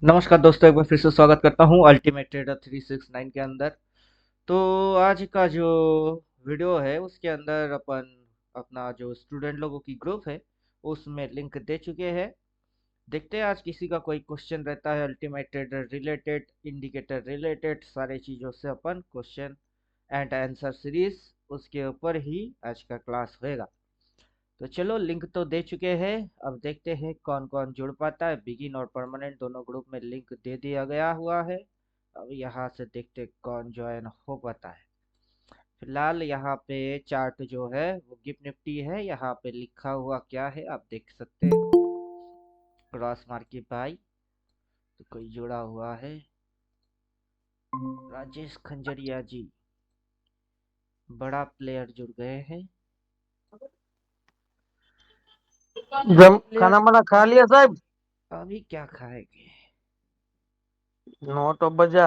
नमस्कार दोस्तों, एक बार फिर से स्वागत करता हूँ अल्टीमेट ट्रेडर 369 के अंदर। तो आज का जो वीडियो है उसके अंदर अपन अपना जो स्टूडेंट लोगों की ग्रुप है उसमें लिंक दे चुके हैं। देखते हैं आज किसी का कोई क्वेश्चन रहता है ultimate trader related, indicator related, सारे चीज़ों से अपन क्वेश्चन एंड आंसर सीरीज उसके ऊपर ही आज का क्लास होएगा। तो चलो, लिंक तो दे चुके हैं। अब देखते हैं कौन कौन जुड़ पाता है। बिगिन और परमानेंट दोनों ग्रुप में लिंक दे दिया गया हुआ है। अब यहाँ से देखते कौन ज्वाइन हो पाता है। फिलहाल यहाँ पे चार्ट जो है वो गिफ्ट निफ्टी है। यहाँ पे लिखा हुआ क्या है आप देख सकते हो, क्रॉस मार्केट भाई। तो कोई जुड़ा हुआ है, राजेश खंजरिया जी, बड़ा प्लेयर जुड़ गए हैं। बड़े जम प्लेयर खाना वाना खा लिया साहब। अभी क्या खाएंगे? नौ तो बजा।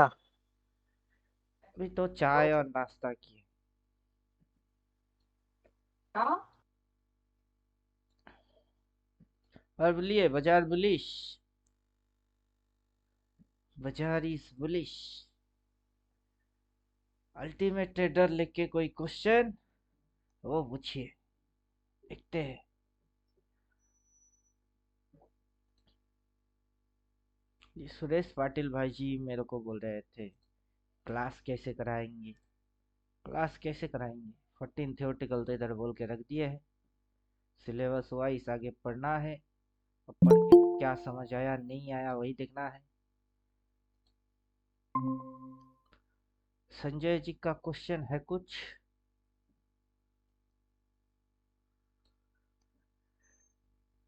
अभी तो चाय और नाश्ता किए। और बोलिए, बाजार बुलिश, बाजार इज बुलिश। अल्टीमेट ट्रेडर लेके कोई क्वेश्चन वो पूछिए, देखते हैं। ये सुरेश पाटिल भाई जी मेरे को बोल रहे थे क्लास कैसे कराएंगे, क्लास कैसे कराएंगे। 14 थियोरटिकल तो इधर बोल के रख दिए है, सिलेबस वाइज आगे पढ़ना है। अब पढ़ के क्या समझ आया नहीं आया वही देखना है। संजय जी का क्वेश्चन है कुछ?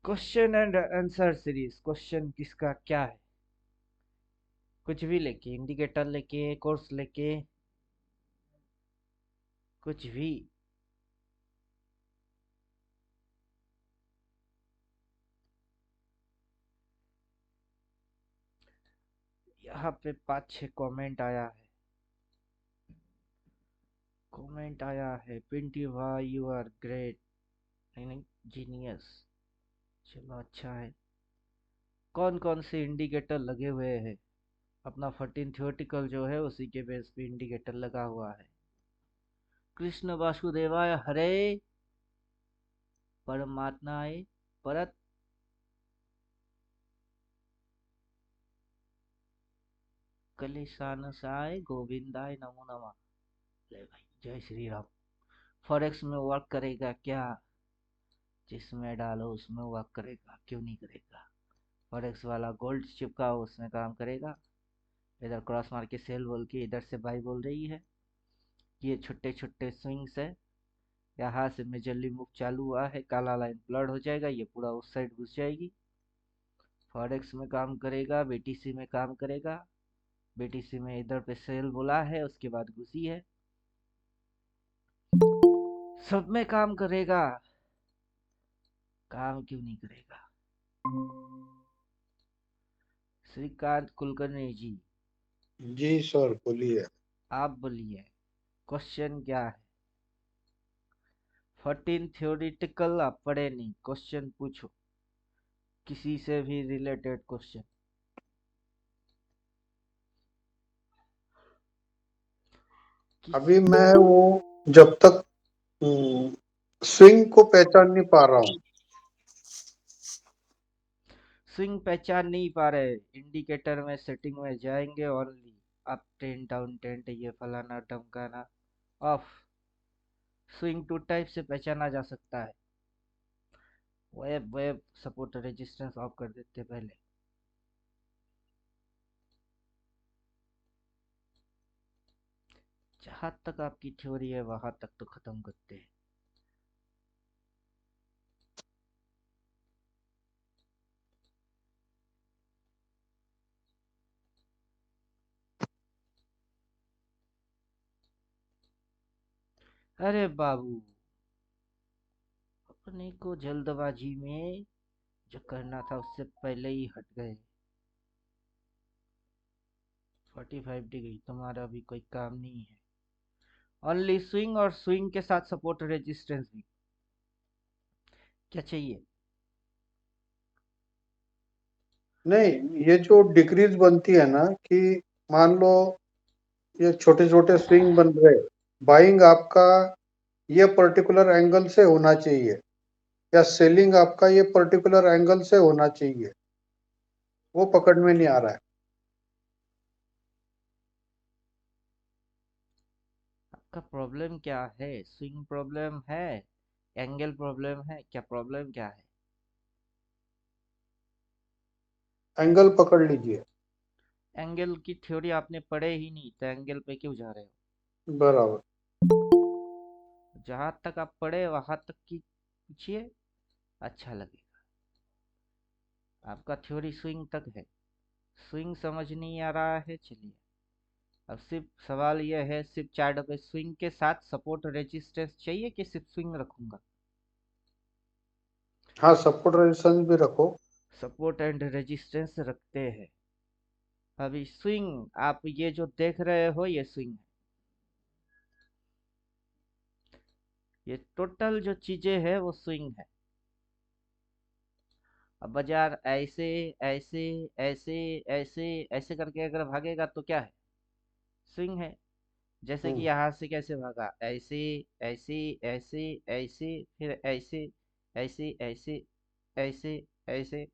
Question and answer series, question किसका क्या है? कुछ भी लेके, इंडिकेटर लेके, कोर्स लेके, कुछ भी। यहाँ पे 5-6 कमेंट आया है, कमेंट आया है। पिंटी भाई यू आर ग्रेट, नहीं जीनियस। चलो अच्छा है। कौन कौन से इंडिकेटर लगे हुए हैं? अपना 14 थियोरटिकल जो है उसी के बेस पे इंडिकेटर लगा हुआ है। कृष्ण वासुदेवाय हरे, परमात्माए परत, कलेशानसाय गोविंदाय नमो नमः। ले भाई, जय श्री राम। फॉरेक्स में वर्क करेगा क्या? जिसमें डालो उसमें वर्क करेगा, क्यों नहीं करेगा। फॉरेक्स वाला गोल्ड चिपका हो उसमें काम करेगा। इधर क्रॉस मार के सेल बोल के इधर से बाई बोल रही है। ये छोटे छोटे स्विंग्स है। यहाँ से मेजरली मूव चालू हुआ है, काला लाइन ब्लड हो जाएगा, ये पूरा उस साइड घुस जाएगी। फॉरेक्स में काम करेगा, बीटीसी में काम करेगा। बीटीसी में इधर पे सेल बोला है उसके बाद घुसी है। सब में काम करेगा, काम क्यों नहीं करेगा। श्रीकांत कुलकर्णी जी, जी सर बोलिए। आप बोलिए क्वेश्चन क्या है। 14 थ्योरेटिकल आप पढ़े नहीं, क्वेश्चन पूछो, किसी से भी रिलेटेड क्वेश्चन। अभी किसी मैं वो जब तक स्विंग को पहचान नहीं पा रहा हूँ। स्विंग पहचान नहीं पा रहे, इंडिकेटर में सेटिंग में जाएंगे, only up tent down tent ये फलाना ढमकाना ऑफ। स्विंग टू टाइप से पहचाना जा सकता है। Web web support resistance of कर देते पहले। जहां तक आपकी थ्योरी है वहां तक तो खत्म करते हैं। अरे बाबू, अपने को जल्दबाजी में जो करना था उससे पहले ही हट गए। 45 डिग्री तुम्हारा भी कोई काम नहीं है। ओनली स्विंग, और स्विंग के साथ सपोर्ट रेजिस्टेंस भी। क्या चाहिए? नहीं, ये जो डिक्रीज बनती है ना कि मान लो ये छोटे छोटे स्विंग बन रहे, बाइंग आपका ये पर्टिकुलर एंगल से होना चाहिए या सेलिंग आपका ये पर्टिकुलर एंगल से होना चाहिए, वो पकड़ में नहीं आ रहा है। आपका प्रॉब्लम क्या है? स्विंग प्रॉब्लम है, एंगल प्रॉब्लम है, क्या प्रॉब्लम क्या है? एंगल पकड़ लीजिए। एंगल की थ्योरी आपने पढ़े ही नहीं तो एंगल पे क्यों जा रहे हो? बराबर। जहां तक आप पढ़े वहां तक की पूछिए, अच्छा लगेगा। आपका थ्योरी स्विंग तक है, स्विंग समझ नहीं आ रहा है, चलिए। अब सिर्फ सवाल यह है, सिर्फ चार्ट पे स्विंग के साथ सपोर्ट रेजिस्टेंस चाहिए कि सिर्फ स्विंग रखूंगा? हाँ, सपोर्ट रेजिस्टेंस भी रखो। सपोर्ट एंड रेजिस्टेंस रखते हैं। अभी स्विंग आप ये जो देख रहे हो ये स्विंग है। ये टोटल जो चीजें है वो स्विंग है। अब बाजार ऐसे ऐसे ऐसे ऐसे ऐसे करके अगर भागेगा तो क्या है? स्विंग है। जैसे कि हम्म। यहाँ से कैसे भागा, ऐसे ऐसे ऐसे ऐसे, फिर ऐसे ऐसे ऐसे ऐसे ऐसे,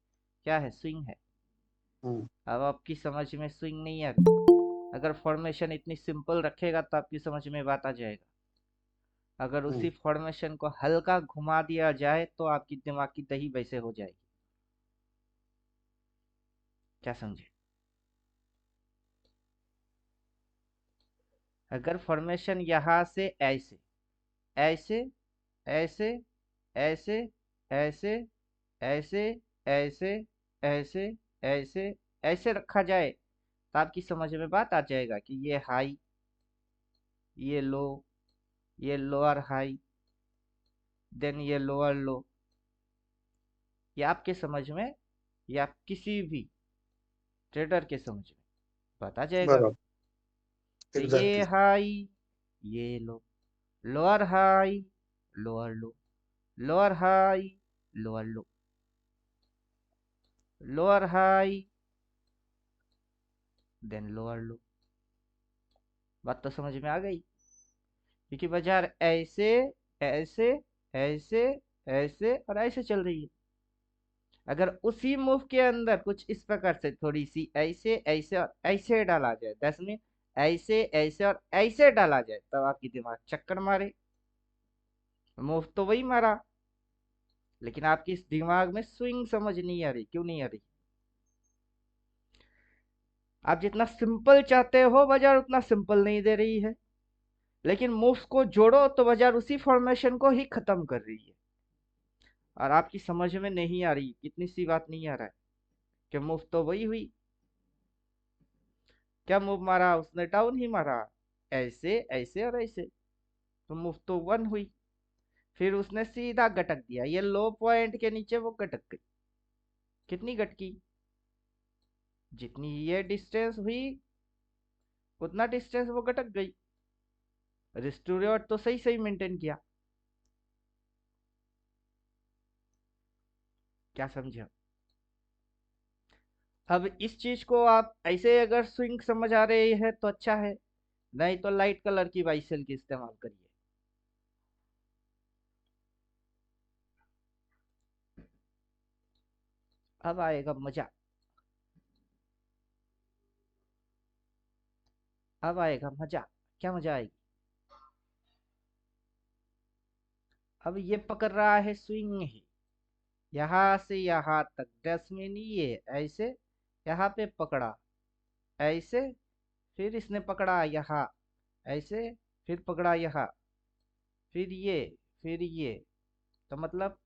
क्या है? स्विंग है। हम्म। अब आपकी समझ में स्विंग नहीं आ रही? अगर फॉर्मेशन इतनी सिंपल रखेगा तो आपकी समझ में बात आ जाएगा। अगर हम्म। उसी फॉर्मेशन को हल्का घुमा दिया जाए तो आपकी दिमाग की दही वैसे हो जाएगी। क्या समझे? अगर फॉर्मेशन यहाँ से ऐसे ऐसे ऐसे ऐसे ऐसे ऐसे ऐसे ऐसे ऐसे ऐसे रखा जाए तो आपकी समझ में बात आ जाएगा कि ये हाई, ये लो, ये लोअर हाई, देन ये लोअर लो। ये आपके समझ में या किसी भी ट्रेडर के समझ में बात आ जाएगा। बराबर। तो ये एग्जैक्टली। हाई, ये low, lower high, lower low, lower high, lower low, lower high, then lower low. बात तो समझ में आ गई? क्योंकि बाजार ऐसे ऐसे ऐसे ऐसे और ऐसे चल रही है। अगर उसी मूव के अंदर कुछ इस प्रकार से थोड़ी सी ऐसे ऐसे और ऐसे डाला जाए, दस में ऐसे ऐसे और ऐसे डाला जाए, तब आपकी दिमाग चक्कर मारे। मूव तो वही मारा, लेकिन आपकी इस दिमाग में स्विंग समझ नहीं आ रही। क्यों नहीं आ रही? आप जितना सिंपल चाहते हो बाजार उतना सिंपल नहीं दे रही है। लेकिन मूव्स को जोड़ो तो बाजार उसी फॉर्मेशन को ही खत्म कर रही है। और आपकी समझ में नहीं आ रही, कितनी सी बात नहीं आ रहा है कि मूव तो वही हुई। क्या मूव मारा उसने? डाउन ही मारा, ऐसे ऐसे और ऐसे। तो मूव तो वन हुई। फिर उसने सीधा गटक दिया, ये लो पॉइंट के नीचे वो गटक गई। कितनी गटकी? जितनी ये डिस्टेंस हुई उतना डिस्टेंस वो गटक गई। रिस्ट टू रिवॉर्ड तो सही सही मेंटेन किया। क्या समझे? अब इस चीज को आप ऐसे अगर स्विंग समझ आ रहे हैं तो अच्छा है, नहीं तो लाइट कलर की बाइसेल की इस्तेमाल करिए। अब आएगा मजा, अब आएगा मजा। क्या मजा आएगी? अब ये पकड़ रहा है स्विंग ही, यहाँ से यहाँ तक 10 में नहीं, ये ऐसे यहाँ पे पकड़ा, ऐसे, फिर इसने पकड़ा यहाँ, ऐसे, फिर पकड़ा यहाँ, फिर ये, फिर ये। तो मतलब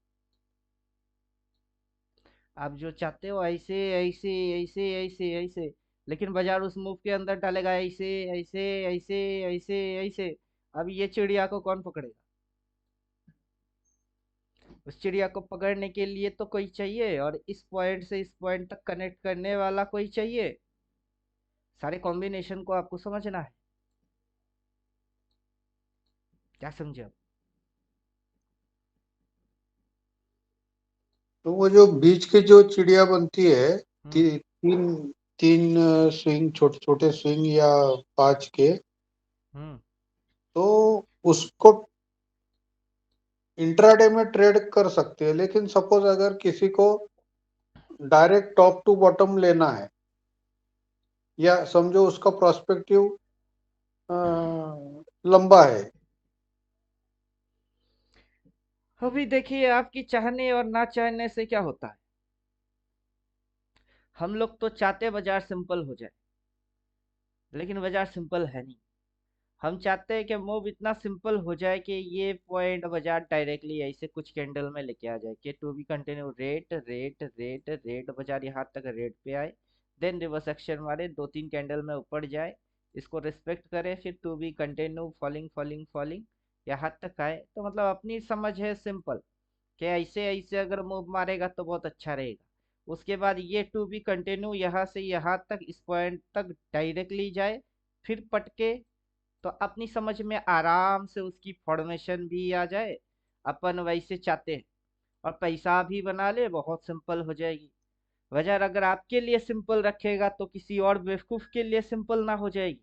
आप जो चाहते हो ऐसे ऐसे ऐसे ऐसे ऐसे, लेकिन बाजार उस मूव के अंदर डालेगा ऐसे ऐसे ऐसे ऐसे ऐसे। अब ये चिड़िया को कौन पकड़ेगा? उस चिड़िया को पकड़ने के लिए तो कोई चाहिए, और इस पॉइंट से इस पॉइंट तक कनेक्ट करने वाला कोई चाहिए। सारे कॉम्बिनेशन को आपको समझना है। क्या समझे आप? तो वो जो बीच की जो चिड़िया बनती है, हम्म। तीन तीन स्विंग, छोटे छोटे स्विंग या पांच के, हम्म। तो उसको इंट्राडे में ट्रेड कर सकते हैं। लेकिन सपोज अगर किसी को डायरेक्ट टॉप टू बॉटम लेना है, या समझो उसका प्रोस्पेक्टिव लंबा है। अभी देखिए, आपकी चाहने और ना चाहने से क्या होता है। हम लोग तो चाहते बाजार सिंपल हो जाए, लेकिन बाजार सिंपल है नहीं। हम चाहते हैं कि मूव इतना सिंपल हो जाए कि ये पॉइंट बाजार डायरेक्टली ऐसे कुछ कैंडल में लेके आ जाए कि to be continue rate rate rate rate, बाजार यहाँ तक रेट पे आए, देन रिवर्स एक्शन मारे, दो तीन कैंडल में ऊपर जाए, इसको रिस्पेक्ट करे, फिर to be continue falling falling falling, यहाँ तक आए। तो मतलब अपनी समझ है सिंपल कि ऐसे ऐसे अगर मूव मारेगा तो बहुत अच्छा रहेगा। उसके बाद ये टू बी कंटिन्यू यहाँ से यहाँ तक, इस पॉइंट तक डायरेक्टली जाए, फिर पटके, तो अपनी समझ में आराम से उसकी फॉर्मेशन भी आ जाए, अपन वैसे चाहते हैं, और पैसा भी बना ले, बहुत सिंपल हो जाएगी। वजह अगर आपके लिए सिंपल रखेगा तो किसी और बेवकूफ के लिए सिंपल ना हो जाएगी।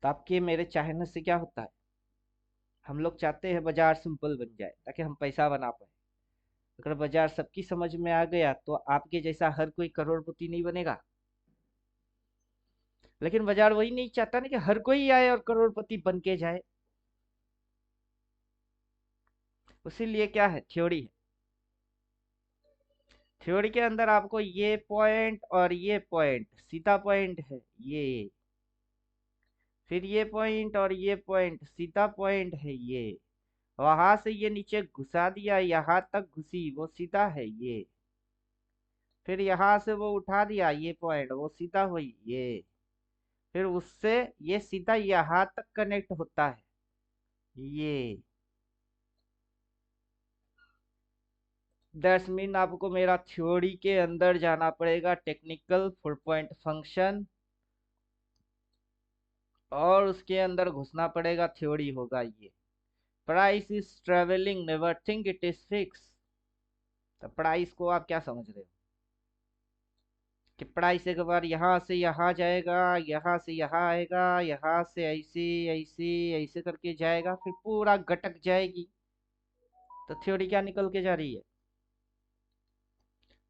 तो आपके मेरे चाहने से क्या होता है, हम लोग चाहते हैं बाजार सिंपल बन जाए ताकि हम पैसा बना पाए। अगर बाजार सबकी समझ में आ गया तो आपके जैसा हर कोई करोड़पति नहीं बनेगा। लेकिन बाजार वही नहीं चाहता ना कि हर कोई आए और करोड़पति बन के जाए। इसीलिए क्या है, थ्योरी है। थ्योरी के अंदर आपको ये पॉइंट और ये पॉइंट सीधा पॉइंट है ये, फिर ये पॉइंट और ये पॉइंट सीधा पॉइंट है ये, वहां से ये नीचे घुसा दिया, यहाँ तक घुसी, वो सीधा है ये, फिर यहाँ से वो उठा दिया ये पॉइंट, वो सीधा हुई ये, फिर उससे ये सीधा यहाँ तक कनेक्ट होता है ये। दैट्स मीन आपको मेरा थ्योरी के अंदर जाना पड़ेगा, टेक्निकल 4 पॉइंट फंक्शन, और उसके अंदर घुसना पड़ेगा, थ्योरी होगा ये। Price is travelling, never think it is fix. तो प्राइस को आप क्या समझ रहे हो कि प्राइस एक बार यहाँ से यहाँ जाएगा, यहाँ से यहाँ आएगा, यहाँ से ऐसे ऐसे ऐसे करके जाएगा, फिर पूरा गटक जाएगी। तो थ्योरी क्या निकल के जा रही है,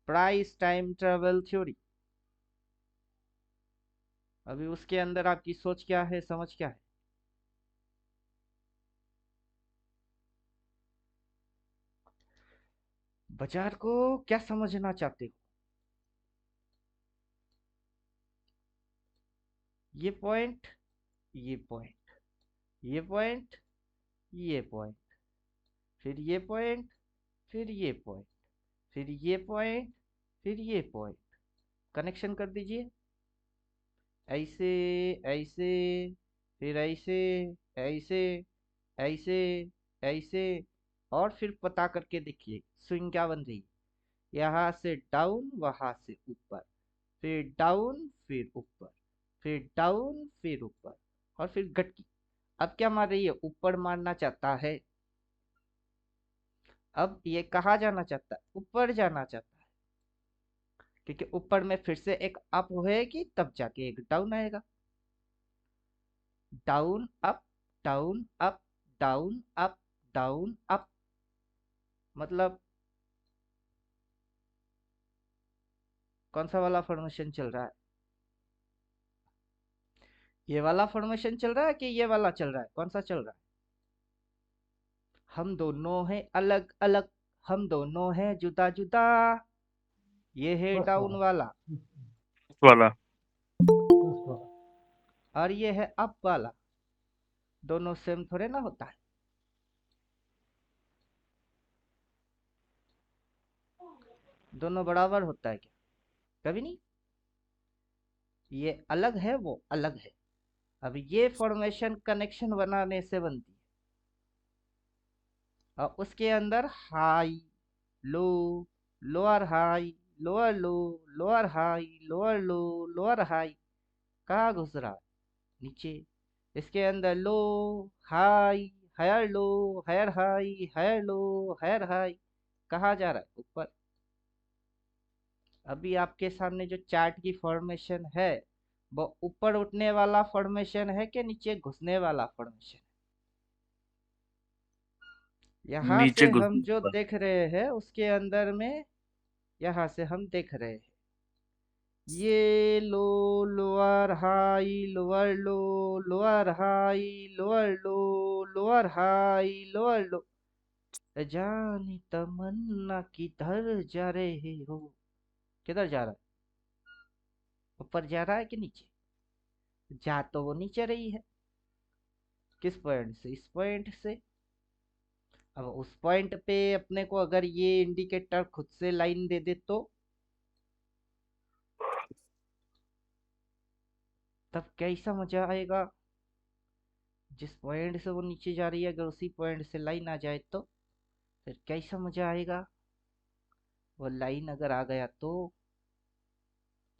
प्राइस टाइम ट्रेवल थ्योरी। अभी उसके अंदर आपकी सोच क्या है, समझ क्या है। बाजार को क्या समझना चाहते हो, ये पॉइंट, ये पॉइंट, ये पॉइंट, ये पॉइंट, फिर ये पॉइंट, फिर ये पॉइंट, फिर ये पॉइंट, फिर ये पॉइंट, कनेक्शन कर दीजिए, ऐसे ऐसे, फिर ऐसे ऐसे ऐसे ऐसे, और फिर पता करके देखिए स्विंग क्या बन रही है। यहाँ से डाउन, वहां से ऊपर, फिर डाउन, फिर ऊपर, फिर डाउन, फिर ऊपर, और फिर गटकी। अब क्या मार रही है, ऊपर मारना चाहता है। अब ये कहाँ जाना चाहता है, ऊपर जाना चाहता है, क्योंकि ऊपर में फिर से एक अप होएगी, तब जाके एक डाउन आएगा। Down up, down up, down up, down up, मतलब कौन सा वाला फॉर्मेशन चल रहा है, ये वाला फॉर्मेशन चल रहा है कि ये वाला चल रहा है, कौन सा चल रहा है। हम दोनों हैं अलग अलग, हम दोनों हैं जुदा जुदा, ये है फर्स्ट डाउन वाला, वाला, वाला। फर्स्ट वाला। और ये है अप वाला। दोनों सेम थोड़े ना होता है, दोनों बराबर होता है क्या, कभी नहीं। ये अलग है, वो अलग है। अब ये फॉर्मेशन कनेक्शन बनाने से बनती है, और उसके अंदर high low, lower high, lower low, lower high, lower low, lower high, कहाँ घुस रहा है, नीचे। इसके अंदर low, high, higher low, higher high, higher low, higher high, कहाँ जा रहा है, ऊपर। अभी आपके सामने जो चार्ट की फॉर्मेशन है वो ऊपर उठने वाला फॉर्मेशन है कि नीचे घुसने वाला फॉर्मेशन? यहाँ नीचे से हम घुसने जो पर। देख रहे हैं उसके अंदर में, यहाँ से हम देख रहे हैं ये low, lower high, lower low, lower high, lower low, lower high, lower low. जानी तमन्ना किधर जा रहे हो? किधर जा रहा है? ऊपर जा रहा है कि नीचे? जा तो वो नीचे रही है। किस पॉइंट से? इस पॉइंट से। अब उस पॉइंट पे अपने को अगर ये इंडिकेटर खुद से लाइन दे दे तो तब कैसा मजा आएगा? जिस पॉइंट से वो नीचे जा रही है अगर उसी पॉइंट से लाइन आ जाए तो फिर कैसा मजा आएगा? वो लाइन अगर आ गया तो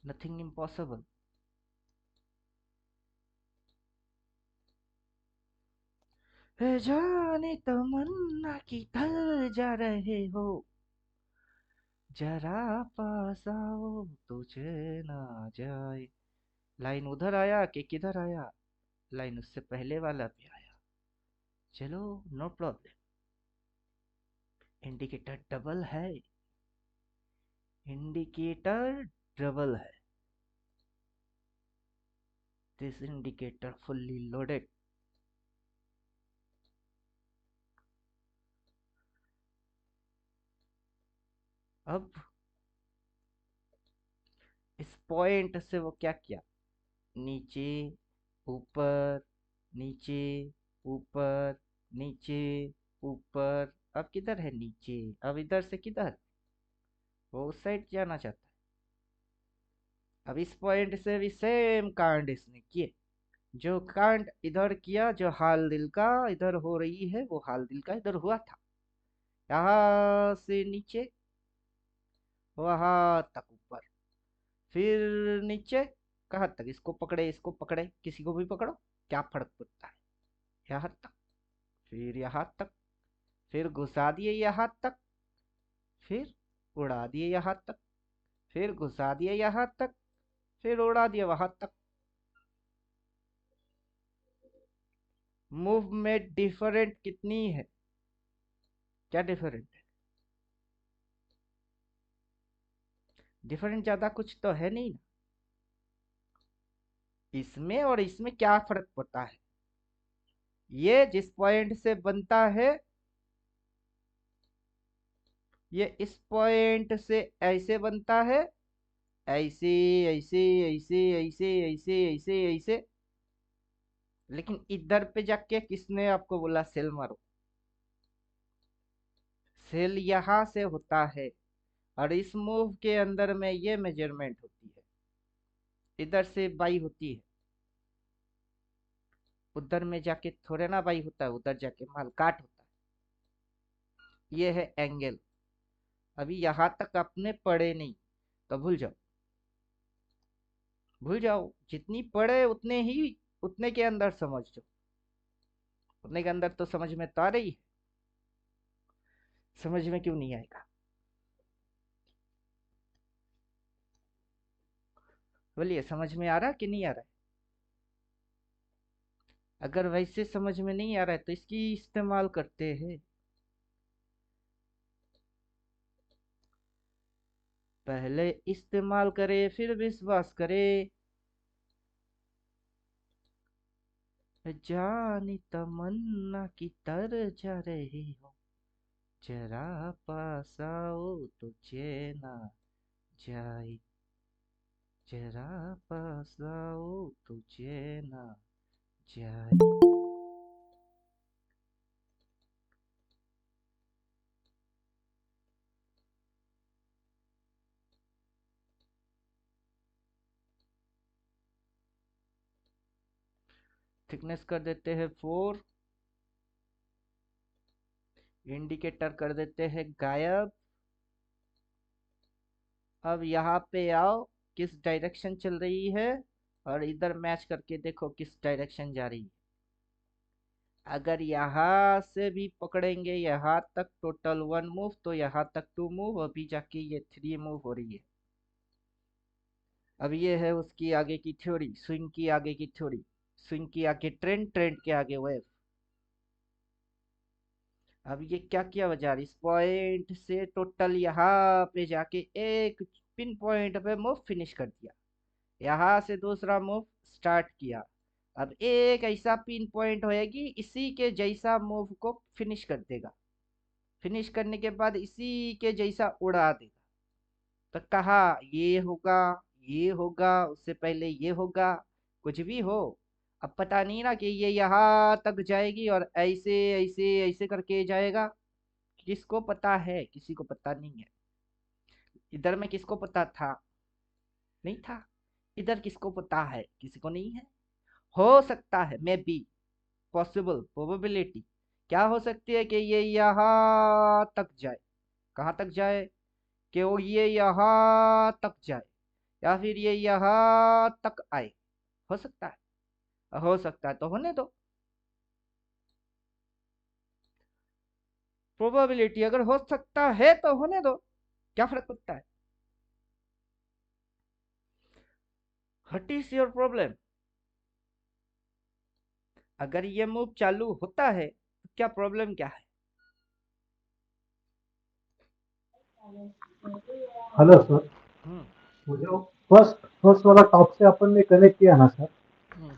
नथिंग इम्पॉसिबल। जाने तमन्ना किधर जा रहे हो? जरा पास आओ तुझे ना जाए। लाइन उधर आया कि किधर आया? लाइन उससे पहले वाला भी आया। चलो, नो प्रॉब्लम। इंडिकेटर डबल है। इंडिकेटर डबल है। This indicator fully loaded. अब इस पॉइंट से वो क्या किया? नीचे, ऊपर, नीचे, ऊपर, नीचे, ऊपर। अब किधर है? नीचे। अब इधर से किधर? वो उस साइड जाना चाहता है। अब इस पॉइंट से भी सेम कांड इसने किए। जो कांड इधर किया, जो हाल दिल का इधर हो रही है वो हाल दिल का इधर हुआ था। यहाँ से नीचे, वहां तक ऊपर, फिर नीचे। कहाँ तक? इसको पकड़े, इसको पकड़े, किसी को भी पकड़ो, क्या फर्क पड़ता है? यहाँ तक, फिर यहाँ तक, फिर घुसा दिए यहाँ तक, फिर उड़ा दिए यहाँ तक, फिर घुसा दिए यहाँ तक, फिर उड़ा दिए वहां तक। मूवमेंट डिफरेंट कितनी है? क्या डिफरेंट है? डिफरेंट ज्यादा कुछ तो है नहीं ना। इसमें और इसमें क्या फर्क पड़ता है? ये जिस पॉइंट से बनता है, ये इस पॉइंट से ऐसे बनता है। ऐसे, ऐसे, ऐसे, ऐसे, ऐसे, ऐसे, ऐसे। लेकिन इधर पे जाके किसने आपको बोला सेल मारो? सेल यहाँ से होता है। और इस मूव के अंदर में ये मेजरमेंट होती है। इधर से बाई होती है। उधर में जाके थोड़े ना बाई होता है, उधर जाके माल काट होता है। ये है एंगल। अभी यहाँ तक आपने पढ़े नहीं तो भूल जाओ। भूल जाओ, जितनी पढ़े उतने ही, उतने के अंदर समझ जाओ। उतने के अंदर तो समझ में तो आ रही है। समझ में क्यों नहीं आएगा? बोलिए, समझ में आ रहा कि नहीं आ रहा है? अगर वैसे समझ में नहीं आ रहा है तो इसकी इस्तेमाल करते हैं। पहले इस्तेमाल करे फिर विश्वास करे। जानी तमन्ना की तर जा रही हो, जरा पास आओ तो चैन आ जाए। जरा पास आओ तो चैन आ जाए। थिकनेस कर देते हैं 4। इंडिकेटर कर देते हैं गायब। अब यहाँ पे आओ, किस डायरेक्शन चल रही है और इधर मैच करके देखो किस डायरेक्शन जा रही है। अगर यहाँ से भी पकड़ेंगे यहाँ तक टोटल 1 मूव, तो यहाँ तक 2 मूव, अभी जाके ये 3 मूव हो रही है। अब ये है उसकी आगे की थ्योरी, स्विंग की आगे की थ्योरी। स्विंग की आगे ट्रेंड, ट्रेंड के आगे वेव। अब ये क्या किया बाजार, इस पॉइंट से टोटल यहाँ पे जाके एक पिन पॉइंट पे मूव फिनिश कर दिया। यहाँ से दूसरा मूव स्टार्ट किया। अब एक ऐसा पिन पॉइंट होएगी, इसी के जैसा मूव को फिनिश कर देगा। फिनिश करने के बाद इसी के जैसा उड़ा देगा। तो कहा ये होगा, ये होगा, उससे पहले ये होगा, कुछ भी हो। अब पता नहीं ना कि ये यहाँ तक जाएगी और ऐसे ऐसे ऐसे करके जाएगा। किसको पता है, किसी को पता नहीं है। इधर में किसको पता था, नहीं था। इधर किसको पता है, किसी को नहीं है। हो सकता है, मे बी, पॉसिबल, प्रोबेबिलिटी क्या हो सकती है कि ये यहाँ तक जाए। कहाँ तक जाए, कि वो ये यहाँ तक जाए, या फिर ये यहाँ तक आए। हो सकता है, हो सकता है तो होने दो। प्रोबेबिलिटी अगर हो सकता है तो होने दो, क्या फर्क पड़ता है। What is your problem. अगर ये मूव चालू होता है तो क्या प्रॉब्लम क्या है। हेलो सर, हम्म। वो जो फर्स्ट फर्स्ट वाला टॉप से अपन ने कनेक्ट किया ना सर, हम्म।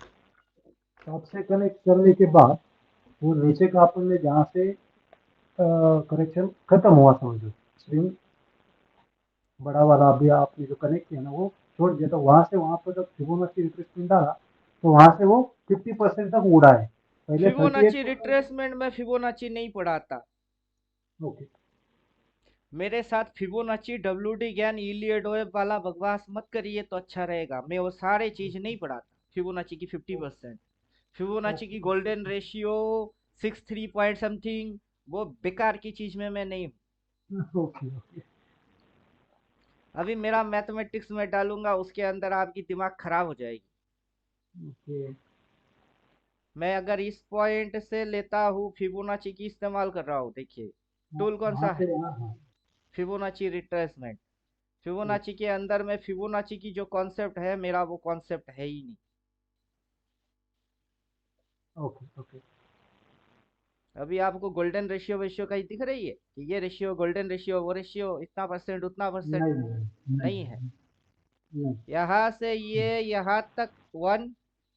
टॉप से कनेक्ट करने के बाद वो नीचे का अपन ने जहाँ से कनेक्शन खत्म हुआ समझो, स्विंग बड़ा वाला अभी आपने जो कनेक्ट किया ना वो छोड़ दिया, तो वहां से वहां पर जब फिबोनाची रिट्रेसमेंट डाला तो वहां से वो 50% तक उड़ा है। पहले फिबोनाची 38%। रिट्रेसमेंट में फिबोनाची नहीं पढ़ाता। ओके। मेरे साथ फिबोनाची, डब्ल्यूडी ज्ञान, इलियड वेब वाला बकवास मत करिए तो अच्छा रहेगा। मैं वो सारे चीज नहीं पढ़ाता। फिबोनाची की 50%, फिबोनाची की okay. Golden ratio 63 point something, वो बेकार की चीज में मैं नहीं हूँ। ओके। ओके। अभी मेरा मैथमेटिक्स में डालूंगा, उसके अंदर आपकी दिमाग खराब हो जाएगी। ओके। मैं अगर इस पॉइंट से लेता हूँ, फिबोनाची की इस्तेमाल कर रहा हूँ, देखिए टूल कौन वहां सा से है, यहाँ, हाँ। Fibonacci retracement. फिबोनाची के अंदर में फिबोनाची की जो कॉन्सेप्ट है, मेरा वो कॉन्सेप्ट है ही नहीं। ओके। ओके। अभी आपको गोल्डन रेशियो वेशियो कहीं दिख रही है कि ये रेशियो, गोल्डन रेशियो, वो रेशियो, इतना परसेंट उतना परसेंट, नहीं नहीं नहीं नहीं है। नहीं नहीं। यहाँ से ये यहाँ तक 1,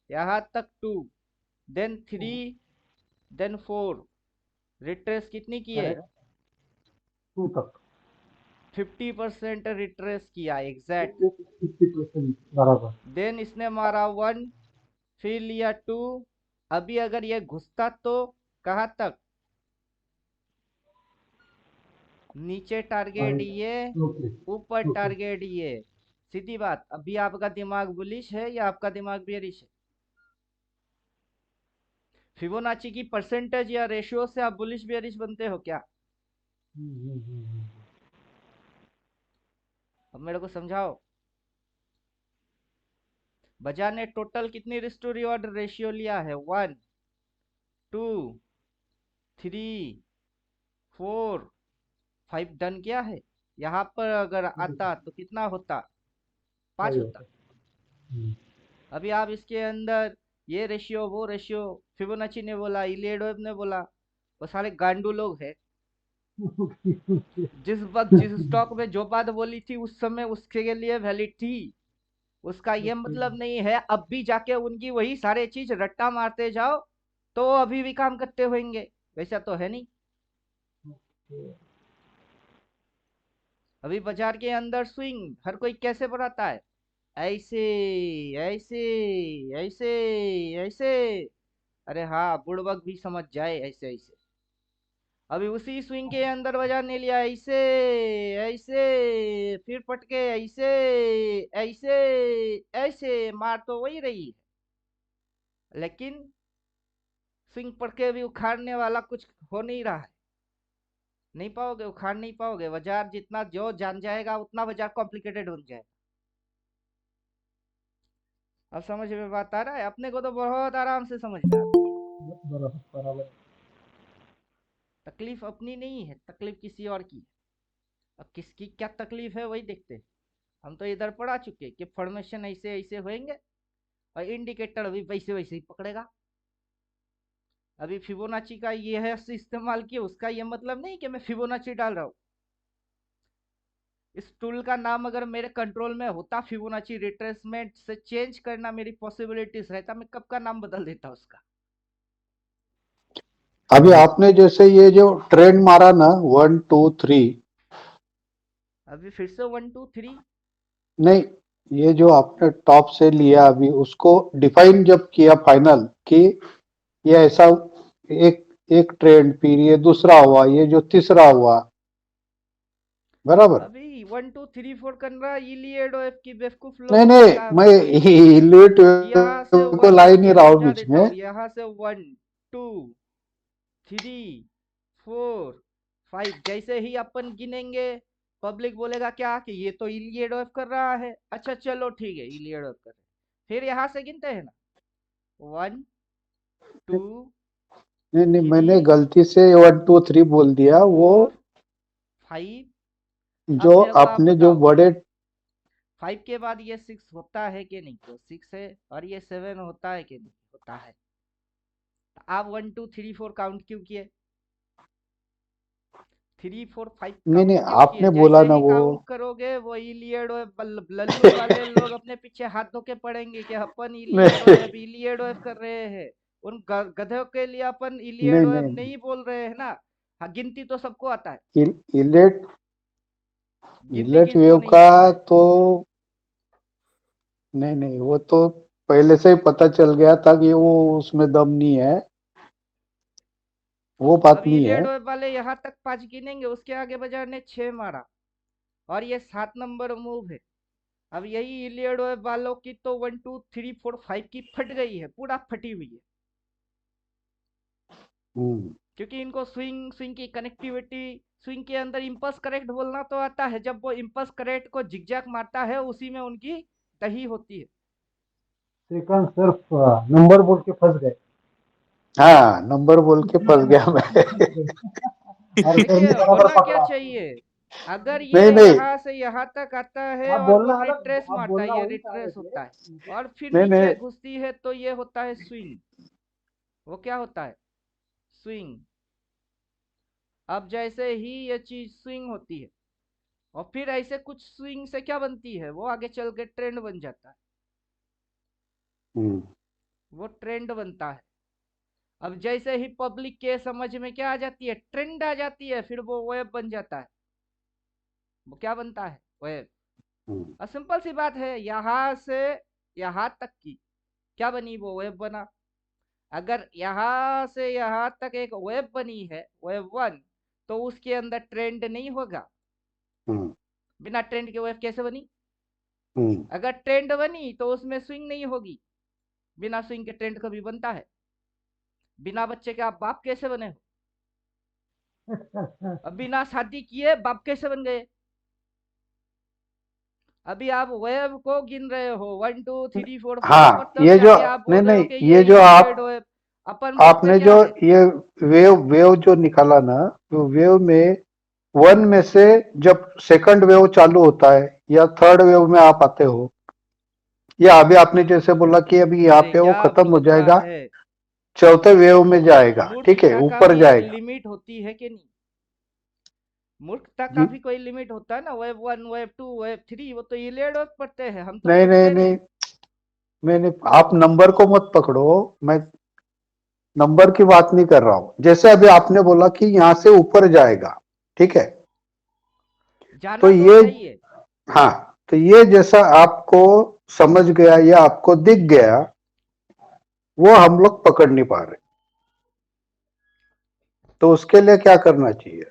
यहाँ तक 2, देन 3, देन 4। रिट्रेस कितनी की है, करेक्ट। टू तक। 50% रिट्रेस किया एग्जैक्ट। 50% बराबर। देन इसने मारा 1, फिर लिया 2। अभी अगर ये घुसता तो कहाँ तक, नीचे टारगेट ये, ओके। ऊपर ओके। टारगेट ये। सीधी बात, अभी आपका दिमाग बुलिश है या आपका दिमाग बेरिश है। फिबोनाची की परसेंटेज या रेशियो से आप बुलिश बेरिश बनते हो क्या। अब मेरे को समझाओ। बाजार ने टोटल कितनी रिस्क टू रिवॉर्ड रेशियो लिया है, 1, 2, 3, 4, 5 डन किया है। यहाँ पर अगर आता तो कितना होता, 5 सही होता। होता। हम्म। अभी आप इसके अंदर ये रेशियो वो रेशियो, फिबोनाची ने बोला, इलियड ने बोला, वो सारे गांडू लोग हैं। जिस वक्त जिस स्टॉक में जो बात बोली थी उस समय उसके लिए वैलिड थी। उसका ये ओके। मतलब नहीं है अब भी जाके उनकी वही सारे चीज रट्टा मारते जाओ तो वो अभी भी काम करते होंगे, वैसा तो है नहीं। अभी बाजार के अंदर स्विंग हर कोई कैसे बढ़ाता है, ऐसे ऐसे ऐसे ऐसे। अरे हाँ, बुड़बक भी समझ जाए ऐसे ऐसे। अभी उसी स्विंग के अंदर बाजार ने लिया ऐसे ऐसे, फिर पटके ऐसे ऐसे ऐसे, मार तो वही रही है, लेकिन स्विंग पटके भी उखाड़ने वाला कुछ हो नहीं रहा है। नहीं पाओगे, उखाड़ नहीं पाओगे। बाजार जितना जो जान जाएगा उतना बाजार कॉम्प्लिकेटेड बन जाएगा। अब समझ में बात आ रहा है, अपने को तो बहुत आराम से समझ में आती है। बराबर बराबर। तकलीफ अपनी नहीं है, तकलीफ किसी और की है। अब किसकी क्या तकलीफ है वही देखते हैं। हम तो इधर पढ़ा चुके कि फॉर्मेशन ऐसे ऐसे होंगे और इंडिकेटर भी वैसे वैसे ही पकड़ेगा। अभी फिबोनाची का ये है इस्तेमाल किया, उसका ये मतलब नहीं कि मैं फिबोनाची डाल रहा हूँ। इस टूल का नाम अगर मेरे कंट्रोल में होता फिबोनाची रिट्रेसमेंट से चेंज करना मेरी पॉसिबिलिटीज रहता, मैं कब का नाम बदल देता उसका। अभी आपने जैसे ये जो ट्रेंड मारा ना 1 2 3, अभी फिर से 1 2 3। नहीं, ये जो आपने टॉप से लिया अभी उसको डिफाइन जब किया फाइनल कि ये ऐसा एक एक ट्रेंड, फिर ये दूसरा हुआ, ये जो तीसरा हुआ, बराबर। अभी 1 2 3 4 करना इलियड और की बेवकूफ नहीं लोगों का नहीं, काम मैं है। इलिट यहाँ से को वन ला ही नहीं मैं रहा हूँ समझा बीच देता में। हूँ, यहाँ से 1 2 3 4 5, जैसे ही अपन गिनेंगे पब्लिक बोलेगा क्या कि ये तो इलियड ऑफ कर रहा है, अच्छा चलो ठीक है इलियड ऑफ कर रहे हैं। फिर यहाँ से गिनते हैं ना, 1 2 नहीं नहीं, थ्री मैंने गलती से 1 2 3 बोल दिया वो। 4 5। अब जो मेरे को आप आपने जो बताओ, बड़े, 5 के बाद ये 6 होता है कि नहीं, तो 6 है, और ये 7 होता है कि नहीं होता है। आप 1 2 3 4 काउंट क्यों किए, 3 4 5 नहीं नहीं, काउंट क्यों किए? आपने बोला जैसे ना ही वो। काउंट करोगे वो इलियड लल्लू वाले लोग अपने पीछे हाथ धो के पड़ेंगे कि अपन इलियड नहीं वेब इलियड वेब कर रहे हैं। उन गधों के लिए अपन इलियड नहीं वेब नहीं, नहीं बोल रहे हैं ना। हाँ, गिनती तो सबको आता है, इलेट गिनती इलेट किसको वेव नहीं का आता है। तो नहीं नहीं, वो तो पहले से ही पता चल गया था कि वो उसमें दम नहीं है, वो बात अब नहीं है। इलियड वेब वाले यहाँ तक 5 गिनेंगे, उसके आगे बाजार ने 6 मारा और ये 7 नंबर मूव है। अब यही इलियड वेब वालों की तो 1 2 3 4 5 की फट गई है, पूरा फटी हुई है। हम्म क्योंकि इनको स्विंग स्विंग की कनेक्टिविटी, स्विंग के अंदर इम्पल्स करेक्ट बोलना तो आता है, जब वो इम्पल्स करेक्ट को जिगजैग मारता है उसी में उनकी दही होती है। श्रीकांत सिर्फ नंबर बोल के फंस गए। हाँ, नंबर बोल के फंस गया मैं। और देखिए सही बराबर होना क्या पकड़ा। चाहिए, अगर नहीं ये नहीं यहाँ से यहाँ तक आता है आप और वो बोलना अलग, रिट्रेस आप मारता है, बोलना ये वही चाह रहे रिट्रेस थे। होता है और फिर नहीं नीचे नहीं, घुसती है तो ये होता है स्विंग। वो क्या होता है, स्विंग। अब जैसे ही ये चीज स्विंग होती है और फिर ऐसे कुछ स्विंग से क्या बनती है, वो आगे चल के ट्रेंड बन जाता है, हम्म वो ट्रेंड बनता है। अब जैसे ही पब्लिक के समझ में क्या आ जाती है, ट्रेंड आ जाती है, फिर वो वेब बन जाता है। वो क्या बनता है, वेब। हम्म और सिंपल सी बात है, यहां से यहां तक की क्या बनी, वो वेब बना। अगर यहां से यहां तक एक वेब बनी है, वेब 1, तो उसके अंदर ट्रेंड नहीं होगा। हम्म बिना ट्रेंड के वेब कैसे बनी? हम्म अगर ट्रेंड बनी तो उसमें स्विंग नहीं होगी, बिना स्विंग के ट्रेंड कभी बनता है? बिना बच्चे के आप बाप कैसे बने हो? अब बिना शादी किए बाप कैसे बन गए? अभी आप वेब को गिन रहे हो 1 2 3 4 5 पर, हाँ, तब ये जो, जाके आप नहीं बोल रहे हो नहीं, कि ये ये जो इलियड आप वेब। अपन बोलते आपने क्या जो है, ये वेव वेव जो निकाला ना, तो वेव में वन में से जब सेकंड वेव चालू होता है या थर्ड वेव में आप आते हो, या अभी आपने जैसे बोला कि अभी यहाँ अरे पे वो क्या खत्म हो बोलता जाएगा, है, चौथे वेव में जाएगा, ठीक है, मूर्खता का ऊपर भी एक जाएगा। लिमिट होती है कि नहीं? मूर्खता का जी, भी कोई लिमिट होता है ना, वेब 1 वेब 2 वेब 3, वो तो इलियड वेब पढ़ते हैं, हम तो नहीं नहीं पढ़ते नहीं। नहीं, मैंने, आप नंबर को मत पकड़ो, मैं नंबर की बात नहीं कर रहा हूं। जैसे अभी आपने बोला कि यहां से ऊपर जाएगा, ठीक है, तो जाना तो ये, चाहिए। हाँ, तो ये जैसा आपको समझ गया या आपको दिख गया, वो हम लोग पकड़ नहीं पा रहे, तो उसके लिए क्या करना चाहिए?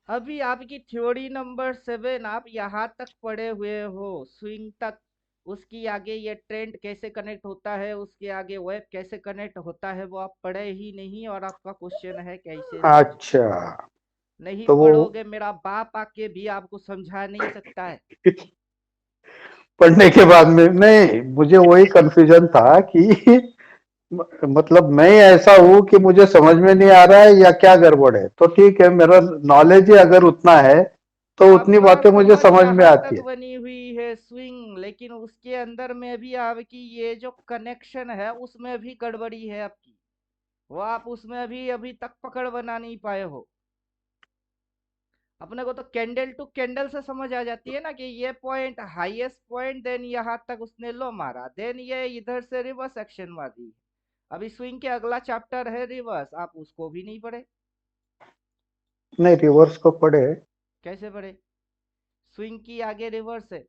अभी आपकी थ्योरी नंबर 7 आप यहाँ तक पढ़े हुए हो, स्विंग तक। उसकी आगे ये ट्रेंड कैसे कनेक्ट होता है, उसके आगे वेब कैसे कनेक्ट होता है, वो आप पढ़े ही नहीं, और आपका क्वेश्चन है कैसे समझे। अच्छा, नहीं तो वो पढ़ोगे, मेरा बाप आके भी आपको समझा नहीं सकता है। पढ़ने के बाद में नहीं, मुझे वही कंफ्यूजन था कि मतलब मैं ऐसा हूं कि मुझे समझ में नहीं आ रहा है या क्या गड़बड़ है, तो ठीक है, मेरा नॉलेज ही अगर उतना है तो उतनी आपका बातें मुझे समझ समझ में यहाँ आती तक है। बनी हुई है स्विंग, लेकिन उसके अंदर में भी आपकी ये जो कनेक्शन है उसमें भी गड़बड़ी है आपकी। वो आप उसमें भी अभी तक पकड़ बना नहीं पाए हो। अपने को तो कैंडल टू कैंडल से समझ आ जाती है ना कि ये पॉइंट हाईएस्ट पॉइंट, देन यहाँ तक उसने लो मारा, देन ये इधर से रिवर्स एक्शन मार दी। अभी स्विंग के अगला चैप्टर है रिवर्स, आप उसको भी नहीं पढ़े। नहीं, रिवर्स को पढ़े। कैसे पढ़े? स्विंग की आगे रिवर्स है,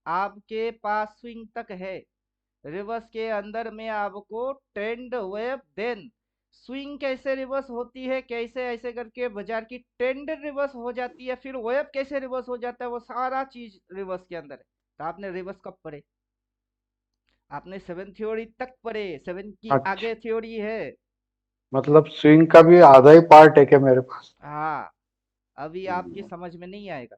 आपके पास स्विंग तक है, रिवर्स के अंदर में आपको ट्रेंड वेव, देन स्विंग कैसे रिवर्स होती है, कैसे ऐसे करके बाजार की ट्रेंड रिवर्स हो जाती है, फिर वेव कैसे रिवर्स हो जाता है, वो सारा चीज रिवर्स के अंदर है। तो आपने रिवर्स कब पढ़े? आपने सेवन थ्योरी तक पढ़े, सेवन की अच्छा, आगे थ्योरी है। मतलब स्विंग का भी आधा ही पार्ट है क्या मेरे पास? हाँ, अभी आपकी समझ में नहीं आएगा,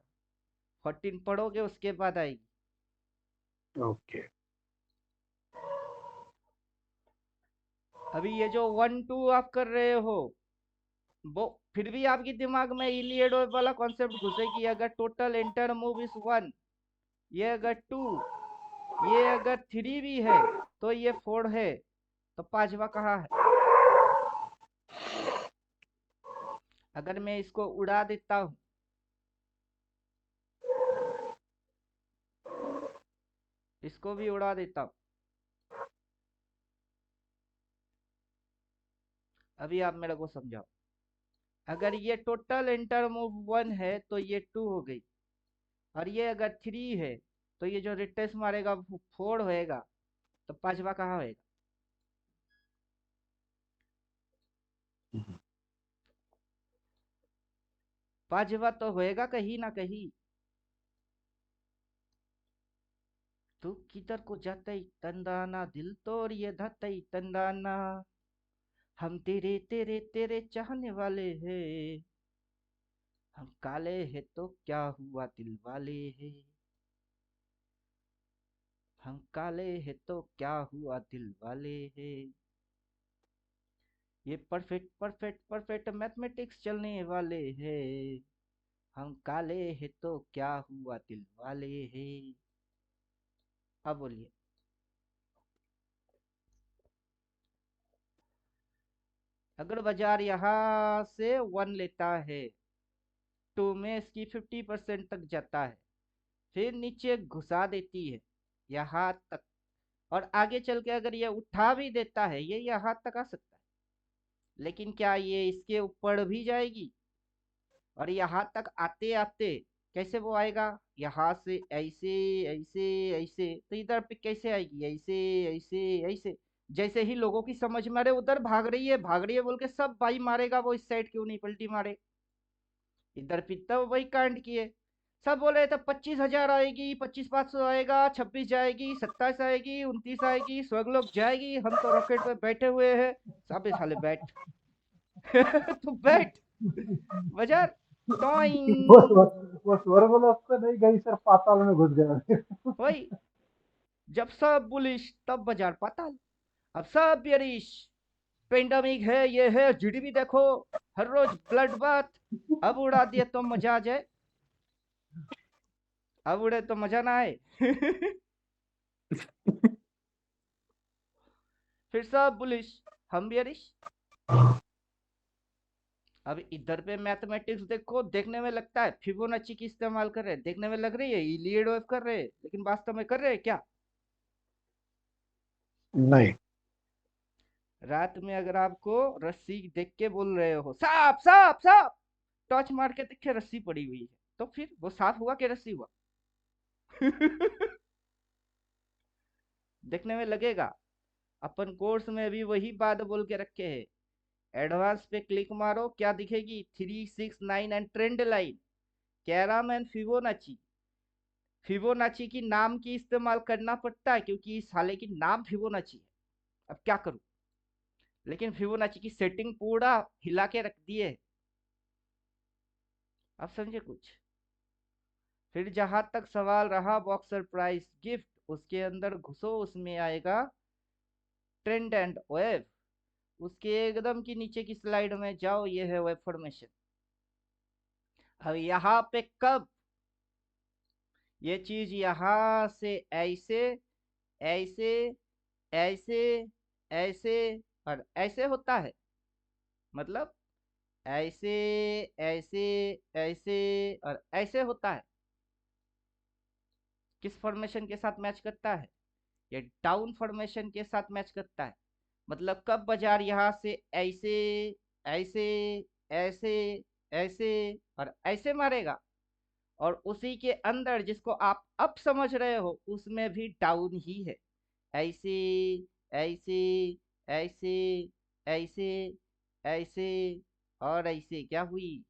14 पढ़ोगे उसके बाद आएगी। ओके। अभी ये जो 1 2 आप कर रहे हो, वो फिर भी आपके दिमाग में इलियड वाला कॉन्सेप्ट घुसे कि अगर टोटल एंटर मूव इज 1, ये अगर 2, ये अगर 3 भी है, तो ये 4 है, तो पांचवा कहाँ है? अगर मैं इसको उड़ा देता हूँ, इसको भी उड़ा देता हूँ, अभी आप मेरे को समझाओ। अगर ये टोटल एंटर मूव 1 है तो ये 2 हो गई, और ये अगर 3 है तो ये जो रिटेस मारेगा 4 होएगा, तो पांचवा कहाँ होएगा? पांचवा तो होएगा कहीं ना कहीं। तू किधर को जाते तंदाना, दिल तोड़ ये धतई तंदाना, हम तेरे तेरे तेरे चाहने वाले हैं, हम काले हैं तो क्या हुआ दिल वाले हैं, हम काले हैं तो क्या हुआ दिल वाले हैं। ये परफेक्ट परफेक्ट परफेक्ट मैथमेटिक्स चलने वाले हैं, हम काले हैं तो क्या हुआ दिल वाले हैं। अब बोलिए। अगर बाजार यहाँ से 1 लेता है, 2 में इसकी 50% तक जाता है, फिर नीचे घुसा देती है यहाँ तक, और आगे चल के अगर ये उठा भी देता है, ये यहाँ तक आ सकता है, लेकिन क्या ये इसके ऊपर भी जाएगी? और यहाँ तक आते आते कैसे वो आएगा? यहाँ से ऐसे ऐसे ऐसे, तो इधर पे कैसे आएगी? ऐसे ऐसे ऐसे। जैसे ही लोगों की समझ में आ रहे उधर भाग रही है बोल के सब भाई मारेगा, वो इस साइड क्यों नहीं पलटी मारे? इधर भी तो वही कांड किए, सब बोल रहे थे 25,000 आएगी, 25,500 आएगा, 26 जाएगी, 27 आएगी, 29 आएगी, स्वर्गलोक जाएगी, हम तो रॉकेट पे बैठे हुए हैं। सब साले बैठ। तू बैठ बाजार, वो टॉइंग। वो स्वर्गलोक पे नहीं गई सर, पाताल में घुस गया। वही, जब सब बुलिश तब बाजार पाताल, अब सब बेरिश। पेंडेमिक है, ये है, जीडीपी देखो, हर रोज ब्लड बात। अब उड़ा दिए तो मजा आ जाए, अब उड़े तो मजा ना आए। फिर सब बुलिश, हम बेरिश। अब इधर पे मैथमेटिक्स देखो, देखने में लगता है फिबोनाची की इस्तेमाल कर रहे हैं, देखने में लग रही है इलियड वेव कर रहे हैं, लेकिन वास्तव में कर रहे हैं क्या? नहीं। रात में अगर आपको रस्सी देख के बोल रहे हो सांप सांप सांप, टॉर्च मार के देखे रस्सी पड़ी हुई है, तो फिर वो सांप हुआ कि रस्सी हुआ? देखने में लगेगा। अपन कोर्स में भी वही बात बोल के रखे हैं। एडवांस पे क्लिक मारो, क्या दिखेगी? 3 6 9 एंड ट्रेंड लाइन, कैराम एंड फिबोनाची। फिबोनाची की नाम की इस्तेमाल करना पड़ता है क्योंकि इस साले की नाम फिबोनाची है। अब क्या करूं? लेकिन फिबोनाची की सेटिंग पूरा हिला के रख दिए। अब समझे कुछ? फिर जहां तक सवाल रहा बॉक्सर प्राइस गिफ्ट, उसके अंदर घुसो, उसमें आएगा ट्रेंड एंड वेव। उसके एकदम की नीचे की स्लाइड में जाओ, ये है वेब फॉर्मेशन। अब यहाँ पे कब ये चीज यहाँ से ऐसे ऐसे ऐसे ऐसे और ऐसे होता है, मतलब ऐसे ऐसे ऐसे और ऐसे होता है। किस फॉर्मेशन के साथ मैच करता है? ये डाउन फॉर्मेशन के साथ मैच करता है। मतलब कब बाजार यहाँ से ऐसे ऐसे ऐसे ऐसे और ऐसे मारेगा, और उसी के अंदर जिसको आप अब समझ रहे हो उसमें भी डाउन ही है। ऐसे ऐसे ऐसे ऐसे ऐसे और ऐसे क्या हुई?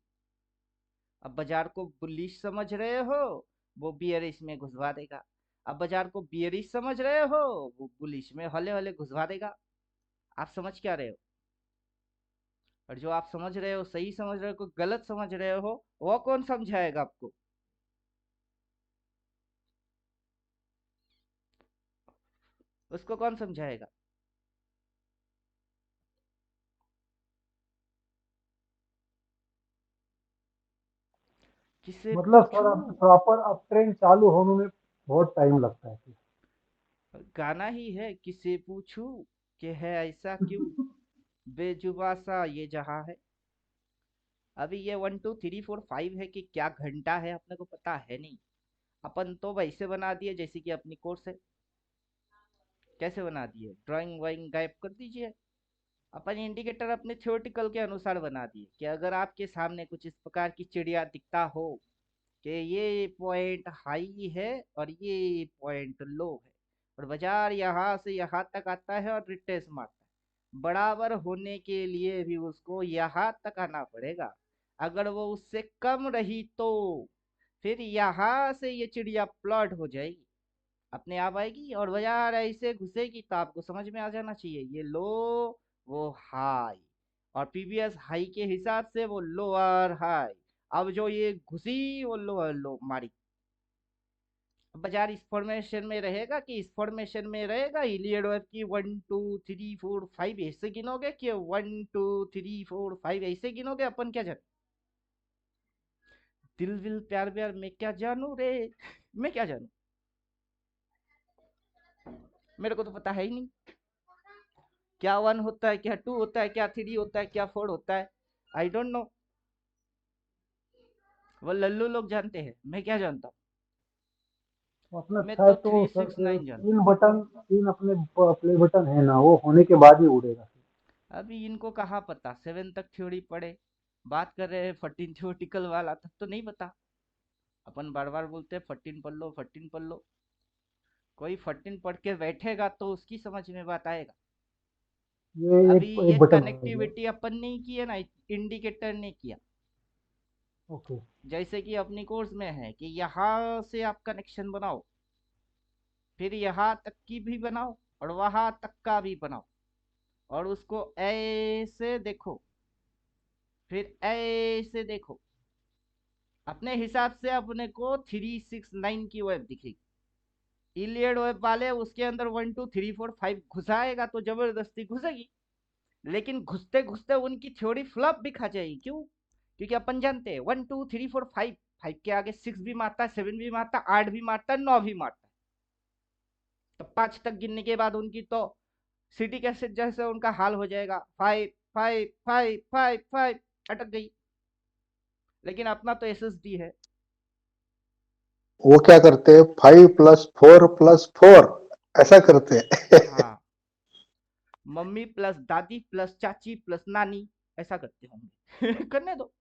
अब बाजार को बुलिश समझ रहे हो, वो बियरिश में घुसवा देगा। अब बाजार को बियरिश समझ रहे हो, वो बुलिश में हले हले घुसवा देगा। आप समझ क्या रहे हो? और जो आप समझ रहे हो सही समझ रहे हो, गलत समझ रहे हो, वो कौन समझाएगा आपको? उसको कौन समझाएगा? किसे मतलब सर पूछूं? अब प्रॉपर अप ट्रेंड चालू होने में बहुत टाइम लगता है फिर। गाना ही है, किसे पूछूं कि है ऐसा क्यों, बेजुबा सा ये जहां है। अभी ये 1 2 3 4 5 है कि क्या घंटा है अपने को पता है नहीं। अपन तो वैसे बना दिए जैसे कि अपनी कोर्स है। कैसे बना दिए? ड्राइंग वाइंग गायब कर दीजिए। अपन इंडिकेटर अपने थ्योरेटिकल के अनुसार बना दिए कि अगर आपके सामने कुछ इस प्रकार की चिड़िया दिखता हो कि ये पॉइंट हाई है और ये पॉइंट लो है, और बाजार यहाँ से यहाँ तक आता है और रिट्रेस मारता है, बराबर होने के लिए भी उसको यहाँ तक आना पड़ेगा। अगर वो उससे कम रही तो फिर यहाँ से ये चिड़िया प्लॉट हो जाएगी, अपने आप आएगी और बाजार ऐसे घुसेगी तो आपको समझ में आ जाना चाहिए ये लो वो हाई, और पीवीएस हाई के हिसाब से वो लोअर हाई। अब जो ये घुसी वो लोअर लो मारी। बाजार इस फॉर्मेशन में रहेगा कि इस फॉर्मेशन में रहेगा, इलियड वेव की 1 2 3 4 5 ऐसे गिनोगे कि 1 2 3 4 5 ऐसे गिनोगे? अपन क्या जाने? दिल विल प्यार व्यार मैं क्या जानू रे, मैं क्या जानू? मेरे को तो पता है ही नहीं क्या 1 होता है, क्या 2 होता है, क्या 3 होता है, क्या 4 होता है। I don't know. वो लल्लू लोग जानते हैं, मैं क्या जानता हूँ। तो अपना मैं शायद तो तो थ्री सर सिक्स नाइन जानता तीन अपने प्ले बटन है ना, वो होने के बाद ही उड़ेगा। हूँ। अभी इनको कहाँ पता, 7 तक थ्योरी पढ़े, बात कर रहे हैं 14 थ्योरेटिकल वाला तक तो नहीं पता। अपन बार बार बोलते हैं 14 पढ़ लो 14 पढ़ लो। कोई 14 पढ़ के बैठेगा तो उसकी समझ में बात आएगा। ये अभी एक ये एक बटन हो गया। कनेक्टिविटी अपन नहीं की है ना, इंडिकेटर ने किया। ओके। जैसे कि अपनी कोर्स में है कि यहाँ से आप कनेक्शन बनाओ, फिर यहाँ तक की भी बनाओ और वहां तक का भी बनाओ, और उसको ऐसे देखो, फिर ऐसे देखो। अपने हिसाब से अपने को 3 6 9 की वेब दिखेगी। इलियड वेब वाले उसके अंदर 1 2 3 4 5 घुसाएगा तो जबरदस्ती घुसेगी, लेकिन घुसते घुसते उनकी थ्योरी फ्लॉप भी खा जाएगी। क्यों? क्योंकि अपन जानते हैं 1 2 3 4 5, 5 के आगे 6 भी मारता है, 7 भी मारता है, 8 भी मारता है, 9 भी मारता है। तो 5 तक गिनने के बाद उनकी तो सिटी कैसे जैसे उनका हाल हो जाएगा, 5 5 5 5 5 अटक गई। लेकिन अपना तो एसएसडी है। वो क्या करते हैं, 5 + 4 + 4 ऐसा करते हैं। हाँ, मम्मी प्लस दादी प्लस चाची प्लस नानी ऐसा करते होंगे। करने दो,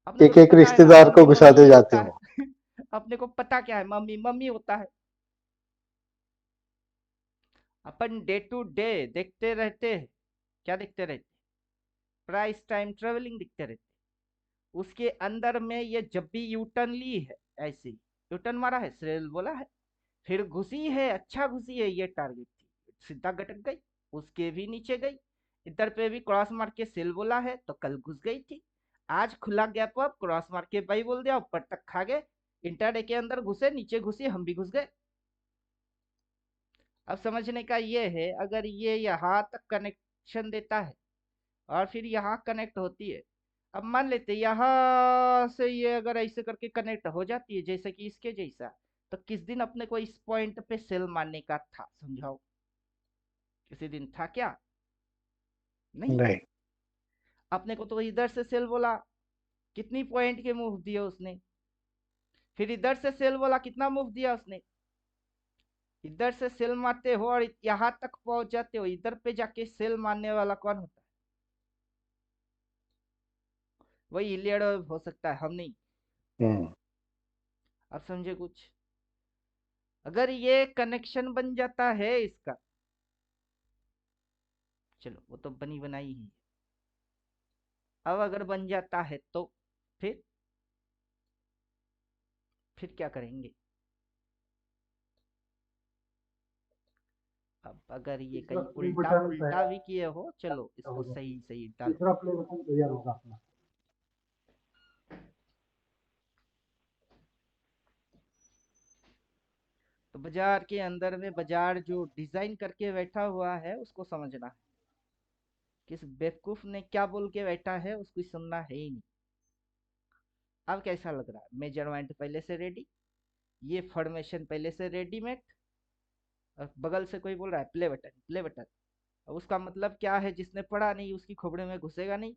अपने को एक तो एक पता है ना रिश्तेदार को मम्मी मम्मी घुसाते ही जाते होता हो। है। अपने को पता क्या है, मम्मी मम्मी होता है। अपन डे टू डे देखते रहते हैं। क्या देखते रहते? प्राइस टाइम ट्रेवलिंग दिखते रहते। उसके अंदर में ये जब भी यू टर्न ली है, ऐसे यू टर्न मारा है, सेल बोला है, फिर घुसी है, अच्छा घुसी है, ये टारगेट थी, सीधा गटक गई, उसके भी नीचे गई। इधर पे भी क्रॉस मार के सेल बोला है तो कल घुस गई थी। आज खुला गैप अप क्रॉस मार के बाई बोल दिया, ऊपर तक खा गए। इंटरडे के अंदर घुसे, नीचे घुसी, हम भी घुस गए। अब समझने का ये है, अगर ये यहाँ तक कनेक्शन देता है और फिर यहाँ कनेक्ट होती है। अब मान लेते यहाँ से ये अगर ऐसे करके कनेक्ट हो जाती है जैसे कि इसके जैसा, तो किस दिन अपने को इस पॉइंट पे सेल मारने का था, समझाओ। किसी दिन था क्या? नहीं। नहीं। अपने को तो इधर से सेल बोला, कितनी पॉइंट के मूव दिए उसने। फिर इधर से सेल बोला, कितना मूव दिया उसने। इधर से सेल मारते हो और यहां तक पहुंच जाते हो, इधर पे जाके सेल मारने वाला कौन होता है? वही इलियड हो सकता है, हम नहीं। हम्म। अब समझे कुछ? अगर ये कनेक्शन बन जाता है इसका, चलो वो तो बनी बनाई ही है। अब अगर बन जाता है तो फिर फिर क्या करेंगे? अब अगर ये तीसरा कहीं प्ले उल्टा बटन पुल्टा भी किए हो, चलो हो इसको गया। सही सही डालो। तीसरा प्ले बटन तैयार होगा अपना। तो बाजार के अंदर में बाजार जो डिजाइन करके बैठा हुआ है उसको समझना है। किस बेवकूफ ने क्या बोल के बैठा है उसको सुनना है ही नहीं। अब कैसा लग रहा है? मेजरमेंट पहले से रेडी, ये फॉर्मेशन पहले से रेडीमेड, और बगल से कोई बोल रहा है प्ले बटन प्ले बटन। अब उसका मतलब क्या है? जिसने पढ़ा नहीं उसकी खोपड़े में घुसेगा नहीं।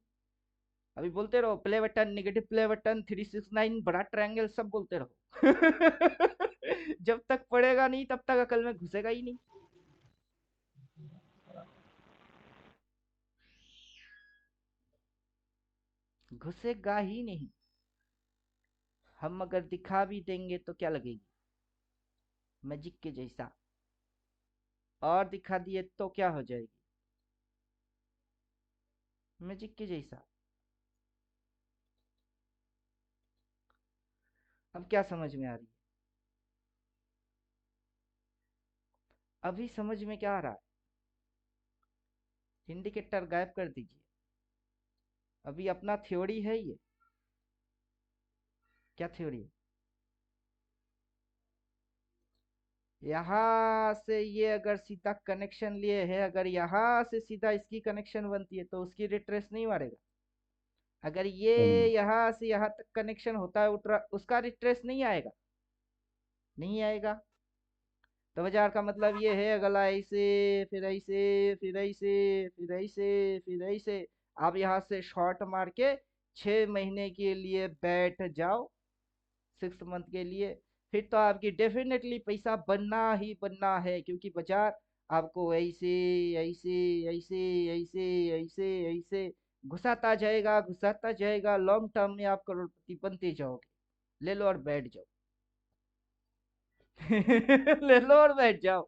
अभी बोलते रहो play button, negative play button, 369, बड़ा ट्रायंगल, सब बोलते रहो। जब तक पढ़ेगा नहीं तब तक अकल में घुसेगा ही नहीं। घुसेगा ही नहीं। हम अगर दिखा भी देंगे तो क्या लगेगी? मैजिक के जैसा। और दिखा दिए तो क्या हो जाएगी? मैजिक के जैसा। अब क्या समझ में आ रही है? अभी समझ में क्या आ रहा है? इंडिकेटर गायब कर दीजिए। अभी अपना थ्योरी है ये। क्या थ्योरी है? यहाँ से ये अगर सीधा कनेक्शन लिए है, अगर यहाँ से सीधा इसकी कनेक्शन बनती है तो उसकी रिट्रेस नहीं मारेगा। अगर ये हम्म। यहाँ से यहाँ तक कनेक्शन होता है उसका रिट्रेस नहीं आएगा। नहीं आएगा। तो बाजार का मतलब ये है, अगला ऐसे, फिर ऐसे, फिर ऐसे, फिर ऐसे, फिर ऐसे। आप यहाँ से शॉर्ट मार के 6 महीने के लिए बैठ जाओ, 6 मंथ के लिए। फिर तो आपकी डेफिनेटली पैसा बनना ही बनना है, क्योंकि बाजार आपको ऐसे ऐसे ऐसे ऐसे ऐसे ऐसे घुसाता जाएगा। लॉन्ग टर्म में आप करोड़पति बनते जाओगे। ले लो और बैठ जाओ। ले लो और बैठ जाओ।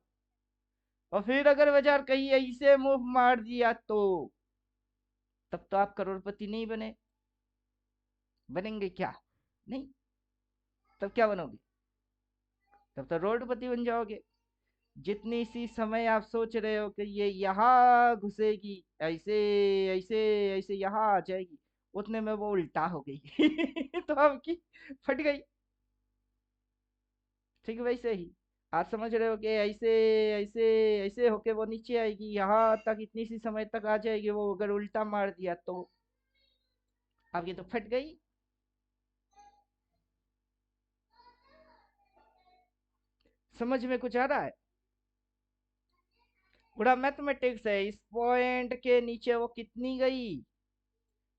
और फिर अगर बाजार कहीं ऐसे मूव मार दिया तो तब तो आप करोड़पति नहीं बने। बनेंगे क्या? नहीं। तब क्या बनोगे? तब तो रोडपति बन जाओगे। जितनी सी समय आप सोच रहे हो कि ये यहाँ घुसेगी, ऐसे ऐसे ऐसे यहाँ आ जाएगी, उतने में वो उल्टा हो गई। तो आपकी फट गई। ठीक वैसे ही आप समझ रहे हो कि ऐसे ऐसे ऐसे होके वो नीचे आएगी, यहाँ तक इतनी सी समय तक आ जाएगी, वो अगर उल्टा मार दिया तो आपकी तो फट गई। समझ में कुछ आ रहा है? पूरा मैथमेटिक्स है। इस पॉइंट के नीचे वो कितनी गई?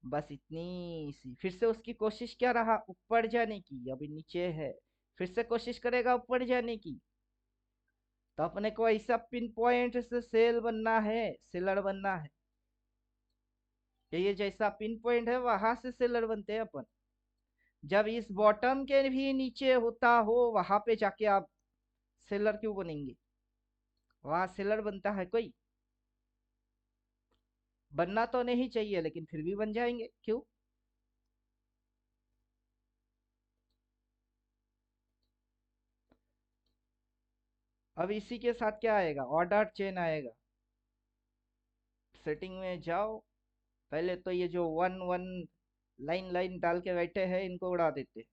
बस इतनी सी। फिर से उसकी कोशिश क्या रहा? ऊपर जाने की। अभी नीचे है, फिर से कोशिश करेगा ऊपर जाने की। तो अपने को ऐसा पिन पॉइंट से सेल बनना है, सेलर बनना है। ये जैसा पिन पॉइंट है वहां से सेलर बनते हैं अपन। जब इस बॉटम के भी नीचे होता हो वहां पे जाके आप सेलर क्यों बनेंगे? वहां सेलर बनता है कोई? बनना तो नहीं चाहिए लेकिन फिर भी बन जाएंगे, क्यों? अब इसी के साथ क्या आएगा? ऑर्डर चेन आएगा। सेटिंग में जाओ। पहले तो ये जो वन वन लाइन लाइन डाल के बैठे हैं इनको उड़ा देते।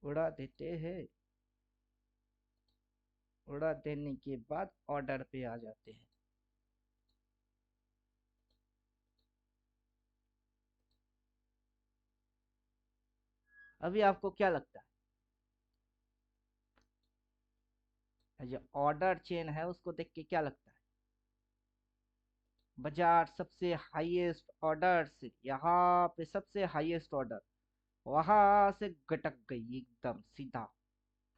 उड़ा देते हैं। उड़ा देने के बाद ऑर्डर पे आ जाते हैं। अभी आपको क्या लगता है, जो ऑर्डर चेन है उसको देख के क्या लगता है? बाजार सबसे हाईएस्ट ऑर्डर से यहाँ पे सबसे हाईएस्ट ऑर्डर वहां से गटक गई एकदम सीधा।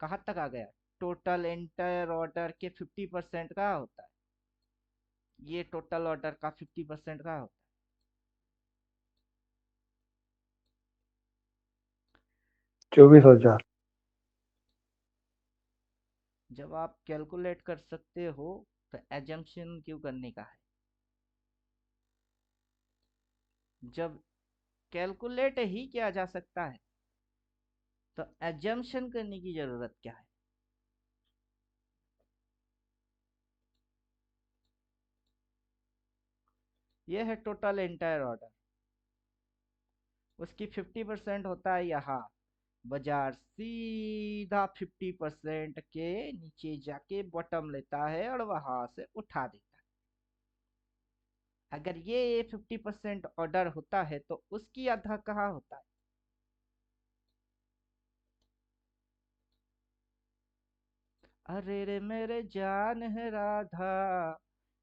कहाँ तक आ गया? टोटल एंटायर ऑर्डर के 50% का होता है। ये टोटल ऑर्डर का 50% का होता 24,000। है। जब आप कैलकुलेट कर सकते हो तो एजम्पशन क्यों करने का है? जब कैलकुलेट ही किया जा सकता है तो एजम्पशन करने की जरूरत क्या है? यह है टोटल एंटायर ऑर्डर। उसकी 50% होता है यहाँ। बाजार सीधा 50% के नीचे जाके बॉटम लेता है और वहां से उठा देता है। अगर ये 50% ऑर्डर होता है तो उसकी आधा कहाँ होता है? अरे रे मेरे जान है राधा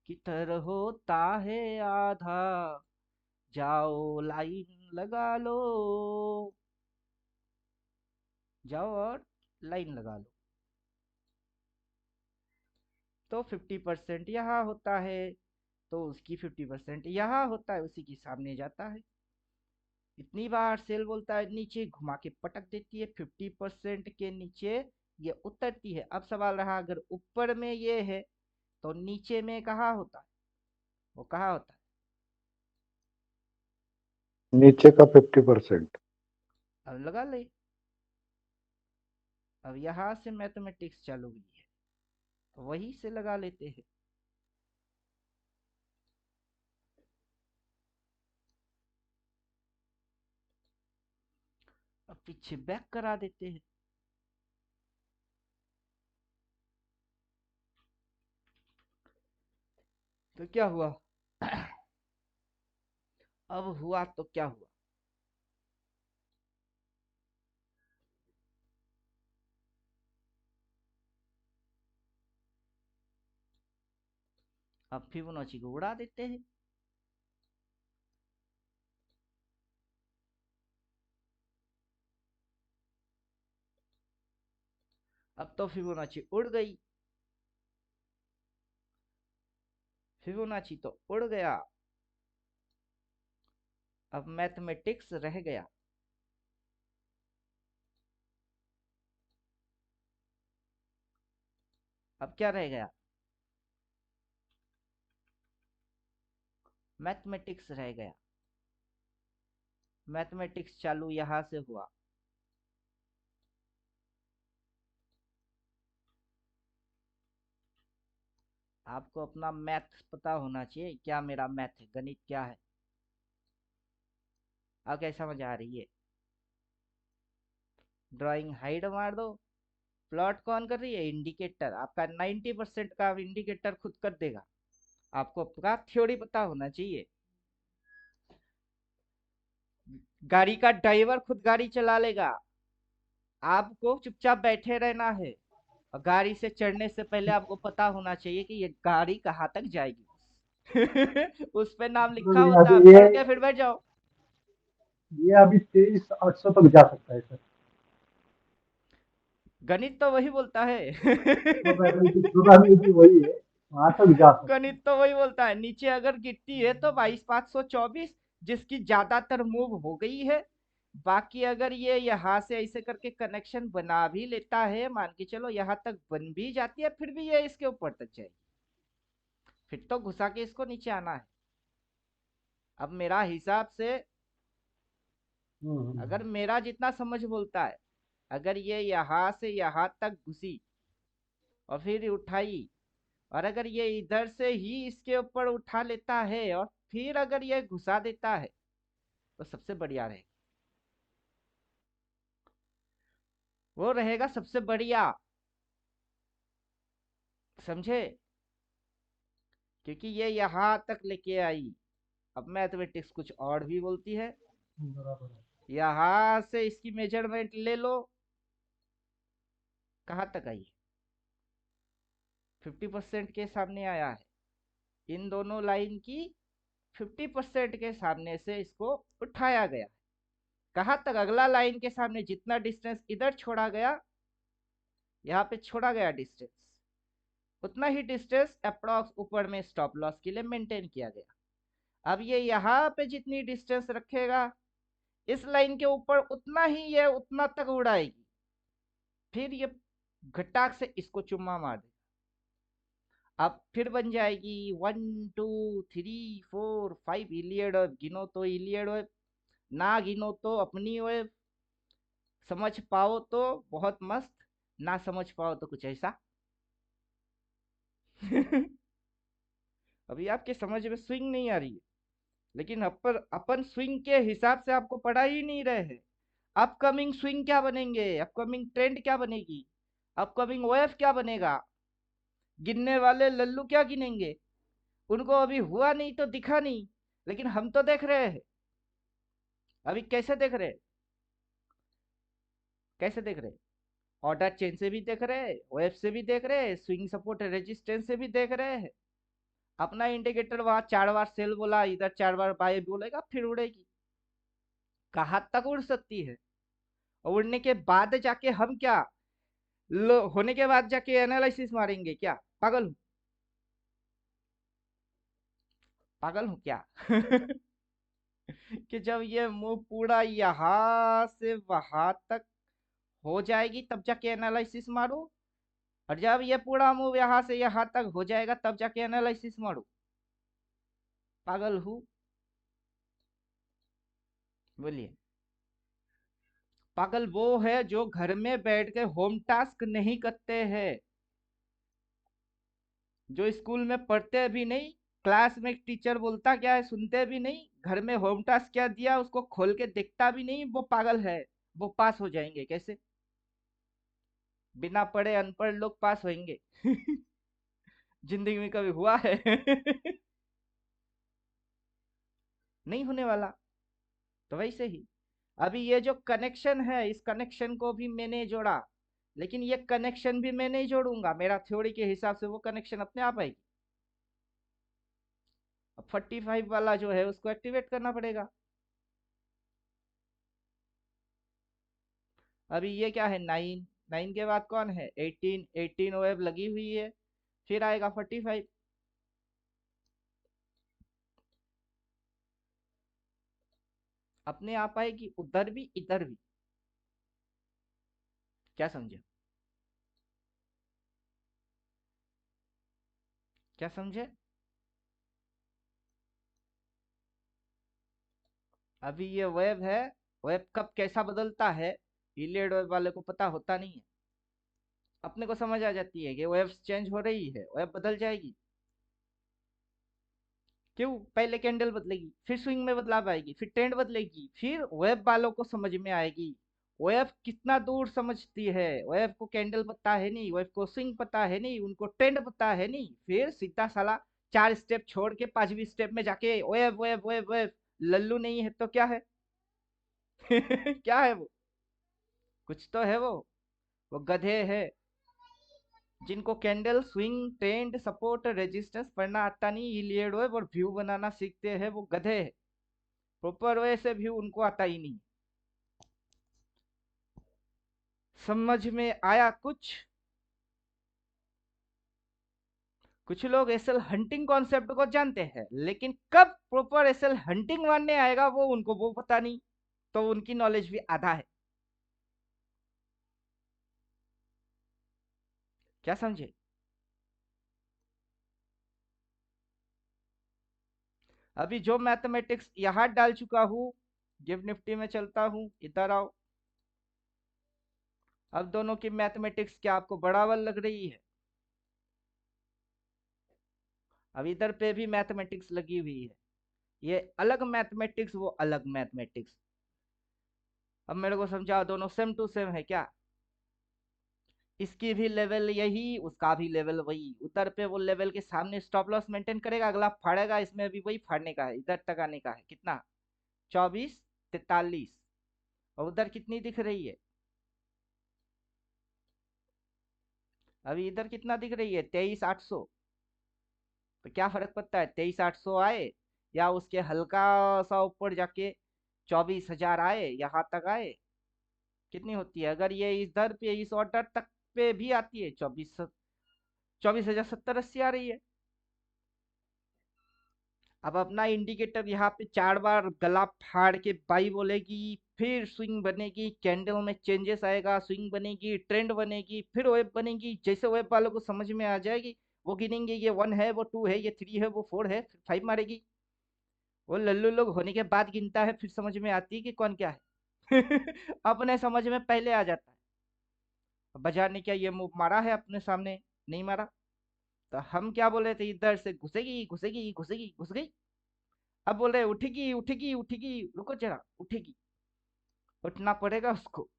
किधर होता है आधा, जाओ लाइन लगा लो। जाओ और लाइन लगा लो। तो 50% यहाँ होता है तो उसकी 50% यहाँ होता है, उसी के सामने जाता है। इतनी बार सेल बोलता है नीचे घुमा के पटक देती है, 50% के नीचे ये उतरती है। अब सवाल रहा अगर ऊपर में ये है तो नीचे में कहाँ होता है? वो कहाँ होता है? नीचे का 50%। अब लगा ले। अब यहाँ से मैथमेटिक्स चालू हुई है तो वही से लगा लेते हैं। अब पीछे बैक करा देते हैं। तो क्या हुआ? अब हुआ तो क्या हुआ? अब फिबोनाची को उड़ा देते हैं। अब तो फिबोनाची उड़ गई। फिबोनाची तो उड़ गया। अब मैथमेटिक्स रह गया। अब क्या रह गया? मैथमेटिक्स रह गया। मैथमेटिक्स चालू यहां से हुआ। आपको अपना मैथ पता होना चाहिए। क्या मेरा मैथ है, गणित क्या है? अब क्या समझ आ रही है? ड्राइंग हाइड मार दो। प्लॉट कौन कर रही है? इंडिकेटर। आपका 90% का इंडिकेटर खुद कर देगा। आपको अपना थ्योरी पता होना चाहिए। गाड़ी का ड्राइवर खुद गाड़ी चला लेगा। आपको चुपचाप बैठे रहना है और गाड़ी से चढ़ने से पहले आपको पता होना चाहिए कि ये गाड़ी कहाँ तक जाएगी। उस पे नाम लिखा मतलब होता है, अभी पढ़ के फिर बैठ जाओ। ये अभी 23,800 तक जा सकता है सर। गणित तो वही बोलता है। प्रोबेबिलिटी वही है, वहां तक जा सकता है। गणित तो वही बोलता है नीचे अगर गिरती है तो 22,524, जिसकी ज्यादातर मूव हो गई है। बाकी अगर ये यहाँ से ऐसे करके कनेक्शन बना भी लेता है, मान के चलो यहाँ तक बन भी जाती है, फिर भी ये इसके ऊपर तक जाएगी। फिर तो घुसा के इसको नीचे आना है। अब मेरा हिसाब से अगर मेरा जितना समझ बोलता है, अगर ये यहाँ से यहाँ तक घुसी और फिर उठाई, और अगर ये इधर से ही इसके ऊपर उठा लेता है और फिर अगर ये घुसा देता है तो सबसे बढ़िया रहेगा। वो रहेगा सबसे बढ़िया, समझे? क्योंकि ये यहाँ तक लेके आई। अब मैथमेटिक्स कुछ और भी बोलती है। बराबर है। यहाँ से इसकी मेजरमेंट ले लो, कहाँ तक आई? 50% के सामने आया है। इन दोनों लाइन की 50% के सामने से इसको उठाया गया। कहाँ तक? अगला लाइन के सामने जितना डिस्टेंस इधर छोड़ा गया, यहाँ पे छोड़ा गया डिस्टेंस, उतना ही डिस्टेंस अप्रॉक्स ऊपर में स्टॉप लॉस के लिए मेंटेन किया गया। अब ये यहाँ पे जितनी डिस्टेंस रखेगा इस लाइन के ऊपर, उतना ही ये उतना तक उड़ाएगी। फिर ये घटाक से इसको चुम्मा मार दे। अब फिर बन जाएगी 1 2 3 4 5 इलियड वेव। गिनो तो इलियड वेव, ना गिनो तो अपनी वेव। समझ पाओ तो बहुत मस्त, ना समझ पाओ तो कुछ ऐसा। अभी आपके समझ में स्विंग नहीं आ रही है, लेकिन अपन स्विंग के हिसाब से आपको पढ़ा ही नहीं रहे हैं। अपकमिंग स्विंग क्या बनेंगे, अपकमिंग ट्रेंड क्या बनेगी, अपकमिंग वेव क्या बनेगा, गिनने वाले लल्लू क्या गिनेंगे? उनको अभी हुआ नहीं तो दिखा नहीं, लेकिन हम तो देख रहे हैं। अभी कैसे देख रहे हैं? कैसे देख रहे हैं? ऑर्डर चेन से भी देख रहे हैं, वेव से भी देख रहे हैं, स्विंग सपोर्ट रेजिस्टेंस से भी देख रहे हैं। अपना इंडिकेटर वहां 4 बार सेल बोला, इधर 4 बार बाय बोलेगा, फिर उड़ेगी। कहाँ तक उड़ सकती है? और उड़ने के बाद जाके हम क्या, होने के बाद जाके एनालिसिस मारेंगे क्या? पागल हूँ? पागल हूँ क्या? कि जब ये मूव पूरा यहाँ से वहां तक हो जाएगी तब जाके एनालिसिस मारो, और जब ये पूरा मूव यहाँ से यहाँ तक हो जाएगा तब जाके एनालिसिस मारो। पागल हूँ? बोलिए। पागल वो है जो घर में बैठ के होम टास्क नहीं करते हैं, जो स्कूल में पढ़ते भी नहीं, क्लास में टीचर बोलता क्या है सुनते भी नहीं, घर में होम टास्क क्या दिया उसको खोल के देखता भी नहीं, वो पागल है। वो पास हो जाएंगे कैसे? बिना पढ़े अनपढ़ लोग पास होंगे? जिंदगी में कभी हुआ है? नहीं होने वाला। तो वैसे ही अभी ये जो कनेक्शन है, इस कनेक्शन को भी मैंने जोड़ा, लेकिन ये कनेक्शन भी मैं नहीं जोड़ूंगा, मेरा थ्योरी के हिसाब से वो कनेक्शन अपने आप आएगी। अब 45 वाला जो है उसको एक्टिवेट करना पड़ेगा। अभी ये क्या है, 9, 9 के बाद कौन है? 18, 18 वेव लगी हुई है, फिर आएगा 45। अपने आप आएगी, उधर भी इधर भी। क्या समझे? क्या समझे? अभी ये वेव है, वेव कब कैसा बदलता है इलियड वेव वाले को पता होता नहीं है। अपने को समझ आ जाती है कि वेव्स चेंज हो रही है, वेव बदल जाएगी। क्यों? पहले कैंडल बदलेगी, फिर स्विंग में बदलाव आएगी, फिर ट्रेंड बदलेगी, फिर वेब वालों को समझ में आएगी। वेब कितना दूर समझती है, वेब को कैंडल पता है नहीं, वेब को स्विंग पता है नहीं, उनको ट्रेंड पता है नहीं, फिर सीधा साला 4 स्टेप छोड़ के 5वीं स्टेप में जाके web web web web. Lallu नहीं है तो क्या है? क्या है वो? कुछ तो है वो गधे है। जिनको candle, swing, trend, support, resistance पढ़ना आता नहीं, इलियड वेव और व्यू बनाना सीखते हैं, वो गधे है। प्रॉपर वे से भी उनको आता ही नहीं। समझ में आया कुछ? कुछ लोग एसएल हंटिंग कॉन्सेप्ट को जानते हैं, लेकिन कब प्रॉपर एसएल हंटिंग मानने आएगा वो उनको वो पता नहीं, तो उनकी नॉलेज भी आधा है। क्या समझे? अभी जो मैथमेटिक्स यहाँ डाल चुका हूँ, गिव निफ्टी में चलता हूँ, इधर आओ। अब दोनों की मैथमेटिक्स क्या आपको बराबर लग रही है? अब इधर पे भी मैथमेटिक्स लगी हुई है, ये अलग मैथमेटिक्स, वो अलग मैथमेटिक्स। अब मेरे को समझाओ, दोनों सेम टू सेम है क्या? इसकी भी लेवल यही, उसका भी लेवल वही। उधर पे वो लेवल के सामने स्टॉप लॉस मेंटेन करेगा, अगला फाड़ेगा, इसमें भी वही फाड़ने का है, इधर तक आने का है। कितना? 2443। और उधर कितनी दिख रही है? अभी इधर कितना दिख रही है? 23800। तो क्या फर्क पड़ता है 23800 आए या उसके हल्का सा ऊपर जाके 24,000 आए, यहाँ तक आए? कितनी होती है? अगर ये इधर पे इस ऑर्डर तक पे भी आती है, 24,070-80 आ रही है। अब अपना इंडिकेटर यहाँ पे 4 बार गला फाड़ के बाई बोलेगी, फिर स्विंग बनेगी, कैंडल में चेंजेस आएगा, स्विंग बनेगी, ट्रेंड बनेगी, फिर वेब बनेगी। जैसे वेब वालों को समझ में आ जाएगी, वो गिनेंगे, ये 1 है, वो 2 है, ये 3 है, वो 4 है, फिर 5 मारेगी। वो लल्लू लोग होने के बाद गिनता है, फिर समझ में आती है कि कौन क्या है। अपने समझ में पहले आ जाता है। बाजार ने क्या ये मूव मारा है अपने सामने? नहीं मारा। तो हम क्या बोले थे, इधर से घुसेगी घुसेगी घुसेगी, घुस गई। अब बोल रहे उठेगी उठेगी उठेगी, रुको जरा, उठेगी, उठना पड़ेगा उसको।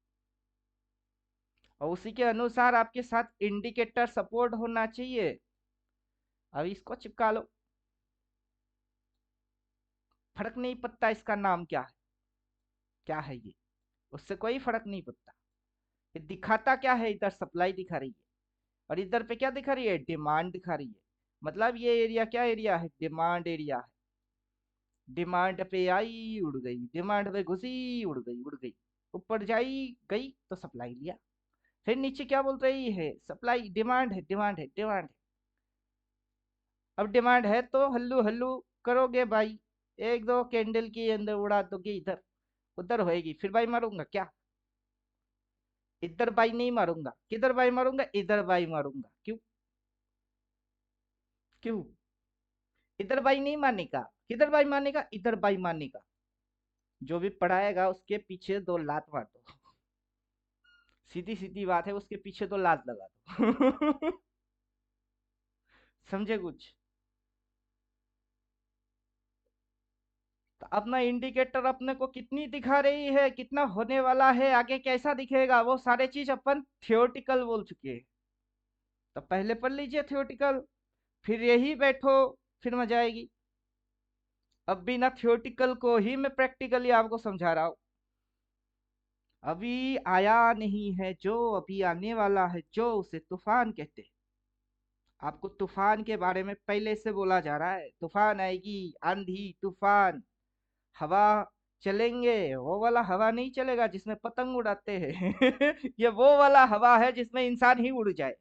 और उसी के अनुसार आपके साथ इंडिकेटर सपोर्ट होना चाहिए। अब इसको चिपका लो, फर्क नहीं पड़ता इसका नाम क्या है। क्या है ये? उससे कोई फर्क नहीं पड़ता। ये दिखाता क्या है? इधर सप्लाई दिखा रही है, और इधर पे क्या दिखा रही है? डिमांड दिखा रही है। मतलब ये एरिया क्या एरिया है? डिमांड एरिया है। डिमांड पे आई, उड़ गई, डिमांड पे घुसी, उड़ गई, उड़ गई। ऊपर जाई गई तो सप्लाई लिया। फिर नीचे क्या बोल रही है? सप्लाई, डिमांड है, डिमांड है, डिमांड है। अब डिमांड है तो हल्लू हल्लू करोगे भाई, एक दो कैंडल के अंदर उड़ा दोगे, इधर उधर होएगी, फिर भाई मारूंगा क्या? इधर बाई नहीं मारूंगा, किधर बाई मारूंगा? इधर बाई मारूंगा। क्यों? क्यों? इधर बाई नहीं मारने का, किधर बाई मारने का? इधर बाई मारने का। जो भी पढ़ाएगा उसके पीछे 2 लात मार दो। सीधी सीधी बात है, उसके पीछे 2 लात लगा दो। समझे कुछ? तो अपना इंडिकेटर अपने को कितनी दिखा रही है, कितना होने वाला है, आगे कैसा दिखेगा, वो सारे चीज अपन थियोटिकल बोल चुके हैं। तो पहले पढ़ लीजिए थियोटिकल, फिर यही बैठो, फिर मजा आएगी। अब बिना थियोटिकल को ही मैं प्रैक्टिकली आपको समझा रहा हूँ। अभी आया नहीं है जो अभी आने वाला है, जो उसे तूफान कहते हैं। आपको तूफान के बारे में पहले से बोला जा रहा है, तूफान आएगी, आंधी तूफान, हवा चलेंगे। वो वाला हवा नहीं चलेगा जिसमें पतंग उड़ाते हैं। ये वो वाला हवा है जिसमें इंसान ही उड़ जाए।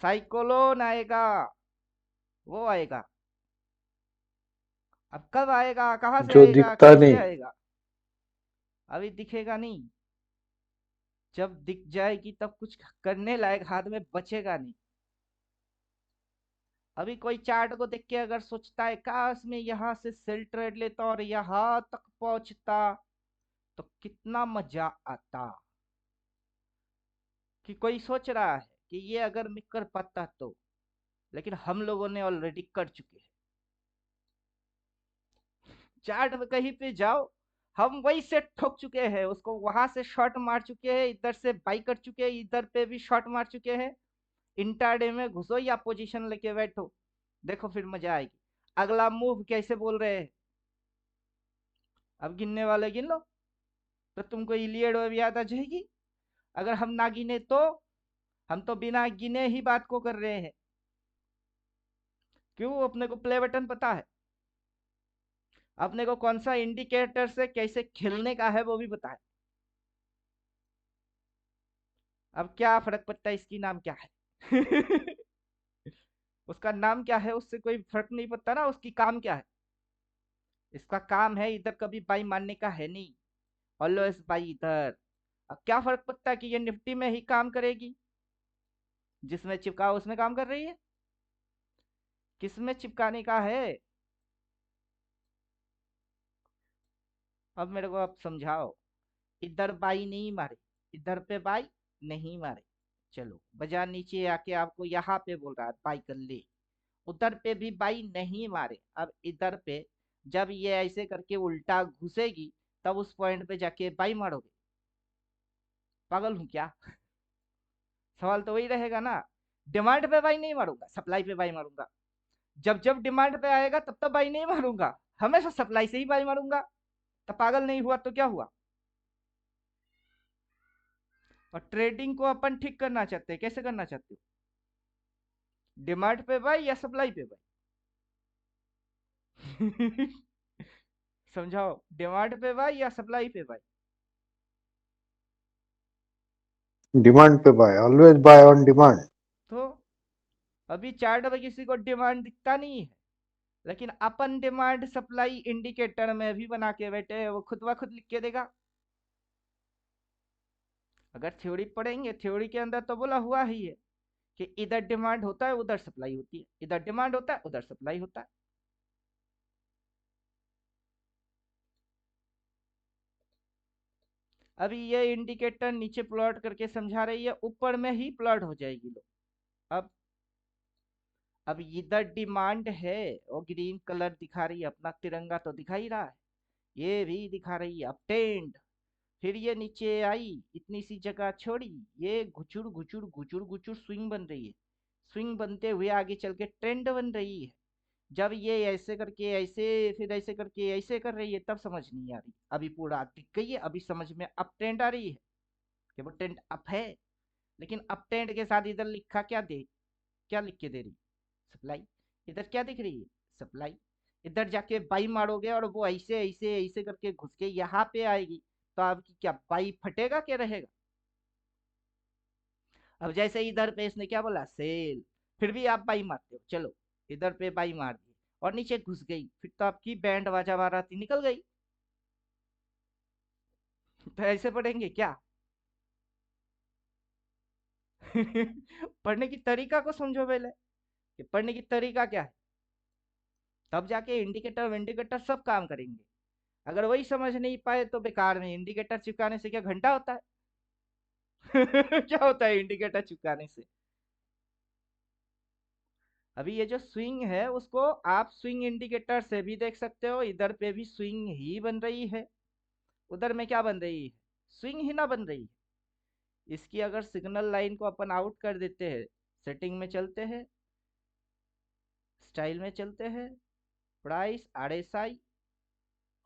साइक्लोन आएगा, वो आएगा। अब कब आएगा, कहाँ से जो आएगा, दिखता कैसे नहीं। आएगा? अभी दिखेगा नहीं। जब दिख जाएगी तब कुछ करने लायक हाथ में बचेगा नहीं। अभी कोई चार्ट को देख के अगर सोचता है काश मैं यहाँ से सेल ट्रेड लेता और यहाँ तक पहुंचता, तो कितना मजा आता। कि कोई सोच रहा है कि ये अगर मैं कर पाता तो, लेकिन हम लोगों ने ऑलरेडी कर चुके हैं। चार्ट में कहीं पे जाओ, हम वही से ठोक चुके हैं उसको, वहां से शॉर्ट मार चुके हैं, इधर से बाई कर चुके हैं, इधर पे भी शॉर्ट मार चुके हैं। इंटरडे में घुसो या पोजीशन लेके बैठो, देखो फिर मजा आएगी। अगला मूव कैसे बोल रहे हैं? अब गिनने वाले गिन लो, तो तुमको इलियड वेव याद आ जाएगी। अगर हम ना गिने तो, हम तो बिना गिने ही बात को कर रहे हैं। क्यों? अपने को प्ले बटन पता है, अपने को कौन सा इंडिकेटर से कैसे खेलने का है वो भी पता है। अब क्या फर्क पड़ता है इसकी नाम क्या है? उसका नाम क्या है उससे कोई फर्क नहीं पड़ता ना, उसकी काम क्या है। इसका काम है इधर कभी बाई मारने का है नहीं, ऑलवेज बाई इधर। अब क्या फर्क पड़ता है कि ये निफ्टी में ही काम करेगी, जिसमें चिपका उसमें काम कर रही है, किसमें चिपकाने का है? अब मेरे को आप समझाओ। इधर बाई नहीं मारे, इधर पे बाई नहीं मारे। चलो बाजार नीचे आके आपको यहाँ पे बोल रहा है बाई कर ले, उधर पे भी बाई नहीं मारे। अब इधर पे जब ये ऐसे करके उल्टा घुसेगी, तब उस पॉइंट पे जाके बाई मारोगे। पागल हूं क्या? सवाल तो वही रहेगा ना। डिमांड पे बाई नहीं मारूंगा, सप्लाई पे बाई मारूंगा। जब जब डिमांड पे आएगा तब तब बाई नहीं मारूंगा, हमेशा सप्लाई से ही बाई मारूंगा। तो पागल नहीं हुआ तो क्या हुआ? और ट्रेडिंग को अपन ठीक करना चाहते हैं, कैसे करना चाहते हो? डिमांड पे बाई या सप्लाई पे बाई? समझाओ, डिमांड पे बाई या सप्लाई पे बाई? डिमांड पे buy, always buy on demand. तो अभी चार्ट में किसी को डिमांड दिखता नहीं है, लेकिन अपन डिमांड सप्लाई इंडिकेटर में भी बना के बैठे हैं, वो खुद ब खुद लिख के देगा। अगर थ्योरी पढ़ेंगे, थ्योरी के अंदर तो बोला हुआ ही है कि इधर डिमांड होता है उधर सप्लाई होती है, इधर डिमांड होता है उधर सप्लाई होता है। अभी ये इंडिकेटर नीचे प्लॉट करके समझा रही है, ऊपर में ही प्लॉट हो जाएगी लो। अब अब इधर डिमांड है और ग्रीन कलर दिखा रही है, अपना तिरंगा तो दिखा ही रहा है, ये भी दिखा रही है अपटेंड। फिर ये नीचे आई, इतनी सी जगह छोड़ी, ये घुचुड़ घुचुड़ घुचुड़ घुचुड़ स्विंग बन रही है। स्विंग बनते हुए आगे चल के ट्रेंड बन रही है। जब ये ऐसे करके ऐसे, फिर ऐसे करके ऐसे कर रही है, तब समझ नहीं आ रही। अभी पूरा दिख गई है, अभी समझ में अप ट्रेंड आ रही है कि वो ट्रेंड अप है। लेकिन अप ट्रेंड के साथ इधर लिखा क्या दे, क्या लिख के दे रही? सप्लाई। इधर क्या दिख रही है? सप्लाई। इधर जाके बाई मारोगे और वो ऐसे ऐसे ऐसे करके घुस के यहाँ पे आएगी, तो आपकी क्या बाई फटेगा क्या रहेगा? अब जैसे इधर पे इसने क्या बोला, सेल, फिर भी आप बाई मारते हो, चलो इधर पे बाई मार दी और नीचे घुस गई, फिर तो आपकी बैंड बाजा बाराती निकल गई। तो ऐसे पढ़ेंगे क्या? पढ़ने की तरीका को समझो पहले, कि पढ़ने की तरीका क्या है, तब जाके इंडिकेटर विंडिकेटर सब काम करेंगे। अगर वही समझ नहीं पाए तो बेकार में। इंडिकेटर चिपकाने से क्या घंटा होता है? क्या होता है इंडिकेटर चिपकाने से? अभी ये जो स्विंग है उसको आप स्विंग इंडिकेटर से भी देख सकते हो, इधर पे भी स्विंग ही बन रही है, उधर में क्या बन रही है? स्विंग ही ना बन रही है। इसकी अगर सिग्नल लाइन को अपन आउट कर देते हैं, सेटिंग में चलते हैं, स्टाइल में चलते हैं, price RSI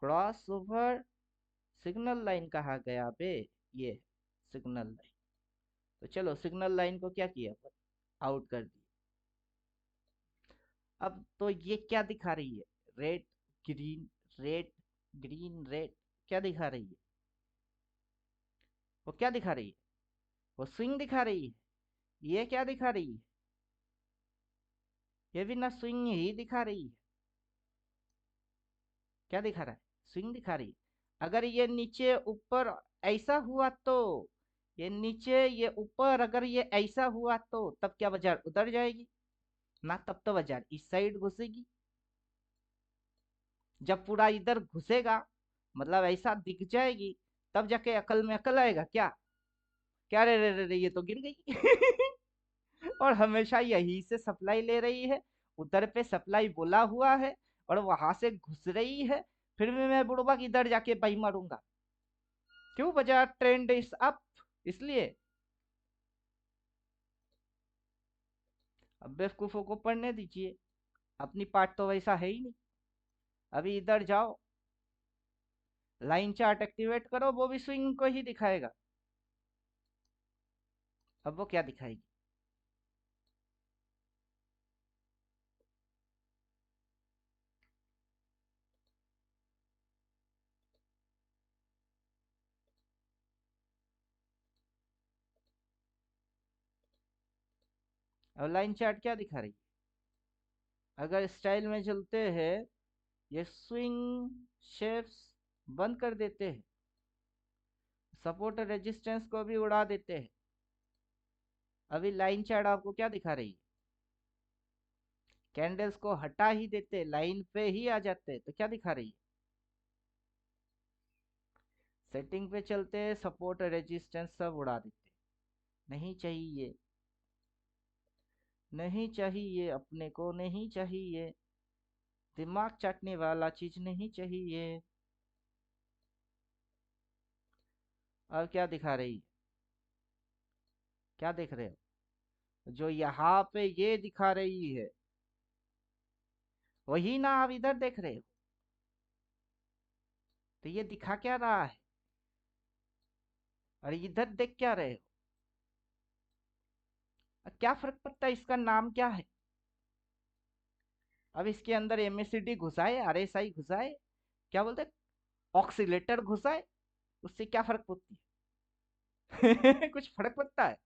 cross over, signal line कहाँ गया बे? ये सिग्नल लाइन। तो चलो सिग्नल लाइन को क्या किया अपन, आउट कर दिया। अब तो ये क्या दिखा रही है? Red green red, green red, क्या दिखा रही है? वो क्या दिखा रही है? वो स्विंग दिखा रही है। ये क्या दिखा रही है? ये भी ना स्विंग ही दिखा रही है। क्या दिखा रहा है? स्विंग दिखा रही है। अगर ये नीचे ऊपर ऐसा हुआ तो, ये नीचे ये ऊपर अगर ये ऐसा हुआ तो तब क्या बाजार उधर जाएगी ना, तब तो बाजार इस साइड घुसेगी। जब पूरा इधर घुसेगा, मतलब ऐसा दिख जाएगी, तब जाके अकल में अकल आएगा क्या? क्या रे रे रे रे, ये तो गिर गई। और हमेशा यही से सप्लाई ले रही है, उधर पे सप्लाई बोला हुआ है और वहां से घुस रही है, फिर भी मैं बुड़बक इधर जाके बाई मारूंगा। क्यों? बाजार ट्रेंड इज अप, इसलिए। अब बेवकूफों को पढ़ने दीजिए, अपनी पार्ट तो वैसा है ही नहीं। अभी इधर जाओ, लाइन चार्ट एक्टिवेट करो, वो भी स्विंग को ही दिखाएगा। अब वो क्या दिखाएगी? अब लाइन चार्ट क्या दिखा रही? अगर स्टाइल में चलते हैं, ये स्विंग शेप्स बंद कर देते हैं, सपोर्ट रेजिस्टेंस को भी उड़ा देते हैं। अभी लाइन चार्ट आपको क्या दिखा रही है? कैंडल्स को हटा ही देते, लाइन पे ही आ जाते, तो क्या दिखा रही है? सेटिंग पे चलते, सपोर्ट रेजिस्टेंस सब उड़ा देते। नहीं चाहिए, नहीं चाहिए, अपने को नहीं चाहिए, दिमाग चाटने वाला चीज नहीं चाहिए। अब क्या दिखा रही है? क्या देख रहे हो? जो यहाँ पे ये दिखा रही है वही ना आप इधर देख रहे हो। तो ये दिखा क्या रहा है और इधर देख क्या रहे हो? क्या फर्क पड़ता है, इसका नाम क्या है? अब इसके अंदर एमएससीडी घुसाए, आरएसआई घुसाए, क्या बोलते, ऑक्सीलेटर घुसाए, उससे क्या फर्क पड़ती है? कुछ फर्क पड़ता है?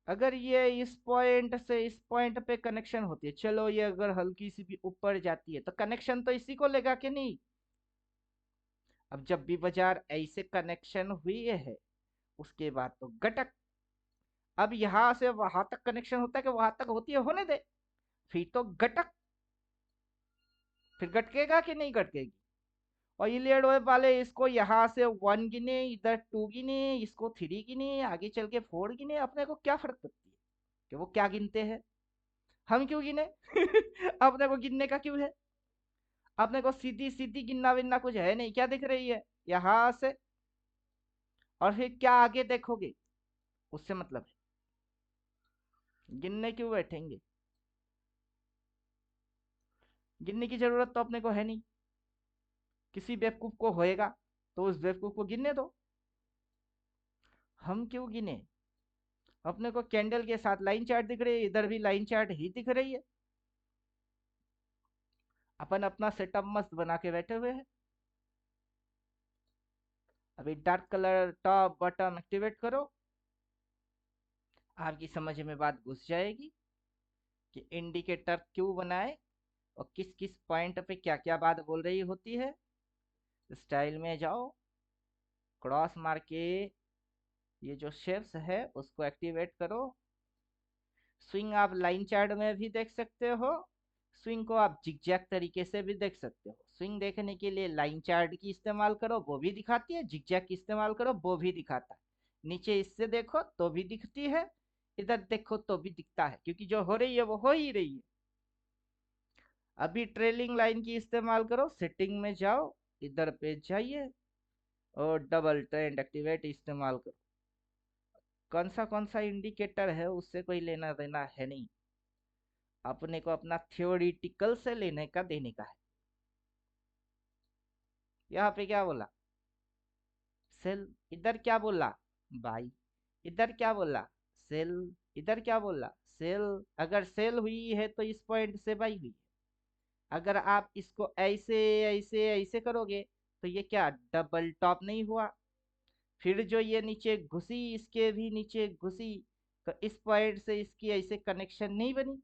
अगर ये इस पॉइंट से इस पॉइंट पे कनेक्शन होती है, चलो ये अगर हल्की सी भी ऊपर जाती है तो कनेक्शन तो इसी को लेगा कि नहीं? अब जब भी बाजार ऐसे कनेक्शन हुई है उसके बाद तो घटक। अब यहां से वहां तक कनेक्शन होता है कि वहां तक होती है, होने दे, फिर तो घटक, फिर घटकेगा कि नहीं घटकेगी? और ये लीड वेब वाले इसको यहाँ से 1 गिने, इधर 2 गिने, इसको 3 गिने, आगे चल के 4 गिने, अपने को क्या फर्क पड़ती है कि वो क्या गिनते हैं? हम क्यों गिने? अपने को गिनने का क्यों है? अपने को सीधी सीधी गिनना विनना कुछ है नहीं, क्या दिख रही है यहाँ से? और फिर क्या आगे देखोगे, उससे मतलब है, गिनने क्यों बैठेंगे? गिनने की जरूरत तो अपने को है नहीं। किसी बेवकूफ को होएगा तो उस बेवकूफ को गिनने दो, हम क्यों गिने? अपने को कैंडल के साथ लाइन चार्ट दिख रही है, इधर भी लाइन चार्ट ही दिख रही है। अपन अपना सेटअप मस्त बना के बैठे हुए हैं। अभी dark colour top bottom activate करो, आपकी समझ में बात घुस जाएगी कि इंडिकेटर क्यों बनाए और किस किस पॉइंट पे क्या क्या बात बोल रही होती है। स्टाइल में जाओ, क्रॉस मार के ये जो शेप्स है उसको एक्टिवेट करो। स्विंग आप लाइन चार्ट में भी देख सकते हो, स्विंग को आप जिगजैग तरीके से भी देख सकते हो। स्विंग देखने के लिए लाइन चार्ट की इस्तेमाल करो, वो भी दिखाती है, जिगजैग की इस्तेमाल करो, वो भी दिखाता है। नीचे इससे देखो तो भी दिखती है, इधर देखो तो भी दिखता है, क्योंकि जो हो रही है वो हो ही रही है। अभी ट्रेलिंग लाइन की इस्तेमाल करो, सेटिंग में जाओ, इधर पे जाइए और डबल ट्रेंड एक्टिवेट इस्तेमाल करो। कौन सा इंडिकेटर है उससे कोई लेना देना है नहीं, अपने को अपना थियोरिटिकल से लेने का देने का है। यहाँ पे क्या बोला, सेल, इधर क्या बोला, बाई, इधर क्या बोला, सेल, इधर क्या बोला, सेल। अगर सेल हुई है तो इस पॉइंट से बाई हुई है। अगर आप इसको ऐसे ऐसे ऐसे करोगे तो ये क्या डबल टॉप नहीं हुआ? फिर जो ये नीचे घुसी, इसके भी नीचे घुसी, तो इस पॉइंट से इसकी ऐसे कनेक्शन नहीं बनी।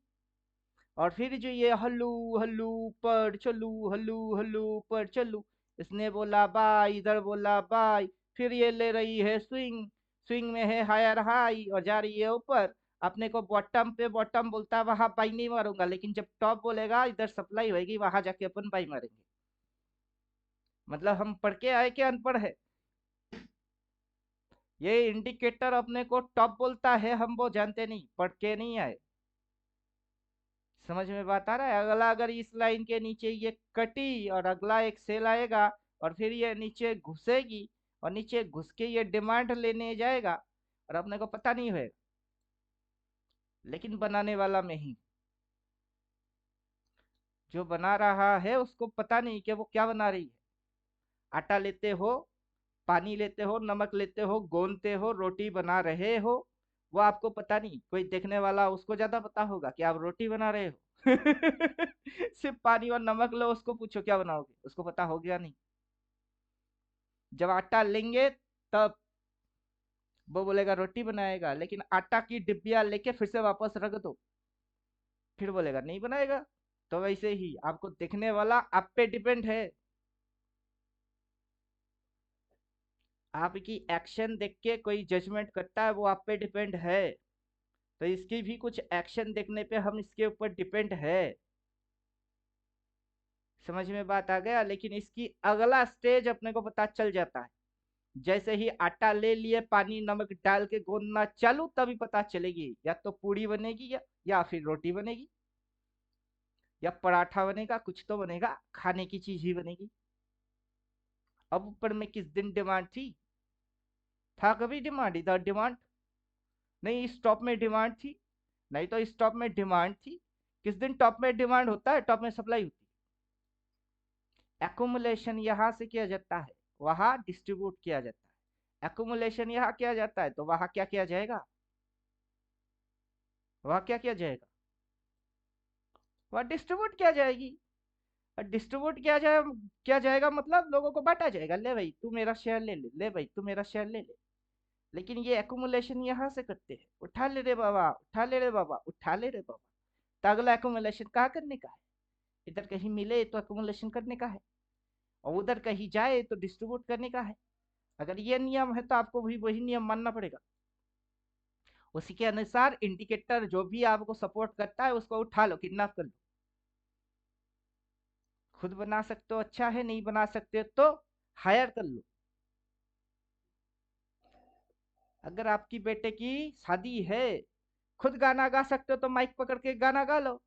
और फिर जो ये हल्लू हल्लू पर चलू, हल्लू हल्लू पर चलू, इसने बोला बाय, इधर बोला बाय, फिर ये ले रही है स्विंग, स्विंग में है हायर हाई और जा रही है ऊपर। अपने को बॉटम पे बॉटम बोलता है वहां बाई नहीं मारूंगा, लेकिन जब टॉप बोलेगा इधर सप्लाई होगी वहां जाके अपन बाई मारेंगे। मतलब हम पढ़ के आए कि अनपढ़ है? ये इंडिकेटर अपने को टॉप बोलता है, हम वो जानते नहीं, पढ़ के नहीं आए। समझ में बात आ रहा है? अगला अगर इस लाइन के नीचे ये कटी और अगला एक सेल आएगा और फिर ये नीचे घुसेगी और नीचे घुस के ये डिमांड लेने जाएगा और अपने को पता नहीं होगा, लेकिन बनाने वाला में ही, जो बना रहा है उसको पता नहीं कि वो क्या बना रही है। आटा लेते हो, पानी लेते हो, नमक लेते हो, गोंदते हो, रोटी बना रहे हो, वो आपको पता नहीं, कोई देखने वाला उसको ज्यादा पता होगा कि आप रोटी बना रहे हो। सिर्फ पानी और नमक लो, उसको पूछो क्या बनाओगे, उसको पता हो गया नहीं। जब आटा लेंगे तब वो बोलेगा रोटी बनाएगा, लेकिन आटा की डिब्बियां लेके फिर से वापस रख दो, फिर बोलेगा नहीं बनाएगा। तो वैसे ही आपको देखने वाला आप पे डिपेंड है। आपकी एक्शन देख के कोई जजमेंट करता है, वो आप पे डिपेंड है। तो इसकी भी कुछ एक्शन देखने पे हम इसके ऊपर डिपेंड है। समझ में बात आ गया? लेकिन इसकी अगला स्टेज अपने को पता चल जाता है, जैसे ही आटा ले लिए पानी नमक डाल के गूंदना चालू, तभी पता चलेगी या तो पूड़ी बनेगी या फिर रोटी बनेगी या पराठा बनेगा, कुछ तो बनेगा, खाने की चीज ही बनेगी। अब ऊपर में किस दिन डिमांड थी? था कभी डिमांड? इधर डिमांड नहीं, स्टॉप में डिमांड थी, नहीं तो स्टॉप में डिमांड थी। किस दिन टॉप में डिमांड होता है? टॉप में सप्लाई होती है। एकुमुलेशन यहां से किया जाता है, वहां डिस्ट्रीब्यूट किया जाता है। एकुमुलेशन यहाँ किया जाता है तो वहां क्या किया जाएगा? वहां क्या किया जाएगा? वहां डिस्ट्रीब्यूट किया जाएगी। और डिस्ट्रीब्यूट किया जाएगा मतलब लोगों को बांटा जाएगा। ले भाई तू मेरा शेयर ले ले, ले भाई तू मेरा शेयर ले ले। लेकिन ये एकुमुलेशन यहाँ से करते हैं, उठा ले रे बाबा, उठा ले रे बाबा, उठा ले रे बाबा। तो अगला एकुमुलेशन कहाँ करने का है? इधर कहीं मिले तो एकुमुलेशन करने का है, और उधर कहीं जाए तो डिस्ट्रीब्यूट करने का है। अगर ये नियम है तो आपको भी वही नियम मानना पड़ेगा। उसी के अनुसार इंडिकेटर जो भी आपको सपोर्ट करता है उसको उठा लो, किडनैप कर लो। खुद बना सकते हो अच्छा है, नहीं बना सकते तो हायर कर लो। अगर आपकी बेटे की शादी है, खुद गाना गा सकते हो तो माइक पकड़ के गाना गा लो।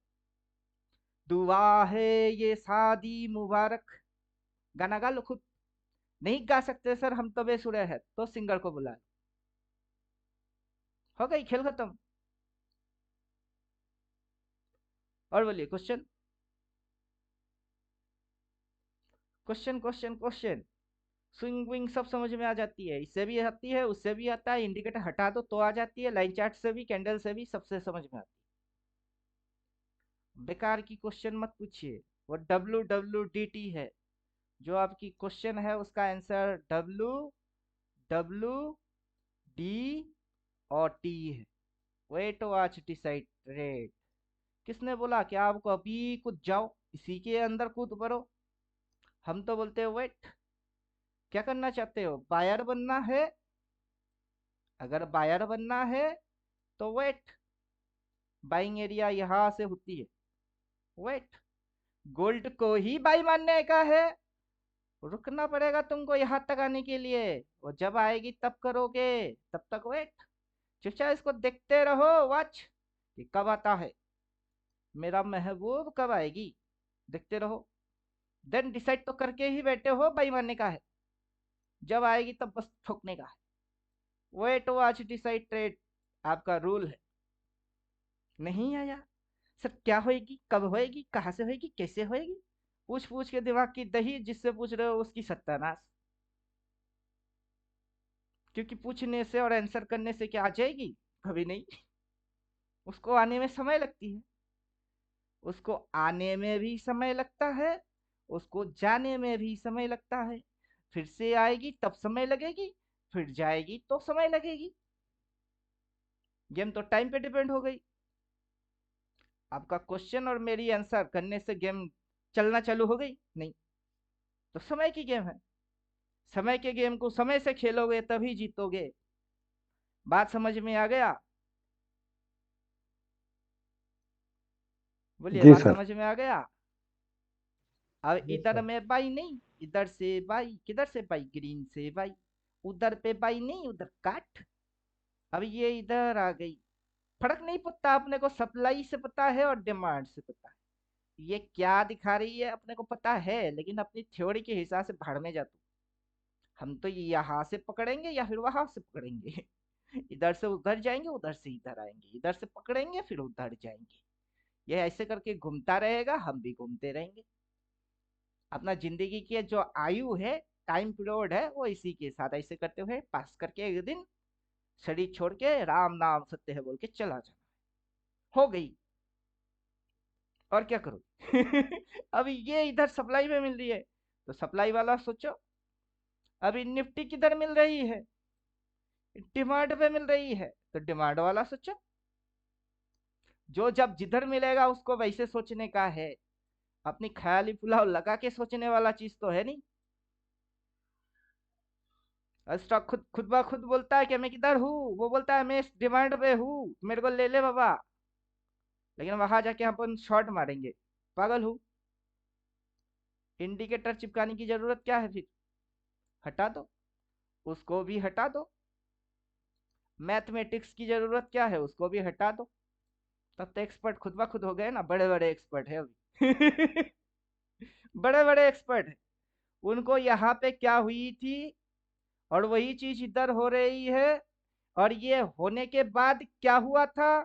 दुआ है ये शादी मुबारक, गाना गा लो खुद। नहीं गा सकते सर हम तो बेसुरे हैं, तो सिंगर को बुला लो। हो गई, खेल खत्म। और बोलिए question, question question question. Swing wing सब समझ में आ जाती है, इससे भी आती है उससे भी आता है। इंडिकेटर हटा दो तो आ जाती है, लाइन चार्ट से भी, कैंडल से भी, सबसे समझ में आती है। बेकार की क्वेश्चन मत पूछिए। वो WWDT है, जो आपकी क्वेश्चन है उसका आंसर WWD और T है। Wait watch decide rate. किसने बोला कि आपको अभी कूद जाओ, इसी के अंदर कूद पड़ो? हम तो बोलते हैं वेट। क्या करना चाहते हो? बायर बनना है? अगर बायर बनना है तो वेट। बाइंग एरिया यहां से होती है, वेट। गोल्ड को ही बाई मानने का है, रुकना पड़ेगा तुमको यहाँ तक आने के लिए। वो जब आएगी तब करोगे, तब तक वेट। चुपचाप इसको देखते रहो, वॉच कि कब आता है, मेरा महबूब कब आएगी। देखते रहो, देन डिसाइड तो करके ही बैठे हो बाई मानने का है, जब आएगी तब बस ठोकने का है। वेट वॉच डिसाइड ट्रेड आपका रूल है। नहीं आया सर, क्या होएगी, कब होएगी, कहाँ से होएगी, कैसे होएगी? पूछ पूछ के दिमाग की दही, जिससे पूछ रहे हो उसकी सत्यानाश। क्योंकि पूछने से और आंसर करने से क्या आ जाएगी? कभी नहीं। उसको आने में समय लगती है, उसको आने में भी समय लगता है, उसको जाने में भी समय लगता है। फिर से आएगी तब समय लगेगी, फिर जाएगी तो समय लगेगी। गेम तो टाइम पे डिपेंड हो गई। आपका क्वेश्चन और मेरी आंसर करने से गेम चलना चालू हो गई? नहीं, तो समय की गेम है। समय के गेम को समय से खेलोगे तभी जीतोगे। बात समझ में आ गया? बोलिए, जी बात सर। समझ में आ गया? अब यस इधर सर। में बाई नहीं, इधर से बाई, किधर से बाई? ग्रीन से बाई। उधर पे बाई नहीं, उधर काट। अब ये इधर आ गई। फर्क नहीं पड़ता अपने को, सप्लाई से पता है और डिमांड से पता है। ये क्या दिखा रही है अपने को पता है, लेकिन अपनी थ्योरी के हिसाब से भाड़ में जा तू। हम तो यहाँ से पकड़ेंगे या फिर वहां से पकड़ेंगे। इधर से उधर जाएंगे, उधर से इधर आएंगे, इधर से पकड़ेंगे फिर उधर जाएंगे। ये ऐसे करके घूमता रहेगा, हम भी घूमते रहेंगे। अपना जिंदगी की जो आयु है, टाइम पीरियड है, वो इसी के साथ ऐसे करते हुए पास करके एक दिन शरीर छोड़ के राम नाम सत्य है बोल के चला जाना। हो गई, और क्या करो? अभी ये इधर सप्लाई में मिल रही है तो सप्लाई वाला सोचो। अभी निफ्टी किधर मिल रही है? डिमांड पे मिल रही है तो डिमांड वाला सोचो। जो जब जिधर मिलेगा उसको वैसे सोचने का है। अपनी ख्याली पुलाव लगा के सोचने वाला चीज तो है नहीं। स्टॉक खुद खुद ब खुद बोलता है कि मैं किधर हूँ, वो बोलता है मैं इस डिमांड पे हूँ, मेरे को ले ले बाबा। लेकिन वहां जाके अपन शॉर्ट मारेंगे। पागल हूँ? इंडिकेटर चिपकाने की जरूरत क्या है फिर? हटा दो, उसको भी हटा दो। मैथमेटिक्स की जरूरत क्या है? उसको भी हटा दो। तब तो एक्सपर्ट खुद ब खुद हो गए ना, बड़े बड़े एक्सपर्ट है अभी। बड़े बड़े एक्सपर्ट है। उनको यहाँ पे क्या हुई थी और वही चीज इधर हो रही है, और ये होने के बाद क्या हुआ था,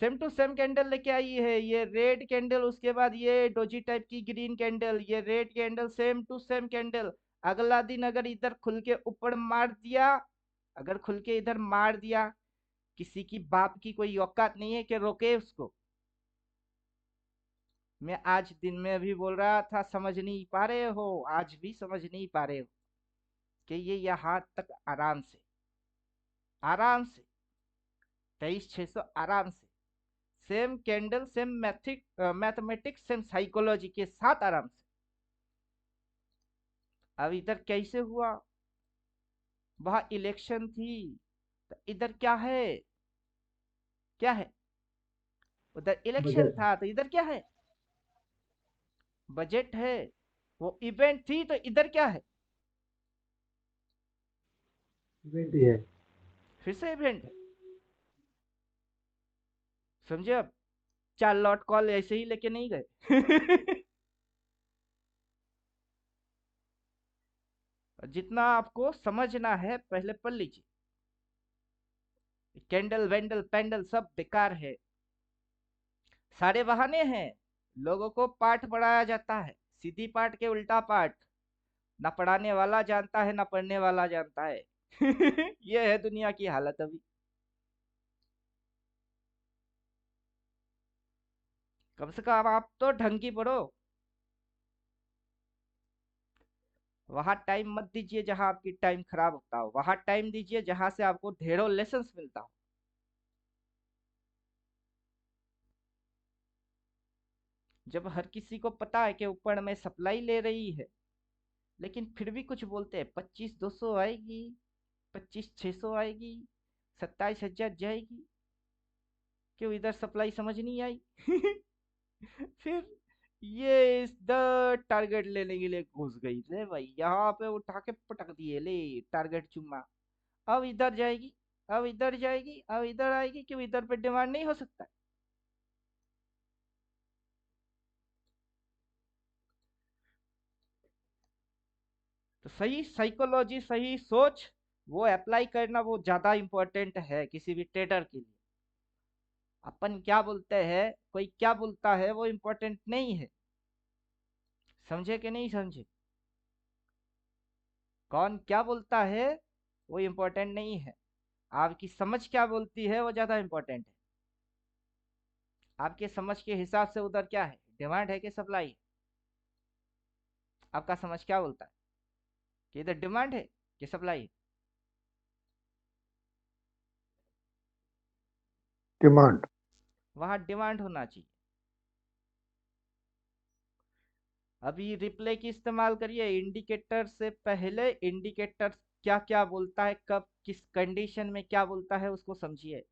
सेम टू सेम कैंडल लेके आई है। ये रेड कैंडल, उसके बाद ये डोजी टाइप की ग्रीन कैंडल, ये red candle, same to same candle. अगला दिन अगर इधर खुल के ऊपर मार दिया, अगर खुल के इधर मार दिया, किसी की बाप की कोई औकात नहीं है कि रोके उसको। मैं आज दिन में भी बोल रहा था, समझ नहीं पा रहे हो, आज भी समझ नहीं पा रहे हो कि ये यहाँ तक आराम से, आराम से 23,600 आराम से, same candle, same mathematics, same psychology के साथ आराम से। अब इधर कैसे हुआ, वहां इलेक्शन थी, तो इधर क्या है, क्या है, उधर इलेक्शन बजट था तो इधर क्या है, बजट है। वो इवेंट थी तो इधर क्या है, इवेंट ही है। फिर से इवेंट है। समझे अब, 4 लॉट कॉल ऐसे ही लेके नहीं गए। जितना आपको समझना है पहले पढ़ लीजिए। कैंडल वेंडल पेंडल सब बेकार है, सारे बहाने हैं। लोगों को पाठ पढ़ाया जाता है, सीधी पाठ के उल्टा पाठ, ना पढ़ाने वाला जानता है ना पढ़ने वाला जानता है। ये है दुनिया की हालत अभी। कम से कम आप तो ढंग की पढ़ो, वहां टाइम मत दीजिए जहां आपकी टाइम खराब होता हो, वहां टाइम दीजिए जहां से आपको ढेरों लेसन मिलता हो। जब हर किसी को पता है कि ऊपर में सप्लाई ले रही है, लेकिन फिर भी कुछ बोलते हैं 25,200 आएगी, 25,600 आएगी, 27,000 जाएगी, क्यों इधर सप्लाई समझ नहीं आई। फिर ये इधर टारगेट लेने के लिए घुस गई ले भाई, यहाँ पे उठा के पटक दिए ले, टारगेट चुम्मा। अब इधर जाएगी, अब इधर जाएगी, अब इधर आएगी, क्यों इधर पे डिमांड नहीं हो सकता। तो सही साइकोलॉजी, सही सोच, वो अप्लाई करना वो ज्यादा इंपॉर्टेंट है किसी भी ट्रेडर के लिए। अपन क्या बोलते हैं, कोई क्या बोलता है, वो इंपॉर्टेंट नहीं है। समझे कि नहीं समझे, कौन क्या बोलता है वो इंपॉर्टेंट नहीं है, आपकी समझ क्या बोलती है वो ज्यादा इंपॉर्टेंट है। आपके समझ के हिसाब से उधर क्या है, डिमांड है कि सप्लाई। आपका समझ क्या बोलता है कि इधर डिमांड है कि सप्लाई। डिमांड। वहां डिमांड होना चाहिए। अभी रिप्ले की इस्तेमाल करिए, इंडिकेटर से पहले इंडिकेटर क्या क्या बोलता है, कब किस कंडीशन में क्या बोलता है उसको समझिए।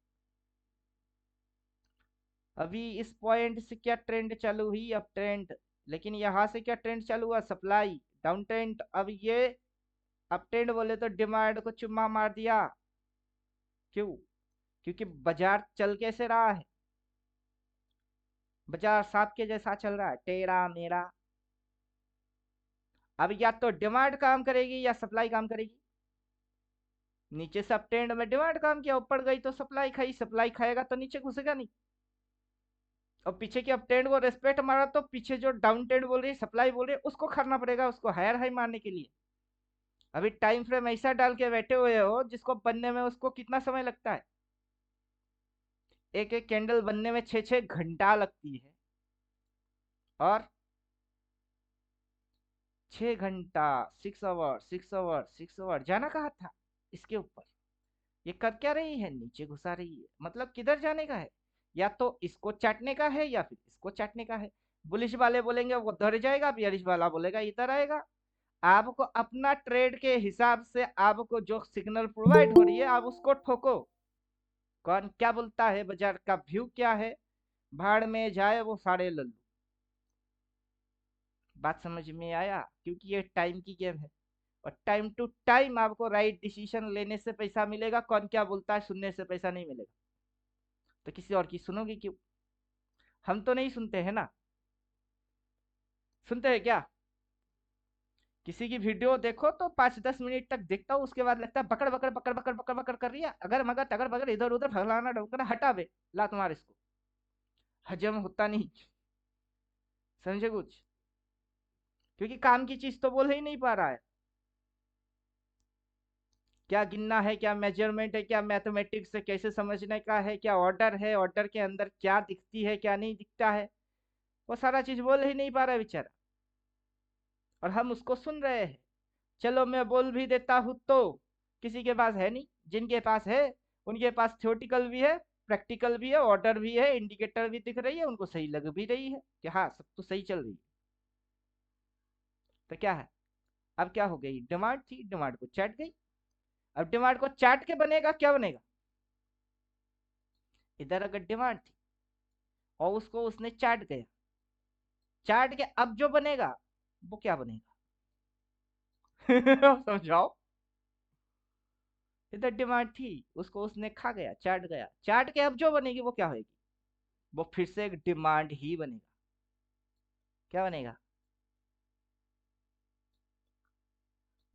अभी इस पॉइंट से क्या ट्रेंड चालू हुई, अप ट्रेंड, लेकिन यहाँ से क्या ट्रेंड चालू हुआ, सप्लाई, डाउन ट्रेंड। अब ये अप ट्रेंड बोले तो डिमांड को चुम्मा मार दिया, क्यों, क्योंकि बाजार चल कैसे रहा है, बाजार सांप के जैसा चल रहा है, टेढ़ा मेढ़ा। अब या तो डिमांड काम करेगी या सप्लाई काम करेगी। नीचे से अप ट्रेंड में डिमांड काम किया, ऊपर गई तो सप्लाई खाई, सप्लाई खाएगा तो नीचे घुसेगा नहीं। और पीछे की अप ट्रेंड को रेस्पेक्ट मारा तो पीछे जो डाउन ट्रेंड बोल रही है, सप्लाई बोल रही है, उसको करना पड़ेगा, उसको हायर हाई मारने के लिए। अभी टाइम फ्रेम ऐसा डाल के बैठे हुए हो जिसको बनने में उसको कितना समय लगता है, एक एक कैंडल बनने में 6-6 घंटा लगती है। और 6 घंटा, 6 आवर, 6 आवर, 6 आवर जाना कहा था इसके ऊपर। ये कर क्या रही है, नीचे घुसा रही है, मतलब किधर जाने का है, या तो इसको चाटने का है या फिर इसको चाटने का है। बुलिश वाले बोलेंगे वो उधर जाएगा, बियरिश वाला बोलेगा इधर आएगा। आपको अपना ट्रेड के हिसाब से आपको जो सिग्नल प्रोवाइड हो रही है आप उसको ठोको। कौन क्या बोलता है, बाजार का व्यू क्या है, भाड़ में जाए वो सारे लल्लू। बात समझ में आया, क्योंकि ये टाइम की गेम है, और टाइम टू टाइम आपको राइट डिसीजन लेने से पैसा मिलेगा, कौन क्या बोलता है सुनने से पैसा नहीं मिलेगा। तो किसी और की सुनोगे क्यों, हम तो नहीं सुनते हैं ना, सुनते हैं क्या, किसी की वीडियो देखो तो 5-10 मिनट तक देखता हूँ, उसके बाद लगता है बकड़ बकड़ बकड़ बकड़ बकड़ बकड़ कर रही है, अगर मगर तगर बगर इधर उधर फलाना ढोकना, हटा बे, लात मार इसको, हजम होता नहीं। समझे कुछ? क्योंकि काम की चीज तो बोल ही नहीं पा रहा है। क्या गिनना है, क्या मेजरमेंट है, क्या मैथमेटिक्स है, कैसे समझने का है, क्या ऑर्डर है, ऑर्डर के अंदर क्या दिखती है क्या नहीं दिखता है, वो सारा चीज बोल ही नहीं पा रहा है बेचारा, और हम उसको सुन रहे हैं। चलो मैं बोल भी देता हूँ तो किसी के पास है नहीं, जिनके पास है उनके पास थ्योरेटिकल भी है, प्रैक्टिकल भी है, ऑर्डर भी है, इंडिकेटर भी दिख रही है, उनको सही लग भी रही है कि हाँ सब तो सही चल रही है। तो क्या है, अब क्या हो गई, डिमांड थी, डिमांड को चाट गई। अब डिमांड को चाट के बनेगा क्या बनेगा, इधर अगर डिमांड थी और उसको उसने चाट गया, चाट के अब जो बनेगा वो क्या बनेगा? समझाओ। इधर डिमांड थी, उसको उसने खा गया, चाट गया, चाट के अब जो बनेगी वो क्या होगी, वो फिर से एक डिमांड ही बनेगा। क्या बनेगा?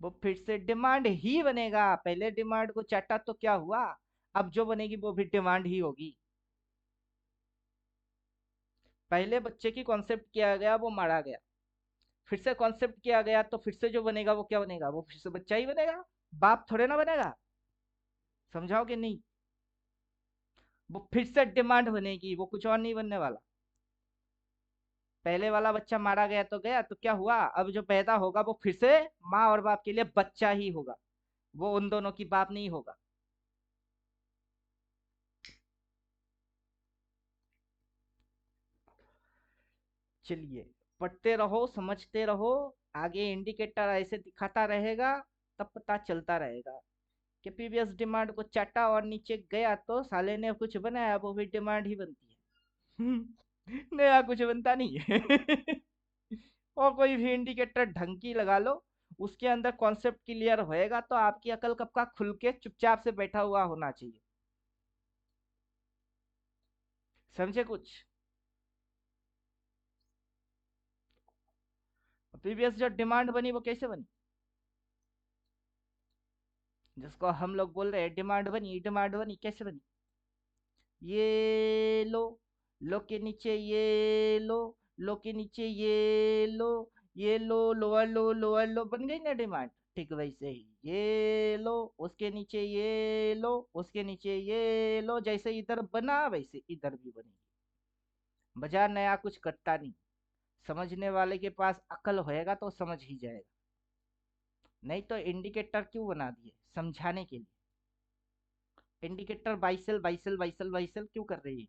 वो फिर से डिमांड ही बनेगा। पहले डिमांड को चाटा तो क्या हुआ, अब जो बनेगी वो भी डिमांड ही होगी। पहले बच्चे की कॉन्सेप्ट किया गया, वो मारा गया, फिर से कॉन्सेप्ट किया गया, तो फिर से जो बनेगा वो क्या बनेगा, वो फिर से बच्चा ही बनेगा, बाप थोड़े ना बनेगा। समझाओ कि नहीं? वो फिर से डिमांड बनेगी, वो कुछ और नहीं बनने वाला। पहले वाला बच्चा मारा गया तो गया, तो क्या हुआ, अब जो पैदा होगा वो फिर से माँ और बाप के लिए बच्चा ही होगा, वो उन दोनों की बाप नहीं होगा। चलिए, पढ़ते रहो, समझते रहो, आगे इंडिकेटर ऐसे दिखाता रहेगा, तब पता चलता रहेगा कि प्रीवियस डिमांड को चाटा और नीचे गया तो साले ने कुछ बनाया, वो भी डिमांड ही बनती है। नया कुछ बनता नहीं है। और कोई भी इंडिकेटर ढंग की लगा लो, उसके अंदर कॉन्सेप्ट क्लियर होएगा तो आपकी अकल कब का खुल के चुपचाप से बैठा हुआ होना चाहिए। समझे कुछ? प्रीवियस जो डिमांड बनी वो कैसे बनी, जिसको हम लोग बोल रहे हैं डिमांड बनी, डिमांड बनी कैसे बनी, ये लो के नीचे ये लो के नीचे ये लो, लोअर लो बन गई ना डिमांड। ठीक वैसे ही ये लो, उसके नीचे ये लो, उसके नीचे ये लो, जैसे इधर बना वैसे इधर भी बनेगी। बाजार नया कुछ करता नहीं, समझने वाले के पास अकल होएगा तो समझ ही जाएगा। नहीं तो इंडिकेटर क्यों बना दिए, समझाने के लिए। Indicator buy sell buy sell buy sell buy sell क्यों कर रही है,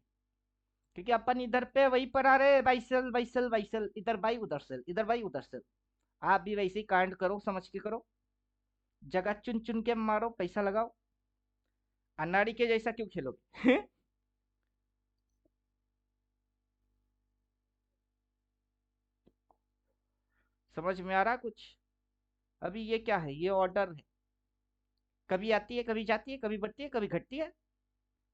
क्योंकि अपन इधर पे वही पर आ रहे हैं, बाइसेल बाइसेल बाइसेल, इधर बाई उधर सेल, इधर बाई उधर सेल। आप भी वैसे ही कांड करो, समझ के करो, जगह चुन चुन के मारो, पैसा लगाओ, अनाड़ी के जैसा क्यों खेलोगे? समझ में आ रहा कुछ? अभी ये क्या है, ये ऑर्डर है, कभी आती है कभी जाती है, कभी बढ़ती है कभी घटती है।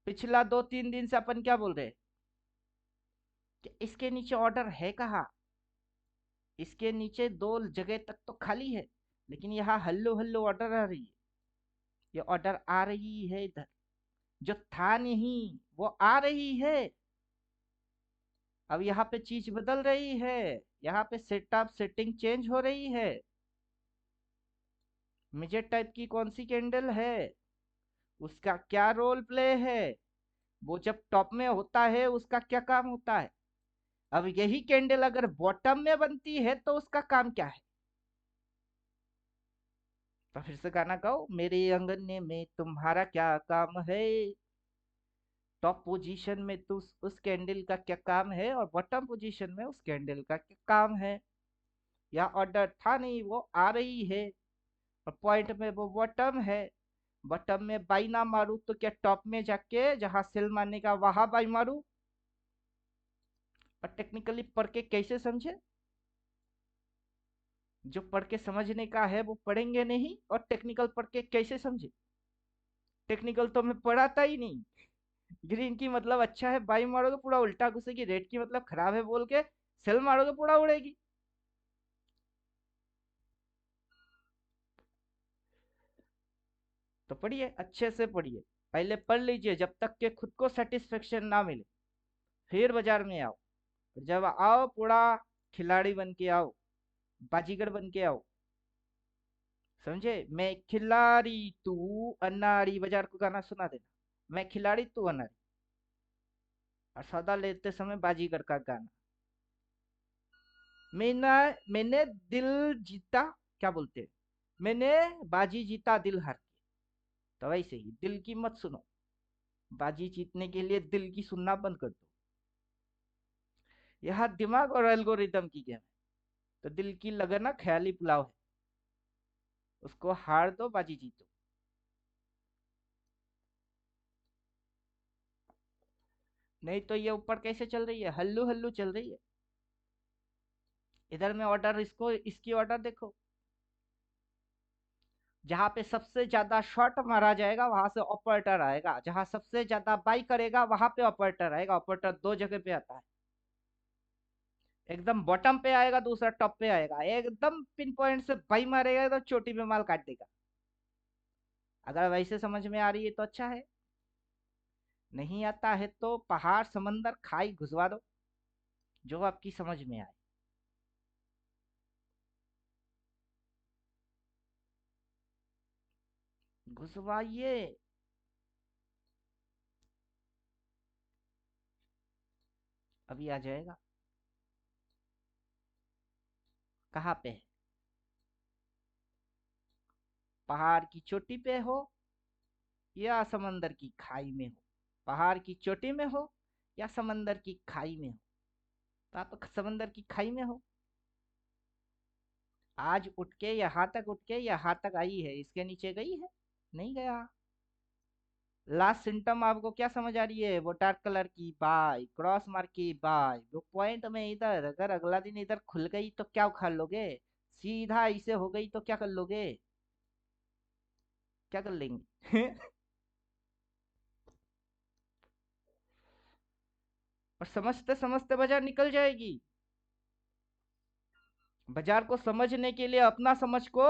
पिछला 2-3 दिन से अपन क्या बोल रहे हैं कि इसके नीचे ऑर्डर है कहाँ, इसके नीचे 2 जगह तक तो खाली है, लेकिन यहाँ हल्लो हल्लो ऑर्डर आ रही है, ये ऑर्डर आ रही है इधर, जो था नहीं वो आ रही है। अब यहाँ पे चीज बदल रही है, यहाँ पे सेटअप सेटिंग चेंज हो रही है। मिजेट टाइप की कौन सी कैंडल है, उसका क्या रोल प्ले है, वो जब टॉप में होता है उसका क्या काम होता है। अब यही कैंडल अगर बॉटम में बनती है तो उसका काम क्या है। तो फिर से गाना गाओ, मेरे अंगने में तुम्हारा क्या काम है, टॉप पोजीशन में तो उस कैंडल का क्या काम है, और बॉटम पोजीशन में उस कैंडल का क्या काम है। या ऑर्डर था नहीं वो आ रही है, और पॉइंट में वो बॉटम है, बॉटम में बाई ना मारू तो क्या टॉप में जाके जहां सेल मारने का वहां बाई मारू। और टेक्निकली पढ़ के कैसे समझे, जो पढ़ के समझने का है वो पढ़ेंगे नहीं, और टेक्निकल पढ़ के कैसे समझे। टेक्निकल तो मैं पढ़ाता ही नहीं। ग्रीन की मतलब अच्छा है बाई मारोगे पूरा उल्टा घुसेगी, रेड की मतलब खराब है बोल के सेल मारोगे पूरा उड़ेगी। तो पढ़िए, अच्छे से पढ़िए, पहले पढ़ लीजिए जब तक के खुद को सेटिस्फेक्शन ना मिले, फिर बाजार में आओ। जब आओ पूरा खिलाड़ी बन के आओ, बाजीगर बन के आओ, समझे? मैं खिलाड़ी तू अनाड़ी, बाजार को गाना सुना देना, मैं खिलाड़ी तू अनाड़ी, और सौदा लेते समय बाजीगर का गाना। मैंने दिल जीता, क्या बोलते हैं, मैंने बाजी जीता दिल हार के। तो वैसे ही दिल की मत सुनो, बाजी जीतने के लिए दिल की सुनना बंद कर दो। यह दिमाग और एल्गोरिदम की गेम है, तो दिल की लगन ना ख्याली पुलाव है, उसको हार दो, बाजी जीतो। नहीं तो ये ऊपर कैसे चल रही है, हल्लू हल्लू चल रही है। इधर में ऑर्डर, इसको इसकी ऑर्डर देखो, जहां पे सबसे ज्यादा शॉट मारा जाएगा वहां से ऑपरेटर आएगा, जहां सबसे ज्यादा बाई करेगा वहां पे ऑपरेटर आएगा। ऑपरेटर दो जगह पे आता है, एकदम बॉटम पे आएगा, दूसरा टॉप पे आएगा। एकदम पिन पॉइंट से बाई मारेगा तो चोटी पे माल काट देगा। अगर वैसे समझ में आ रही है तो अच्छा है, नहीं आता है तो पहाड़ समंदर खाई घुसवा दो, जो आपकी समझ में आए। घुसवाइए। अभी आ जाएगा। कहाँ पे है? पहाड़ की चोटी पे हो या समंदर की खाई में हो? पहाड़ की चोटी में हो या समंदर की खाई में हो? तो आप तो समंदर की खाई में हो। आज उठ के यहाँ तक आई है, इसके नीचे गई है? नहीं गया। लास्ट सिम्टम आपको क्या समझ आ रही है? वो डार्क कलर की बाय, क्रॉस मार्क की बाय, वो पॉइंट में इधर, अगर अगला दिन इधर खुल गई तो क्या उखाड़ लोगे? सीधा इसे हो गई तो क्या कर लोगे? क्या कर लेंगे? और समझते समझते बाजार निकल जाएगी। बाजार को समझने के लिए अपना समझ को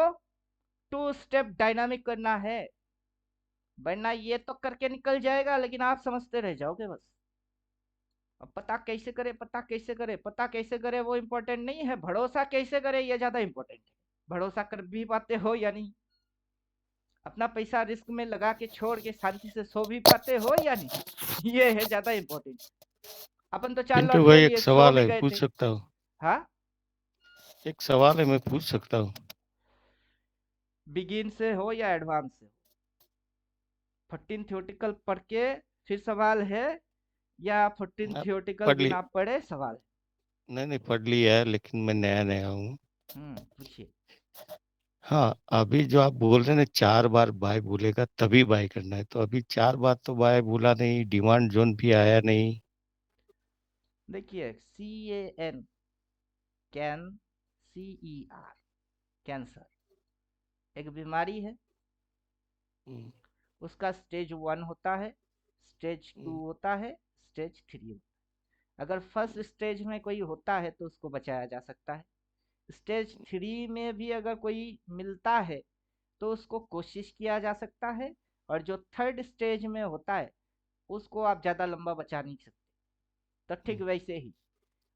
टू स्टेप डायनामिक करना है, वरना ये तो करके निकल जाएगा लेकिन आप समझते रह जाओगे बस। अब पता कैसे करे, पता कैसे करे, पता कैसे करे वो इंपॉर्टेंट नहीं है, भरोसा कैसे करे ये ज्यादा इंपॉर्टेंट है। भरोसा कर भी पाते हो या नहीं? अपना पैसा रिस्क में लगा के छोड़ के शांति से सो भी पाते हो या नहीं? ये है ज्यादा इंपॉर्टेंट। अपन तो 4 लाख पिंटू ले भाई, एक लिए, सो सवाल भी है, गए पूछ थे। सकता हूँ? हाँ, एक सवाल है, मैं पूछ सकता हूँ? बिगिन से हो या एडवांस से हो, 14 थियोटिकल पढ़ के फिर सवाल है, या 14 आप थियोटिकल पढ़ ली? बिना पढ़े सवाल है? नहीं नहीं, पढ़ लिया है, लेकिन मैं नया नया हूँ। पूछिए। हाँ, अभी जो आप बोल रहे हैं ना, 4 बार बाय बोलेगा तभी बाय करना है, तो अभी 4 बार तो बाय बोला नहीं, डिमांड जोन भी आया नहीं। देखिए, CAN, कैन, CER, कैंसर एक बीमारी है। हम्म, उसका स्टेज 1 होता है, स्टेज 2 हम्म, होता है, स्टेज 3 होता है। अगर फर्स्ट स्टेज में कोई होता है तो उसको बचाया जा सकता है। स्टेज 3 में भी अगर कोई मिलता है तो उसको कोशिश किया जा सकता है। और जो थर्ड स्टेज में होता है उसको आप ज्यादा लंबा बचा नहीं सकते। तो ठीक हम्म, वैसे ही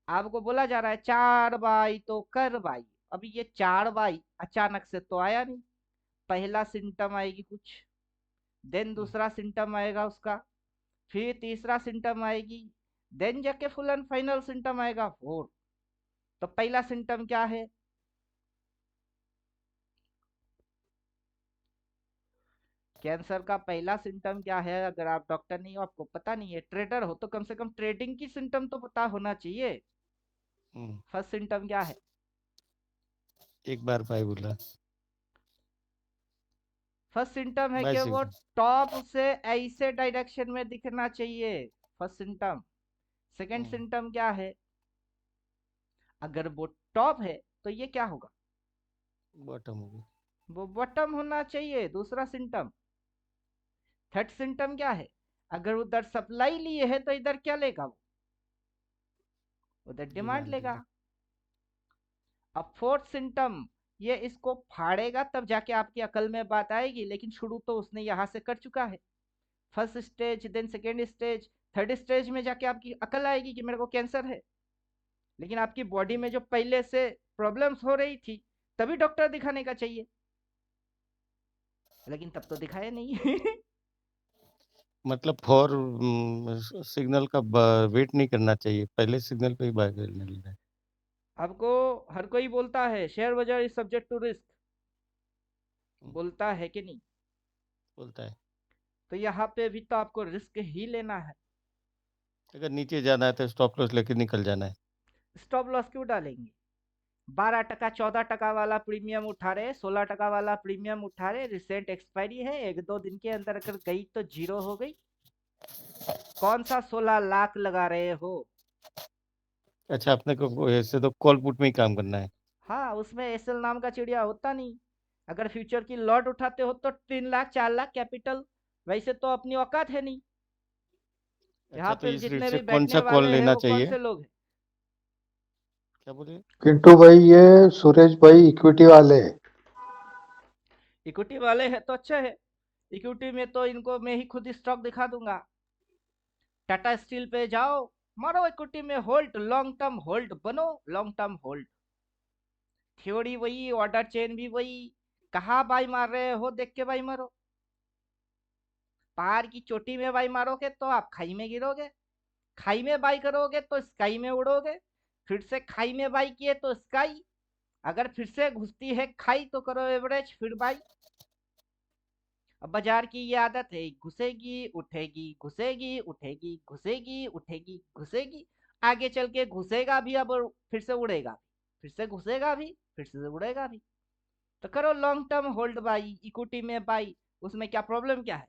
आपको बोला जा रहा है 4 बाई तो कर बाई। अभी ये 4 बाई अचानक से तो आया नहीं। पहला सिम्टम आएगी कुछ, देन हम्म, दूसरा सिम्टम आएगा उसका, फिर तीसरा सिम्टम आएगी, देन जाके फुल एंड फाइनल सिम्टम आएगा 4। तो पहला सिम्टम क्या है? कैंसर का पहला सिम्टम क्या है? अगर आप डॉक्टर नहीं हो, आपको पता नहीं है, ट्रेडर हो, तो कम से कम ट्रेडिंग की सिम्टम तो पता होना चाहिए। हम्म। फर्स्ट सिम्टम क्या है? 1 बार बाय बोला। फर्स्ट सिम्टम है बाय कि से। वो टॉप से ऐसे डायरेक्शन में दिखना चाहिए, फर्स्ट सिम्टम। सेकंड हम्म, सिम्टम क्या है? अगर वो टॉप है तो ये क्या होगा? बॉटम हो गया। वो बॉटम होना चाहिए, दूसरा सिम्टम। थर्ड सिम्टम क्या है? अगर उधर सप्लाई लिए है तो इधर क्या लेगा वो? उधर डिमांड डिमांड लेगा। लेगा। अब फोर्थ सिम्टम, ये इसको फाड़ेगा तब जाके आपकी अकल में बात आएगी, लेकिन शुरू तो उसने यहाँ से कर चुका है। First stage, then second stage, third stage में जाके आपकी अकल आएगी कि मेरे को कैंसर है। लेकिन आपकी बॉडी में जो पहले से प्रॉब्लम्स हो रही थी, तभी डॉक्टर दिखाने का चाहिए, लेकिन तब तो दिखाया नहीं। मतलब फॉर सिग्नल का वेट नहीं करना चाहिए, पहले सिग्नल पे ही बाय कर लेना है। आपको हर कोई बोलता है शेयर बाजार इज सब्जेक्ट टू रिस्क, बोलता है कि नहीं? बोलता है। तो यहाँ पे भी तो आपको रिस्क ही लेना है। अगर नीचे जाना है तो स्टॉप लॉस लेके निकल जाना है। स्टॉप लॉस क्यों डालेंगे? 12% 14% वाला प्रीमियम उठा रहे, 16% वाला प्रीमियम उठा रहे, रिसेंट एक्सपायरी है, 1-2 दिन के अंदर अगर गई तो जीरो हो गई। कौन सा 16 लाख लगा रहे हो? अच्छा, अपने को ऐसे तो कॉल पुट में ही काम करना है। हाँ, उसमें एसएल नाम का चिड़िया होता नहीं। अगर फ्यूचर की लॉट उठाते हो तो 3 लाख 4 लाख कैपिटल, वैसे तो अपनी औकात है नहीं। यहाँ अच्छा, तो पे इस रेट जितने से भी कौन बैठने सा कॉल वाले हैं लेना वो कौन चाहिए? से लोग हैं? क्या बोले? किंटू भाई, ये सुरेश भाई इक्विटी वाले हैं। इक्विटी वाले हैं तो अच्छा है। इक्विटी में तो इनको मैं ही खुद स्टॉक दिखा दूंगा। टाटा स्टील पे जाओ, मारो इक्विटी में होल्ड, लॉन्ग टर्म होल्ड बनो, लॉन्ग टर्म होल्ड। थ्योरी वही, ऑर्डर चेन भी वही। कहाँ बाई मार रहे हो देख के बाई मारो। पहाड़ की चोटी में बाई मारोगे तो आप खाई में गिरोगे, खाई में बाई करोगे तो स्काई में उड़ोगे, फिर से खाई में बाई किए तो स्काई, अगर फिर से घुसती है खाई तो करो एवरेज फिर बाई। अब बाजार की ये आदत है, घुसेगी उठेगी, घुसेगी उठेगी, घुसेगी उठेगी, घुसेगी, आगे चल के घुसेगा भी, अब फिर से उड़ेगा, फिर से घुसेगा भी, फिर से उड़ेगा भी। तो करो long term hold by, equity में बाई। उसमें क्या प्रॉब्लम, क्या है?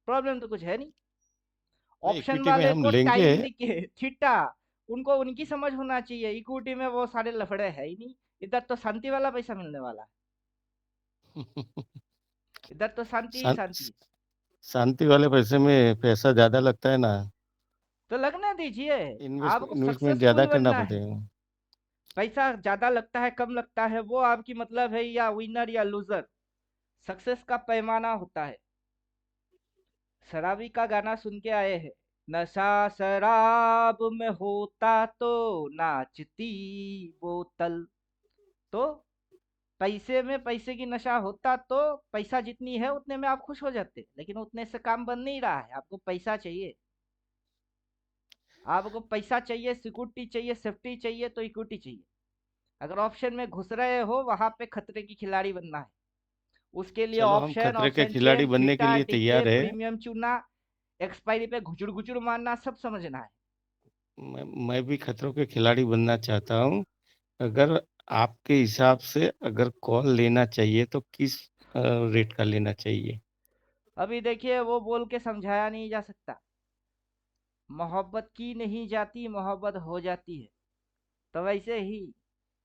प्रॉब्लम तो कुछ है नहीं। नहीं, ऑप्शन इक्विटी में वाले हम को लेंगे। टाइम दिखे थीटा, उनको उनकी समझ होना चाहिए। इक्विटी में वो सारे लफड़े है ही नहीं। इधर तो शांति वाला पैसा मिलने वाला है, इधर तो शांति ही शां- शांति है। शांति वाले पैसे में पैसा ज्यादा लगता है ना। तो लगने दीजिए। आपको इन्वेस्टमेंट ज्यादा सक्सेसफुल करना बनना है। पड़ेगा। पैसा ज्यादा लगता है कम लगता है वो आपकी मतलब है, या विनर या लूजर। सक्सेस का पैमाना होता है। शराबी का गाना सुन के आए हैं, नशा शराब में होता तो नाचती बोतल। तो पैसे में पैसे की नशा होता तो पैसा जितनी है उतने में आप खुश हो जाते, लेकिन उतने से काम बन नहीं रहा है। आपको पैसा चाहिए, आपको पैसा चाहिए, सिक्योरिटी चाहिए, सेफ्टी चाहिए, तो इक्विटी चाहिए। अगर ऑप्शन में घुस रहे हो, वहां पे खतरे की खिलाड़ी बनना है। उसके लिए चलो, हम ऑप्शन, खतरे के ऑप्शन खिलाड़ी चेन, बनने के थीटा लिए टिके, तैयार है। प्रीमियम चुना, एक्सपायरी पे घुचुड़ घुचुड़ मारना, सब समझना है। मैं भी खतरों के खिलाड़ी बनना चाहता हूँ। अगर आपके हिसाब से अगर कॉल लेना चाहिए तो किस रेट का लेना चाहिए? अभी देखिए, वो बोल के समझाया नहीं जा सकता। मोहब्बत की नहीं जाती, मोहब्बत हो जाती है। तो वैसे ही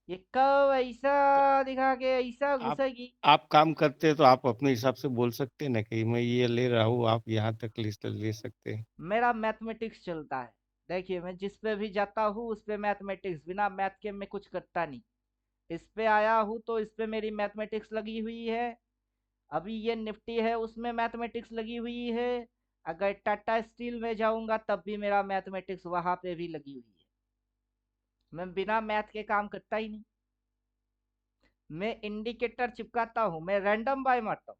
ये कब ऐसा तो दिखा के ऐसा आप घुसेगी। आप काम करते हैं तो आप अपने हिसाब से बोल सकते हैं ना कि मैं ये ले रहा हूँ, आप यहाँ तक लिस्ट ले सकते हैं। मेरा मैथमेटिक्स चलता है। देखिए, मैं जिस पे भी जाता हूँ उस पे मैथमेटिक्स, बिना मैथ के मैं कुछ करता नहीं। इस पे आया हूँ तो इस पे मेरी मैथमेटिक्स लगी हुई है। अभी ये निफ्टी है, उसमें मैथमेटिक्स लगी हुई है। अगर टाटा स्टील में जाऊंगा तब भी मेरा मैथमेटिक्स वहां पे भी लगी हुई है। मैं बिना मैथ के काम करता ही नहीं। मैं इंडिकेटर चिपकाता हूँ, मैं रैंडम बाय मारता हूँ।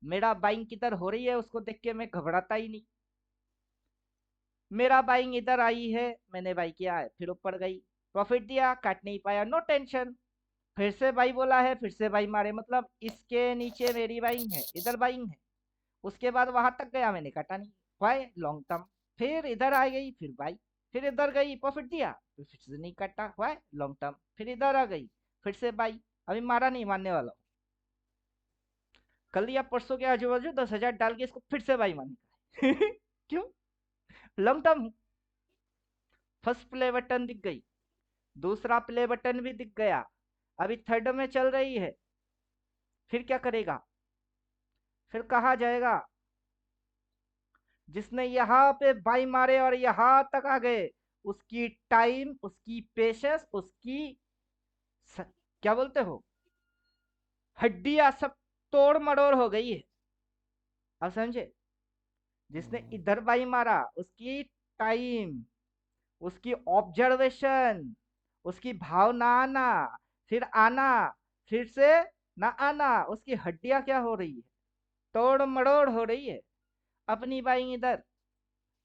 मेरा बाइंग किधर हो रही है उसको देख के मैं घबराता ही नहीं। मेरा बाइंग इधर आई है, मैंने बाई किया है, फिर ऊपर गई, प्रॉफिट दिया, काट नहीं पाया, नो टेंशन। फिर से बाई बोला है, फिर से बाई मारे, मतलब इसके नीचे मेरी बाइंग है, इधर बाइंग है। उसके बाद वहां तक गया, मैंने काटा नहीं, वाई लॉन्ग टर्म। फिर इधर आ गई, फिर बाई, फिर इधर गई, प्रॉफिट दिया, फिर से नहीं काटा, वाई लॉन्ग टर्म। फिर इधर आ गई, फिर से बाई। अभी मारा नहीं, मारने वाला हूँ। कल या परसों के आजू बाजू 10,000 डाल के इसको फिर से बाई मारने का है। क्यों? Long term. First play button दिख गई, दूसरा प्ले बटन भी दिख गया, अभी थर्ड में चल रही है। फिर क्या करेगा? फिर कहा जाएगा? जिसने यहाँ पे बाई मारे और यहाँ तक आ गए, उसकी टाइम, उसकी पेशेंस, उसकी स... क्या बोलते हो, हड्डियां सब तोड़ मड़ोड़ हो गई है। आप समझे? जिसने इधर बाई मारा उसकी टाइम, उसकी ऑब्जर्वेशन, उसकी भावना आना, फिर आना, फिर से ना आना, उसकी हड्डियां क्या हो रही है, तोड़ मड़ोड़ हो रही है। अपनी बाइंग इधर,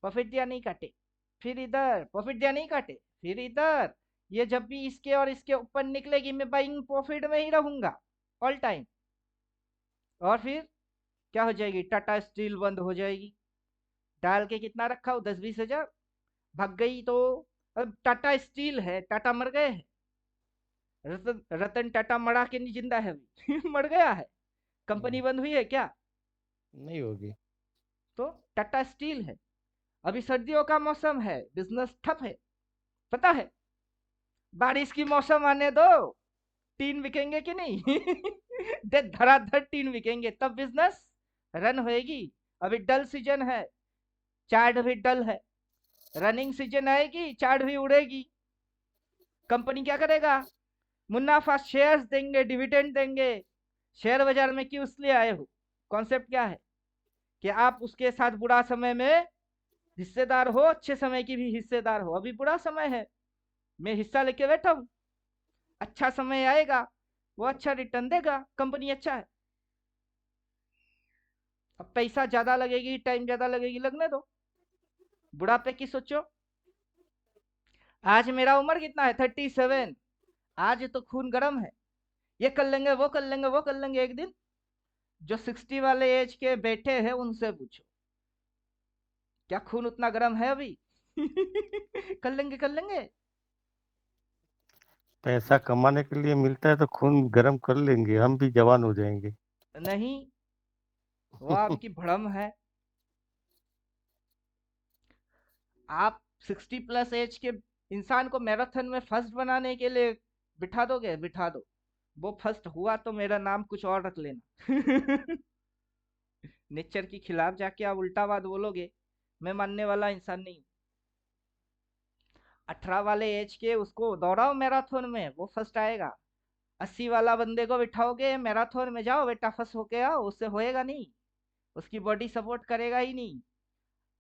प्रॉफिट दिया नहीं काटे, फिर इधर प्रॉफिट दिया नहीं काटे, फिर इधर। ये जब भी इसके और इसके ऊपर निकलेगी मैं बाइंग प्रॉफिट में ही रहूंगा ऑल टाइम। और फिर क्या हो जाएगी, टाटा स्टील बंद हो जाएगी। डाल के कितना रखा हो, 10-20 हजार, भाग गई तो। अब टाटा स्टील है, टाटा मर गए हैं? रतन रतन टाटा मरा के नहीं जिंदा है अभी मर गया है? कंपनी बंद हुई है क्या? नहीं होगी। तो टाटा स्टील है। अभी सर्दियों का मौसम है, बिजनेस ठप है, पता है। बारिश की मौसम आने दो, टीन बिकेंगे कि नहीं दे धड़ाधड़ टीन बिकेंगे, तब बिजनेस रन होएगी। अभी डल सीजन है, चार्ट भी डल है। रनिंग सीजन आएगी, चार्ट भी उड़ेगी। कंपनी क्या करेगा, मुनाफा शेयर्स देंगे, डिविडेंड देंगे। शेयर बाजार में क्यों इसलिए आए हो, कॉन्सेप्ट क्या है कि आप उसके साथ बुरा समय में हिस्सेदार हो, अच्छे समय की भी हिस्सेदार हो। अभी बुरा समय है, मैं हिस्सा लेके बैठा हूं। अच्छा समय आएगा, वो अच्छा रिटर्न देगा, कंपनी अच्छा है। अब पैसा ज्यादा लगेगी, टाइम ज्यादा लगेगी, लगने दो। बुढ़ापे की सोचो। आज मेरा उम्र कितना है, 37। आज तो खून गर्म है, ये कर लेंगे, वो कर लेंगे, वो कर लेंगे। एक दिन जो 60 वाले एज के बैठे हैं उनसे पूछो, क्या खून उतना गर्म है अभी कर लेंगे, कर लेंगे। पैसा कमाने के लिए मिलता है तो खून गर्म कर लेंगे, हम भी जवान हो जाएंगे। नहीं, वो आपकी भ्रम है। आप 60+ एज के इंसान को मैराथन में फर्स्ट बनाने के लिए बिठा दोगे, बिठा दो। वो फर्स्ट हुआ तो मेरा नाम कुछ और रख लेना नेचर के खिलाफ जाके आप उल्टा बात बोलोगे, मैं मानने वाला इंसान नहीं हूँ। 18 वाले एज के उसको दौड़ाओ मैराथन में, वो फर्स्ट आएगा। 80 वाला बंदे को बिठाओगे मैराथन में, जाओ बेटा फर्स्ट होके आओ, उससे होएगा नहीं। उसकी बॉडी सपोर्ट करेगा ही नहीं।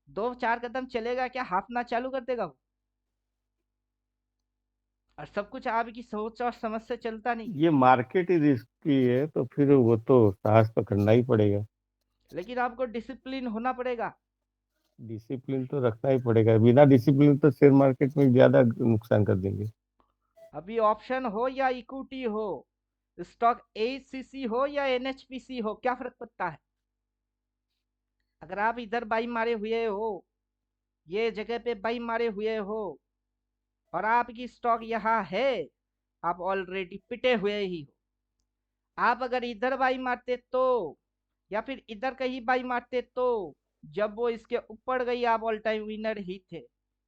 2-4 कदम चलेगा क्या, हाफना चालू कर देगा वो। और सब कुछ आपकी सोच और समझ से चलता नहीं। ये मार्केट ही रिस्की है, तो फिर वो तो साहस तो करना ही पड़ेगा। लेकिन आपको डिसिप्लिन होना पड़ेगा। डिसिप्लिन तो रखना ही पड़ेगा, बिना डिसिप्लिन तो शेयर मार्केट में ज्यादा नुकसान कर देंगे। अभी ऑप्शन हो या इक्विटी हो, स्टॉक एसीसी हो या एनएचपीसी हो, क्या फर्क पड़ता है? अगर आप इधर बाई मारे हुए हो, ये जगह पे बाई मारे हुए हो, और आपकी स्टॉक यहाँ है, आप ऑलरेडी पिटे हुए ही हो। आप अगर इधर बाई मारते तो, या फिर इधर कहीं बाई मारते तो, जब वो इसके ऊपर गई आप ऑल टाइम विनर ही थे।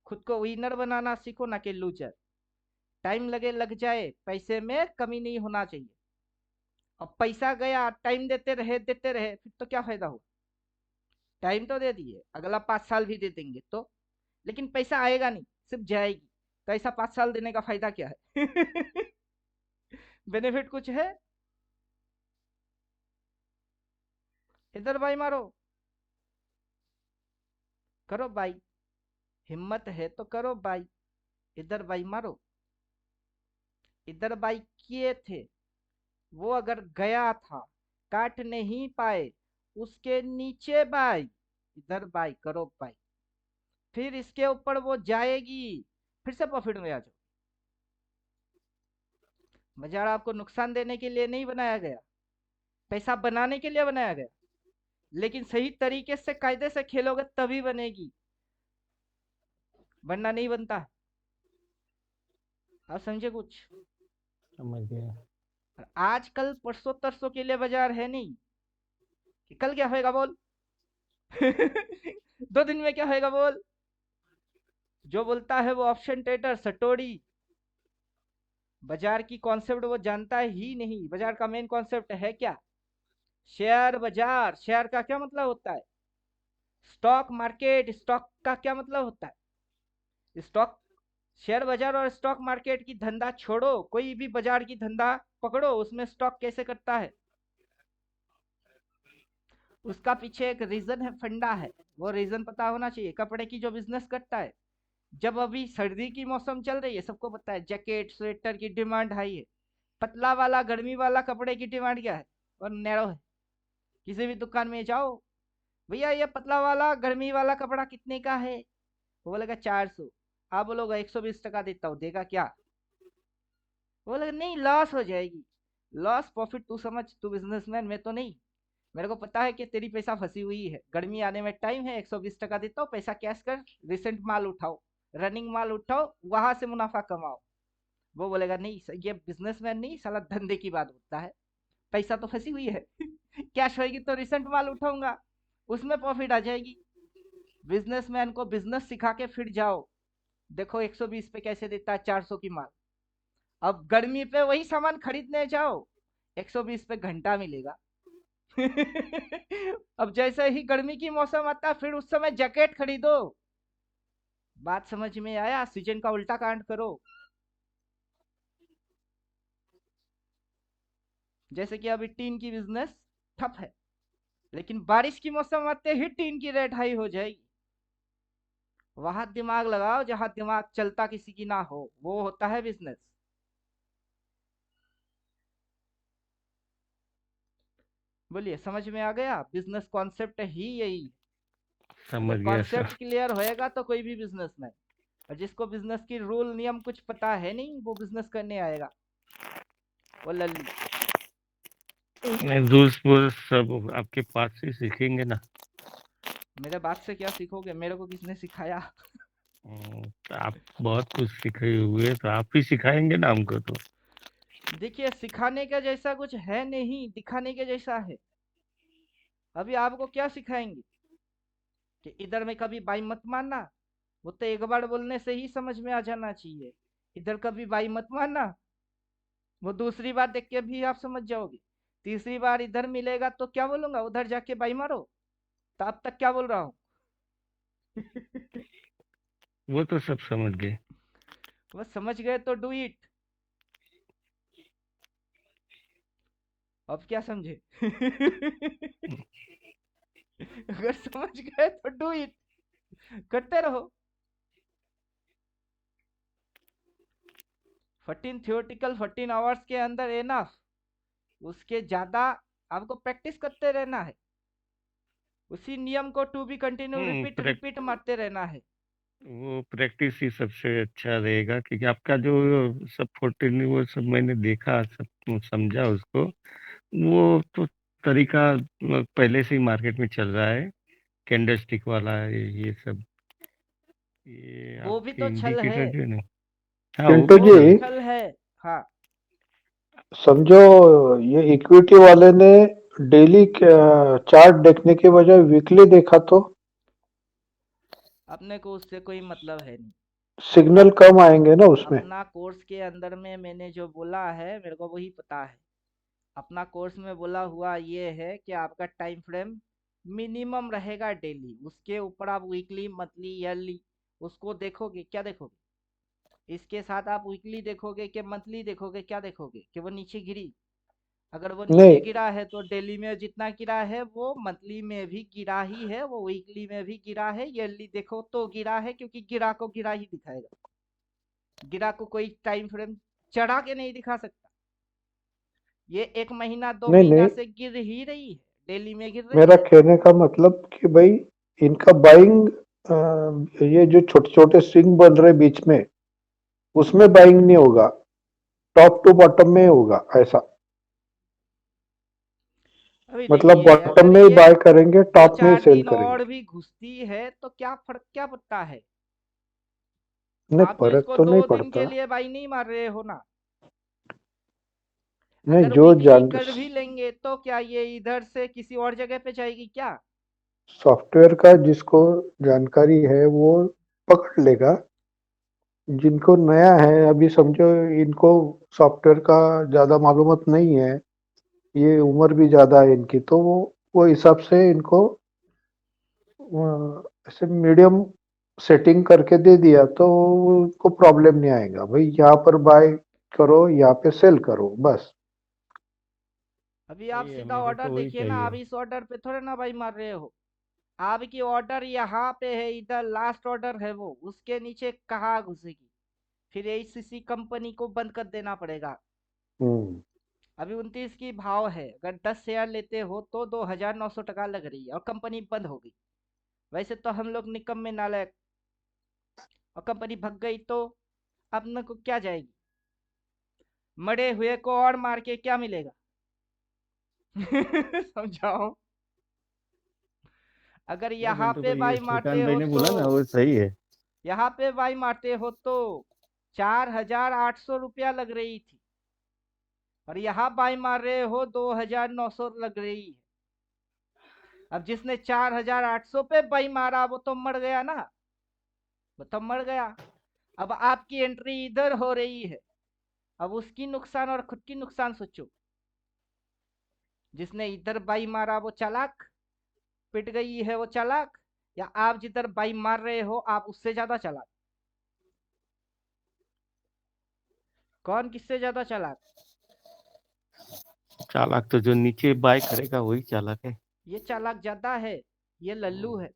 खुद को विनर बनाना सीखो, ना कि लूजर। टाइम लगे लग जाए, पैसे में कमी नहीं होना चाहिए। अब पैसा गया, टाइम देते रहे, फिर तो क्या फायदा हुआ। टाइम तो दे दिए, अगला 5 साल भी दे देंगे तो, लेकिन पैसा आएगा नहीं, सिर्फ जाएगी। तो ऐसा 5 साल देने का फायदा क्या है बेनिफिट कुछ है? इधर बाई मारो, करो बाई, हिम्मत है तो करो बाई। इधर बाई मारो, इधर बाई किए थे, वो अगर गया था, काट नहीं पाए, उसके नीचे बाई। इधर बाई करो बाई, फिर इसके ऊपर वो जाएगी, फिर से प्रॉफिट में आ जाओ। बाजार आपको नुकसान देने के लिए नहीं बनाया गया, पैसा बनाने के लिए बनाया गया। लेकिन सही तरीके से कायदे से खेलोगे तभी बनेगी, वरना नहीं बनता। आप समझे कुछ? समझ गया। आज कल परसों तरसों के लिए बाजार है नहीं कि कल क्या होएगा बोल 2 दिन में क्या होएगा बोल। जो बोलता है वो ऑप्शन ट्रेडर सटोरी, बाजार की कॉन्सेप्ट वो जानता ही नहीं। बाजार का मेन कॉन्सेप्ट है क्या, शेयर बाजार। शेयर का क्या मतलब होता है, स्टॉक मार्केट। स्टॉक का क्या मतलब होता है, स्टॉक। शेयर बाजार और स्टॉक मार्केट की धंधा छोड़ो, कोई भी बाजार की धंधा पकड़ो, उसमें स्टॉक कैसे करता है, उसका पीछे एक रीजन है, फंडा है। वो रीजन पता होना चाहिए। कपड़े की जो बिजनेस करता है, जब अभी सर्दी की मौसम चल रही है, सबको पता है जैकेट स्वेटर की डिमांड हाई है। पतला वाला गर्मी वाला कपड़े की डिमांड क्या है? और नैरो है। किसी भी दुकान में जाओ, भैया ये पतला वाला गर्मी वाला कपड़ा कितने का है? वो बोलेगा 400। आप बोलोगे 120 टका देता हूँ, देगा क्या? वो बोलेगा नहीं, लॉस हो जाएगी। लॉस प्रॉफिट तू समझ, तू बिजनेसमैन, मैं तो नहीं। मेरे को पता है कि तेरी पैसा फंसी हुई है, गर्मी आने में टाइम है, 120 टका देता हूँ, पैसा कैश कर, रिसेंट माल उठाओ, रनिंग माल उठाओ, वहां से मुनाफा कमाओ। वो बोलेगा नहीं, ये बिजनेसमैन नहीं, साला धंधे की बात होता है। पैसा तो फंसी हुई है कैश होगी तो रिसेंट माल उठाऊंगा, उसमें प्रॉफिट आ जाएगी। बिजनेसमैन को बिजनेस सिखा के फिर जाओ, देखो 120 पे कैसे देता है 400 की माल। अब गर्मी पे वही सामान खरीदने जाओ, 120 पे घंटा मिलेगा अब जैसे ही गर्मी की मौसम आता है, फिर उस समय जैकेट खरीदो। बात समझ में आया? सीजन का उल्टा कांड करो। जैसे कि अभी टीन की बिजनेस ठप है, लेकिन बारिश की मौसम आते ही टीन की रेट हाई हो जाएगी। वहां दिमाग लगाओ जहां दिमाग चलता किसी की ना हो, वो होता है बिजनेस। बोलिए, समझ में आ गया? बिजनेस कॉन्सेप्ट ही यही है। अगर समझ गया कॉन्सेप्ट सर। क्लियर होएगा तो कोई भी बिजनेस में, और जिसको बिजनेस की रूल नियम कुछ पता है नहीं, वो बिजनेस करने आएगा, वो लल्ली। नहीं, रूल्स वूल्स सब आपके पास से सीखेंगे ना। मेरे बात से क्या सीखोगे? मेरे को किसने सिखाया? तो आप बहुत कुछ सीखे हुए, तो आप ही सिखाएंगे ना हमको तो। देखिए, सिखाने का जैसा कुछ है नहीं, दिखाने के जैसा है। अभी आपको क्या सिखाएंगे कि इधर में कभी बाई मत मानना? वो तो एक बार बोलने से ही समझ में आ जाना चाहिए। इधर कभी बाई मत मानना, वो दूसरी बार देख के भी आप समझ जाओगे। तीसरी बार इधर मिलेगा तो क्या बोलूंगा, उधर जाके बाई मारो। तो अब तक क्या बोल रहा हूँ? वो तो सब समझ गए। वो समझ गए तो डू इट। अब क्या समझे? अगर समझ गए तो डू इट, करते रहो। 14 थियोरटिकल 14 आवर्स के अंदर एनफ, उसके ज्यादा आपको प्रैक्टिस करते रहना है। उसी नियम को टू बी कंटिन्यू रिपीट प्रैक रिपीट मारते रहना है। वो प्रैक्टिस ही सबसे अच्छा रहेगा, क्योंकि आपका जो सब 14 वो सब मैंने देखा, सब समझा उसको। वो तो तरीका पहले से ही मार्केट में चल रहा है, कैंडल स्टिक वाला ये सब। ये वो भी आपके तो छल है, इंडिकेटर जो है ना। हाँ, वो पिंटू भी वो जी, भी चल। छल है। हाँ, समझो ये इक्विटी वाले ने डेली चार्ट देखने के बजाय वीकली देखा तो अपने को उससे कोई मतलब है नहीं। अपना सिग्नल कम आएंगे ना उसमें। अपना कोर्स के अंदर में मैंने जो बोला है, मेरे को वही पता है। अपना कोर्स में बोला हुआ ये है कि आपका टाइम फ्रेम मिनिमम रहेगा डेली, उसके ऊपर आप वीकली मंथली ईयरली उसको देखोगे, क्या देखोगे? इसके साथ आप वीकली देखोगे कि मंथली देखोगे, क्या देखोगे कि वो नीचे गिरी? अगर वो नीचे नहीं गिरा है तो डेली में जितना गिरा है वो मंथली में भी गिरा ही है, वो वीकली में भी गिरा है, ईयरली देखो तो गिरा है, क्योंकि गिरा को गिरा ही दिखाएगा। गिरा को कोई टाइम फ्रेम चढ़ा के नहीं दिखा सकता। ये 1 महीना 2 महीना नहीं, से गिर ही रही है, डेली में गिर रही मेरा है। कहने का मतलब कि भाई इनका बाइंग, ये जो छोटे छोटे स्विंग बन रहे बीच में, उसमें बाइंग नहीं होगा, टॉप टू बॉटम में होगा ऐसा। अभी मतलब देखिए, बॉटम अगर में ही ये बाय करेंगे, दो टॉप में ही चार सेल दिन करेंगे। और भी घुसती है तो क्या फर्क, क्या पड़ता है? नहीं, आप तो फर्क इसको तो दो नहीं दिन के पड़ता। लिए बाई नहीं मार रहे हो ना। नहीं, अगर जो वीकली जान कर भी लेंगे तो क्या ये इधर से किसी और जगह पे जाएगी क्या? सॉफ्टवेयर का जिसको जानकारी है वो पकड़ लेगा। जिनको नया है, अभी समझो इनको सॉफ्टवेयर का ज्यादा मालूमात नहीं है, ये उम्र भी ज्यादा है इनकी, तो वो हिसाब से इनको ऐसे मीडियम सेटिंग करके दे दिया तो उनको प्रॉब्लम नहीं आएगा। भाई यहाँ पर बाय करो, यहाँ पे सेल करो, बस। अभी आप वही है, सीधा मेरे ऑर्डर को वही देखिए ना, आप चाहिए। इस ऑर्डर पे थोड़े ना भाई मार रहे हो। आपकी ऑर्डर यहाँ पे है, इधर लास्ट ऑर्डर है वो, उसके नीचे कहाँ घुसेगी? फिर एसीसी कंपनी को बंद कर देना पड़ेगा। अभी 29 की भाव है, अगर 10 शेयर लेते हो तो 2,900 टका लग रही है और कंपनी बंद हो गई। वैसे तो हम लोग निकम्मे नालायक, और कंपनी भग गई तो अपने को क्या जाएगी? मरे हुए को और मार के क्या मिलेगा? समझाओ। अगर नहीं यहाँ पिंटू पे भाई, ये भाई मारते श्रीकांत भाई हो ने तो, बोला ना वो सही है। यहाँ पे भाई मारते हो तो 4,800 रुपया लग रही थी, और यहाँ बाई मार रहे हो 2,900 लग रही है। अब जिसने 4,800 पे बाई मारा वो तो मर गया ना, वो तो मर गया। अब आपकी एंट्री इधर हो रही है, अब उसकी नुकसान और खुद की नुकसान सोचो। जिसने इधर बाई मारा वो चालाक, पिट गई है वो चालाक, या आप जिधर बाई मार रहे हो आप उससे ज्यादा चालाक? कौन किससे ज्यादा चालाक? चालाक तो जो नीचे बाय करेगा वही चालाक है। ये चालाक ज्यादा है, ये लल्लू हम्म। है।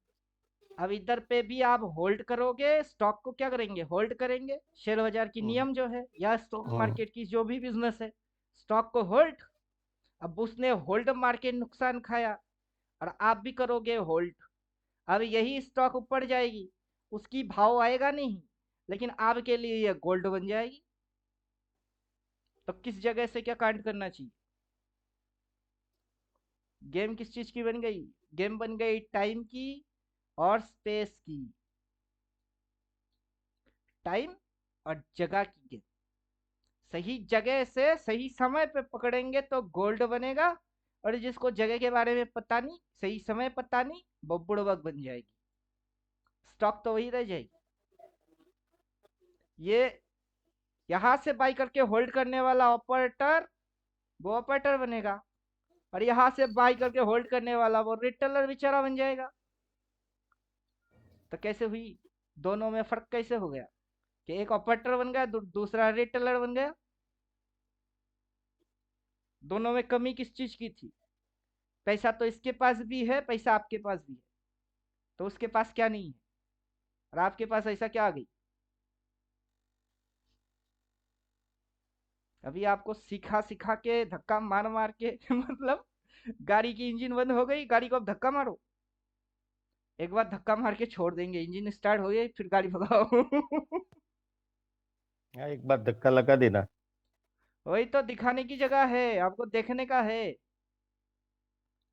अब इधर पे भी आप होल्ड करोगे, स्टॉक को क्या करेंगे? होल्ड करेंगे। शेयर बाजार की हम्म। नियम जो है, या स्टॉक हम्म। मार्केट की जो भी बिजनेस है, स्टॉक को होल्ड। अब उसने होल्ड मार के नुकसान खाया, और आप भी करोगे होल्ड। अब यही स्टॉक ऊपर जाएगी, उसकी भाव आएगा नहीं, लेकिन आपके लिए ये गोल्ड बन जाएगी। तो किस जगह से क्या कांड करना चाहिए? गेम किस चीज की बन गई? गेम बन गई टाइम की और स्पेस की। टाइम और जगह की गेम। सही जगह से सही समय पे पकड़ेंगे तो गोल्ड बनेगा, और जिसको जगह के बारे में पता नहीं, सही समय पता नहीं, वो बुड़बक बन जाएगी। स्टॉक तो वही रह जाएगी। ये यहां से बाई करके होल्ड करने वाला ऑपरेटर, वो ऑपरेटर बनेगा, और यहां से बाई करके होल्ड करने वाला वो रिटेलर बेचारा बन जाएगा। तो कैसे हुई? दोनों में फर्क कैसे हो गया कि एक ऑपरेटर बन गया, दूसरा रिटेलर बन गया? दोनों में कमी किस चीज की थी? पैसा तो इसके पास भी है, पैसा आपके पास भी है, तो उसके पास क्या नहीं है और आपके पास ऐसा क्या आ गई? अभी आपको सिखा सिखा के, धक्का मार मार के मतलब गाड़ी की इंजन बंद हो गई, गाड़ी को अब धक्का मारो। एक बार धक्का मार के छोड़ देंगे, इंजन स्टार्ट हो गई, फिर गाड़ी भगाओ। हाँ, एक बार धक्का लगा देना। वही तो दिखाने की जगह है, आपको देखने का है।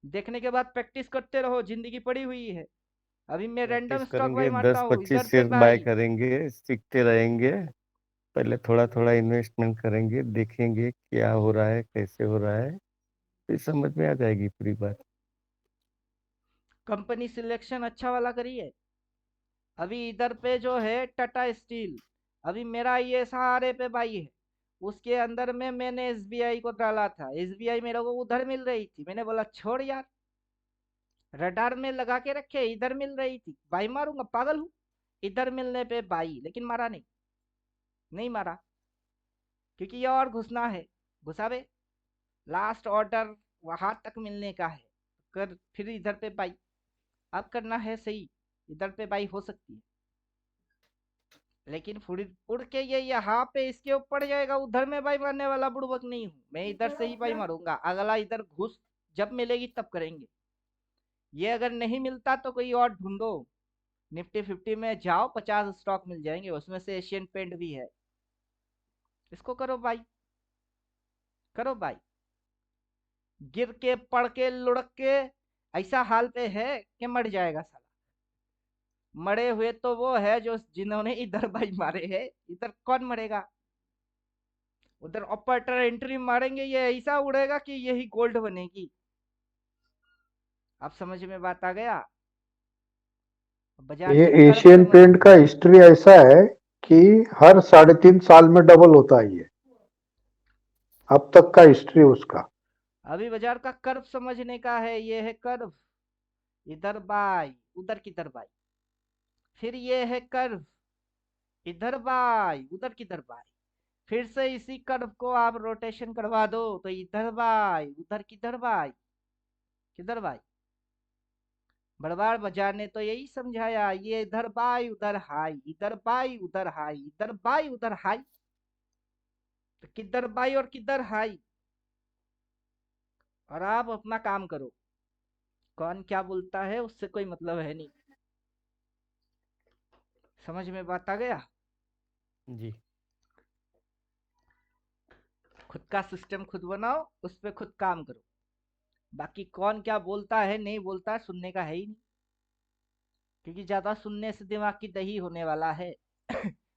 देखने के बाद प्रैक्टिस करते रहो, जिंदगी पड़ी हुई है। अभी मैं रैंडम प्रैक्टिस स्टॉक बाई करेंगे, मारता दस हूँ इधर पच्चीस पे शेयर बाय बाई। करेंगे, सीखते रहेंगे। पहले थोड़ा थोड़ा इन्वेस्टमेंट करेंगे, देखेंगे क्या हो रहा है, कैसे हो रहा है, फिर समझ में आ जाएगी पूरी बात। कंपनी सिलेक्शन अच्छा वाला करिए। अभी इधर पे जो है टाटा स्टील, अभी मेरा ये सारे पे बाई है। उसके अंदर में मैंने एसबीआई को डाला था, एसबीआई मेरे को उधर मिल रही थी, मैंने बोला छोड़ यार, रडार में लगा के रखे, इधर मिल रही थी, बाई मारूंगा, पागल हूँ? इधर मिलने पे बाई, लेकिन मारा नहीं। नहीं मारा, क्योंकि ये और घुसना है। घुसावे, लास्ट ऑर्डर वहां तक मिलने का है, कर फिर इधर पे बाई। अब करना है सही, इधर पे बाई हो सकती है, लेकिन उड़ के ये यहाँ पे इसके ऊपर जाएगा, उधर में बाई मारने वाला बुड़बक नहीं हूँ मैं, इधर से ही बाई मारूंगा। अगला इधर घुस जब मिलेगी तब करेंगे। ये अगर नहीं मिलता तो कोई और ढूंढो। निफ्टी 50 में जाओ, 50 स्टॉक मिल जाएंगे, उसमें से एशियन पेंट भी है। इसको करो बाई, करो बाई। गिर के पड़ के लुढ़क के ऐसा हाल पे है कि मर जाएगा साला। मरे हुए तो वो है जो जिन्होंने इधर बाई मारे हैं, इधर कौन मरेगा? उधर ऑपरेटर एंट्री मारेंगे, ये ऐसा उड़ेगा कि यही गोल्ड बनेगी। अब समझ में बात आ गया? बाजार ये की कर्व एशियन समझो। पेंट का हिस्ट्री ऐसा है कि हर 3.5 साल में डबल होता है ये, अब तक का हिस्ट्री उसका। अभी बाजार का कर्व समझने का है, ये है कर्व। इधर बाई, उधर किधर बाई, फिर ये है कर्व, इधर बाई, उधर किधर बाई, फिर से इसी कर्व को आप रोटेशन करवा दो तो इधर बाई उधर, किधर बाई किधर बाई। बड़बाड़ बाजार ने तो यही समझाया, ये इधर बाई उधर हाई, इधर बाई उधर हाई, इधर बाई उधर हाई, तो किधर बाई और किधर हाई। और आप अपना काम करो, कौन क्या बोलता है उससे कोई मतलब है नहीं। समझ में बात आ गया। जी। खुद का सिस्टम खुद बनाओ, उस पर खुद काम करो। बाकी कौन क्या बोलता है नहीं बोलता है सुनने का है ही नहीं, क्योंकि ज्यादा सुनने से दिमाग की दही होने वाला है।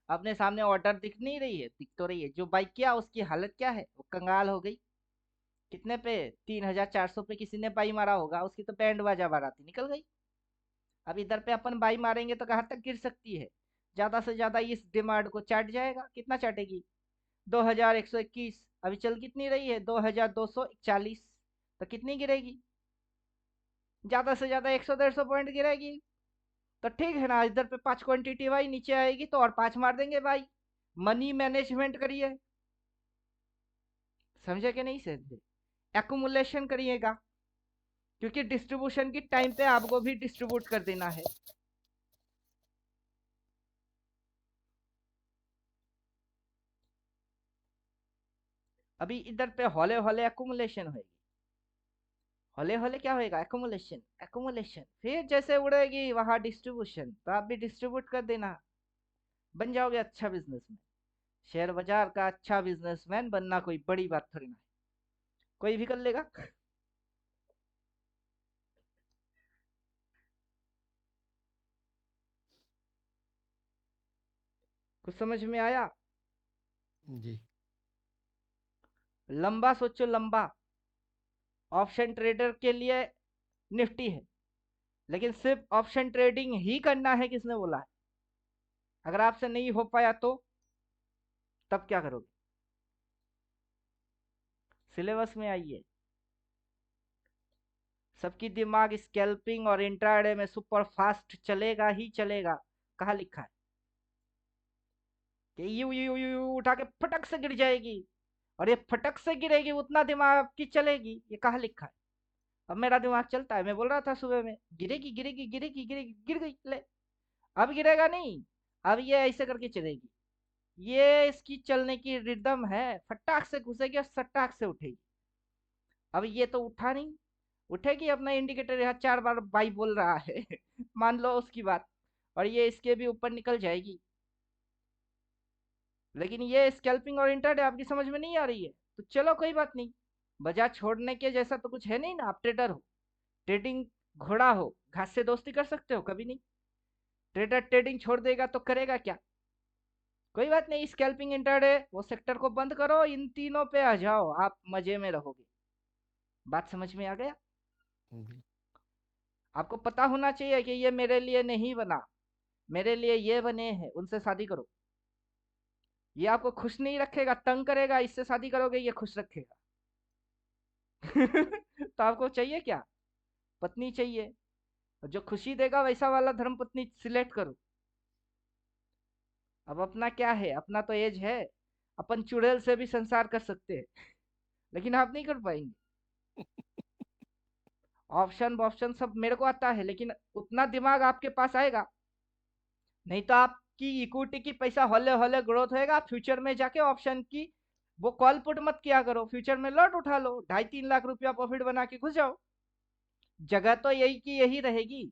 अपने सामने ऑर्डर दिख नहीं रही है, दिख तो रही है। जो बाइक किया उसकी हालत क्या है, वो कंगाल हो गई। कितने पे, 3,400 पे किसी ने बाई मारा होगा, उसकी तो बैंड बाजा बाराती निकल गई। अब इधर पे अपन बाई मारेंगे तो कहाँ तक गिर सकती है। ज्यादा से ज्यादा इस डिमांड को चाट जाएगा। कितना चाटेगी, 2121। अभी चल कितनी रही है, 2241। तो कितनी गिरेगी, ज्यादा से ज्यादा 100-150 पॉइंट गिरेगी। तो ठीक है ना, इधर पे 5 क्वांटिटी भाई नीचे आएगी तो और 5 मार देंगे भाई। मनी मैनेजमेंट करिए, समझे कि नहीं समझे। एक्यूमुलेशन करिएगा, क्योंकि डिस्ट्रीब्यूशन की टाइम पे आपको भी डिस्ट्रीब्यूट कर देना है। अभी इधर पे हौले हौले एक्यूमुलेशन होगी। हौले हौले क्या होएगा, एक्यूमुलेशन एक्यूमुलेशन, फिर जैसे उड़ेगी वहां डिस्ट्रीब्यूशन, तो आप भी डिस्ट्रीब्यूट कर देना। बन जाओगे अच्छा बिजनेसमैन। शेयर बाजार का अच्छा बिजनेसमैन बनना कोई बड़ी बात थोड़ी ना है, कोई भी कर लेगा। कुछ समझ में आया। जी। लंबा सोचो, लंबा। ऑप्शन ट्रेडर के लिए निफ्टी है, लेकिन सिर्फ ऑप्शन ट्रेडिंग ही करना है, किसने बोला है। अगर आपसे नहीं हो पाया तो तब क्या करोगे। सिलेबस में आइए। सबकी दिमाग स्कैल्पिंग और इंट्राडे में सुपर फास्ट चलेगा ही चलेगा। कहा लिखा है कि यू उठा के फटक से गिर जाएगी, और ये फटक से गिरेगी उतना दिमाग की चलेगी, ये कहा लिखा है। अब मेरा दिमाग चलता है, मैं बोल रहा था सुबह में गिरेगी गिरेगी गिरेगी गिरेगी, गिर गई ले। अब गिरेगा नहीं, अब ये ऐसे करके चलेगी। ये इसकी चलने की रिदम है, फटाक से घुसेगी और सटाक से उठेगी। अब ये तो उठा नहीं, उठेगी अपना इंडिकेटर यहाँ 4 बार बाई बोल रहा है। मान लो उसकी बात, और ये इसके भी ऊपर निकल जाएगी। लेकिन ये स्कैल्पिंग और इंटरडे आपकी समझ में नहीं आ रही है, तो चलो कोई बात नहीं। बाजार छोड़ने के जैसा तो कुछ है नहीं ना, आप ट्रेडर हो। ट्रेडिंग घोड़ा हो, घास से दोस्ती कर सकते हो, कभी नहीं। ट्रेडर ट्रेडिंग छोड़ देगा तो करेगा क्या। कोई बात नहीं, स्कैल्पिंग इंटरडे वो सेक्टर को बंद करो, इन तीनों पे आ जाओ, आप मजे में रहोगे। बात समझ में आ गया। जी। आपको पता होना चाहिए कि ये मेरे लिए नहीं बना, मेरे लिए ये बने हैं, उनसे शादी करो। ये आपको खुश नहीं रखेगा, तंग करेगा, इससे शादी करोगे ये खुश रखेगा। तो आपको चाहिए क्या, पत्नी चाहिए, और जो खुशी देगा वैसा वाला धर्म पत्नी सिलेक्ट करो। अब अपना क्या है, अपना तो एज है, अपन चुड़ैल से भी संसार कर सकते हैं, लेकिन आप नहीं कर पाएंगे। ऑप्शन ऑप्शन सब मेरे को आता है, लेकिन उतना दिमाग आपके पास आएगा नहीं, तो आपकी इक्विटी की पैसा हौले हौले ग्रोथ होएगा। फ्यूचर में जाके ऑप्शन की वो कॉल पुट मत किया करो, फ्यूचर में लॉट उठा लो, 2.5-3 लाख रुपया प्रॉफिट बना के घुस जाओ। जगह तो यही की यही रहेगी,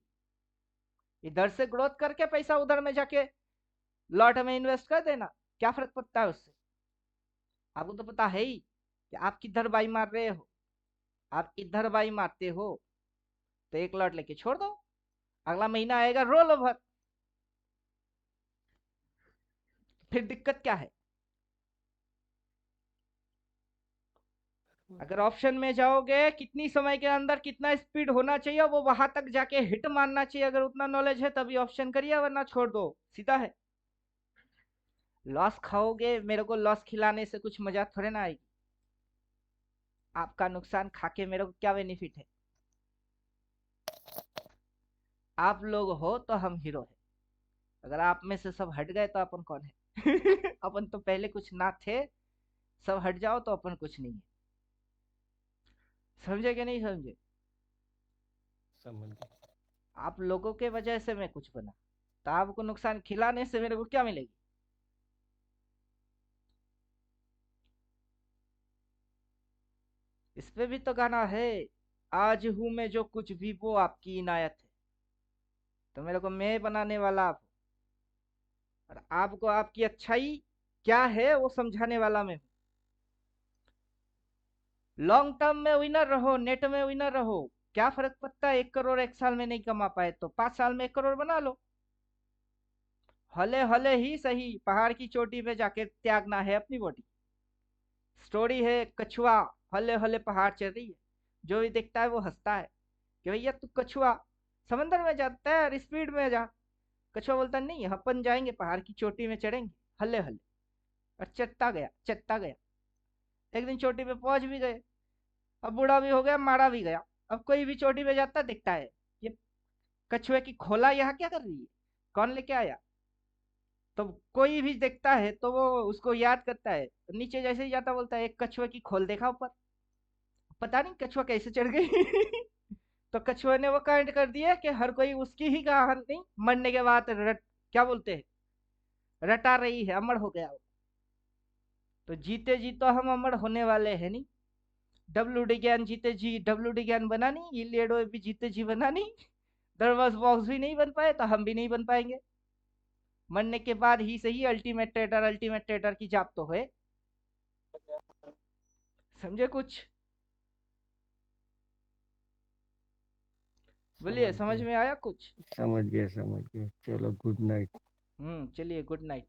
इधर से ग्रोथ करके पैसा उधर में जाके लॉट में इन्वेस्ट कर देना, क्या फर्क पड़ता है उससे। आपको तो पता है ही कि आप किधर बाई मार रहे हो। आप इधर बाई मारते हो तो एक लॉट लेके छोड़ दो, अगला महीना आएगा रोल ओवर, फिर दिक्कत क्या है। अगर ऑप्शन में जाओगे, कितनी समय के अंदर कितना स्पीड होना चाहिए वो वहां तक जाके हिट मारना चाहिए, अगर उतना नॉलेज है तभी ऑप्शन करिए, वरना छोड़ दो, सीधा है। लॉस खाओगे, मेरे को लॉस खिलाने से कुछ मजा थोड़े ना आएगी। आपका नुकसान खा के मेरे को क्या बेनिफिट है। आप लोग हो तो हम हीरो है, अगर आप में से सब हट गए तो अपन कौन है। अपन तो पहले कुछ ना थे, सब हट जाओ तो अपन कुछ नहीं है। समझे कि नहीं समझे? समझ गए। आप लोगों के वजह से मैं कुछ बना, तो आपको नुकसान खिलाने से मेरे को क्या मिलेगी? इस पे भी तो गाना है, आज हूं मैं जो कुछ भी वो आपकी इनायत है। तो मेरे को मैं बनाने वाला आप हो, और आपको आपकी अच्छाई क्या है वो समझाने वाला मैं हूँ। लॉन्ग टर्म में विनर रहो, नेट में विनर रहो, क्या फर्क पड़ता है? 1 करोड़ एक साल में नहीं कमा पाए तो 5 साल में 1 करोड़ बना लो। हले हले ही सही, पहाड़ की चोटी पे जाके त्यागना है अपनी बॉडी। स्टोरी है कछुआ, हले हले पहाड़ चढ़ रही है, जो भी देखता है वो हंसता है कि भैया तू कछुआ समंदर में जाता है और स्पीड में जा। कछुआ बोलता है, नहीं अपन जाएंगे पहाड़ की चोटी में चढ़ेंगे हल्ले हल्ले। और चढ़ता गया चढ़ता गया, एक दिन चोटी पे पहुंच भी गए। अब बूढ़ा भी हो गया, मारा भी गया। अब कोई भी चोटी पे जाता दिखता है, ये कछुए की खोला यहाँ क्या कर रही है, कौन लेके आया? तो कोई भी देखता है तो वो उसको याद करता है। नीचे जैसे ही जाता बोलता है, एक कछुए की खोल देखा ऊपर, पता नहीं कछुआ कैसे चढ़ गई। तो कछुए ने वो कांड कर दिया कि हर कोई उसकी ही कहानी मरने के बाद क्या बोलते हैं, रटा रही है, अमर हो गया वो। तो जीते जी तो हम अमर होने वाले हैं नहीं। डब्ल्यू डी ज्ञान जीते जी डब्ल्यू डी ज्ञान बना नहीं, इलियडो भी जीते जी बना नहीं, दरवाज बॉक्स भी नहीं बन पाए तो हम भी नहीं बन पाएंगे। मरने के बाद ही सही अल्टीमेट ट्रेडर की जाप तो है। समझे कुछ? बोलिए, समझ समझ गए। में आया कुछ? समझ गए, समझ गए। चलो गुड नाइट। चलिए गुड नाइट।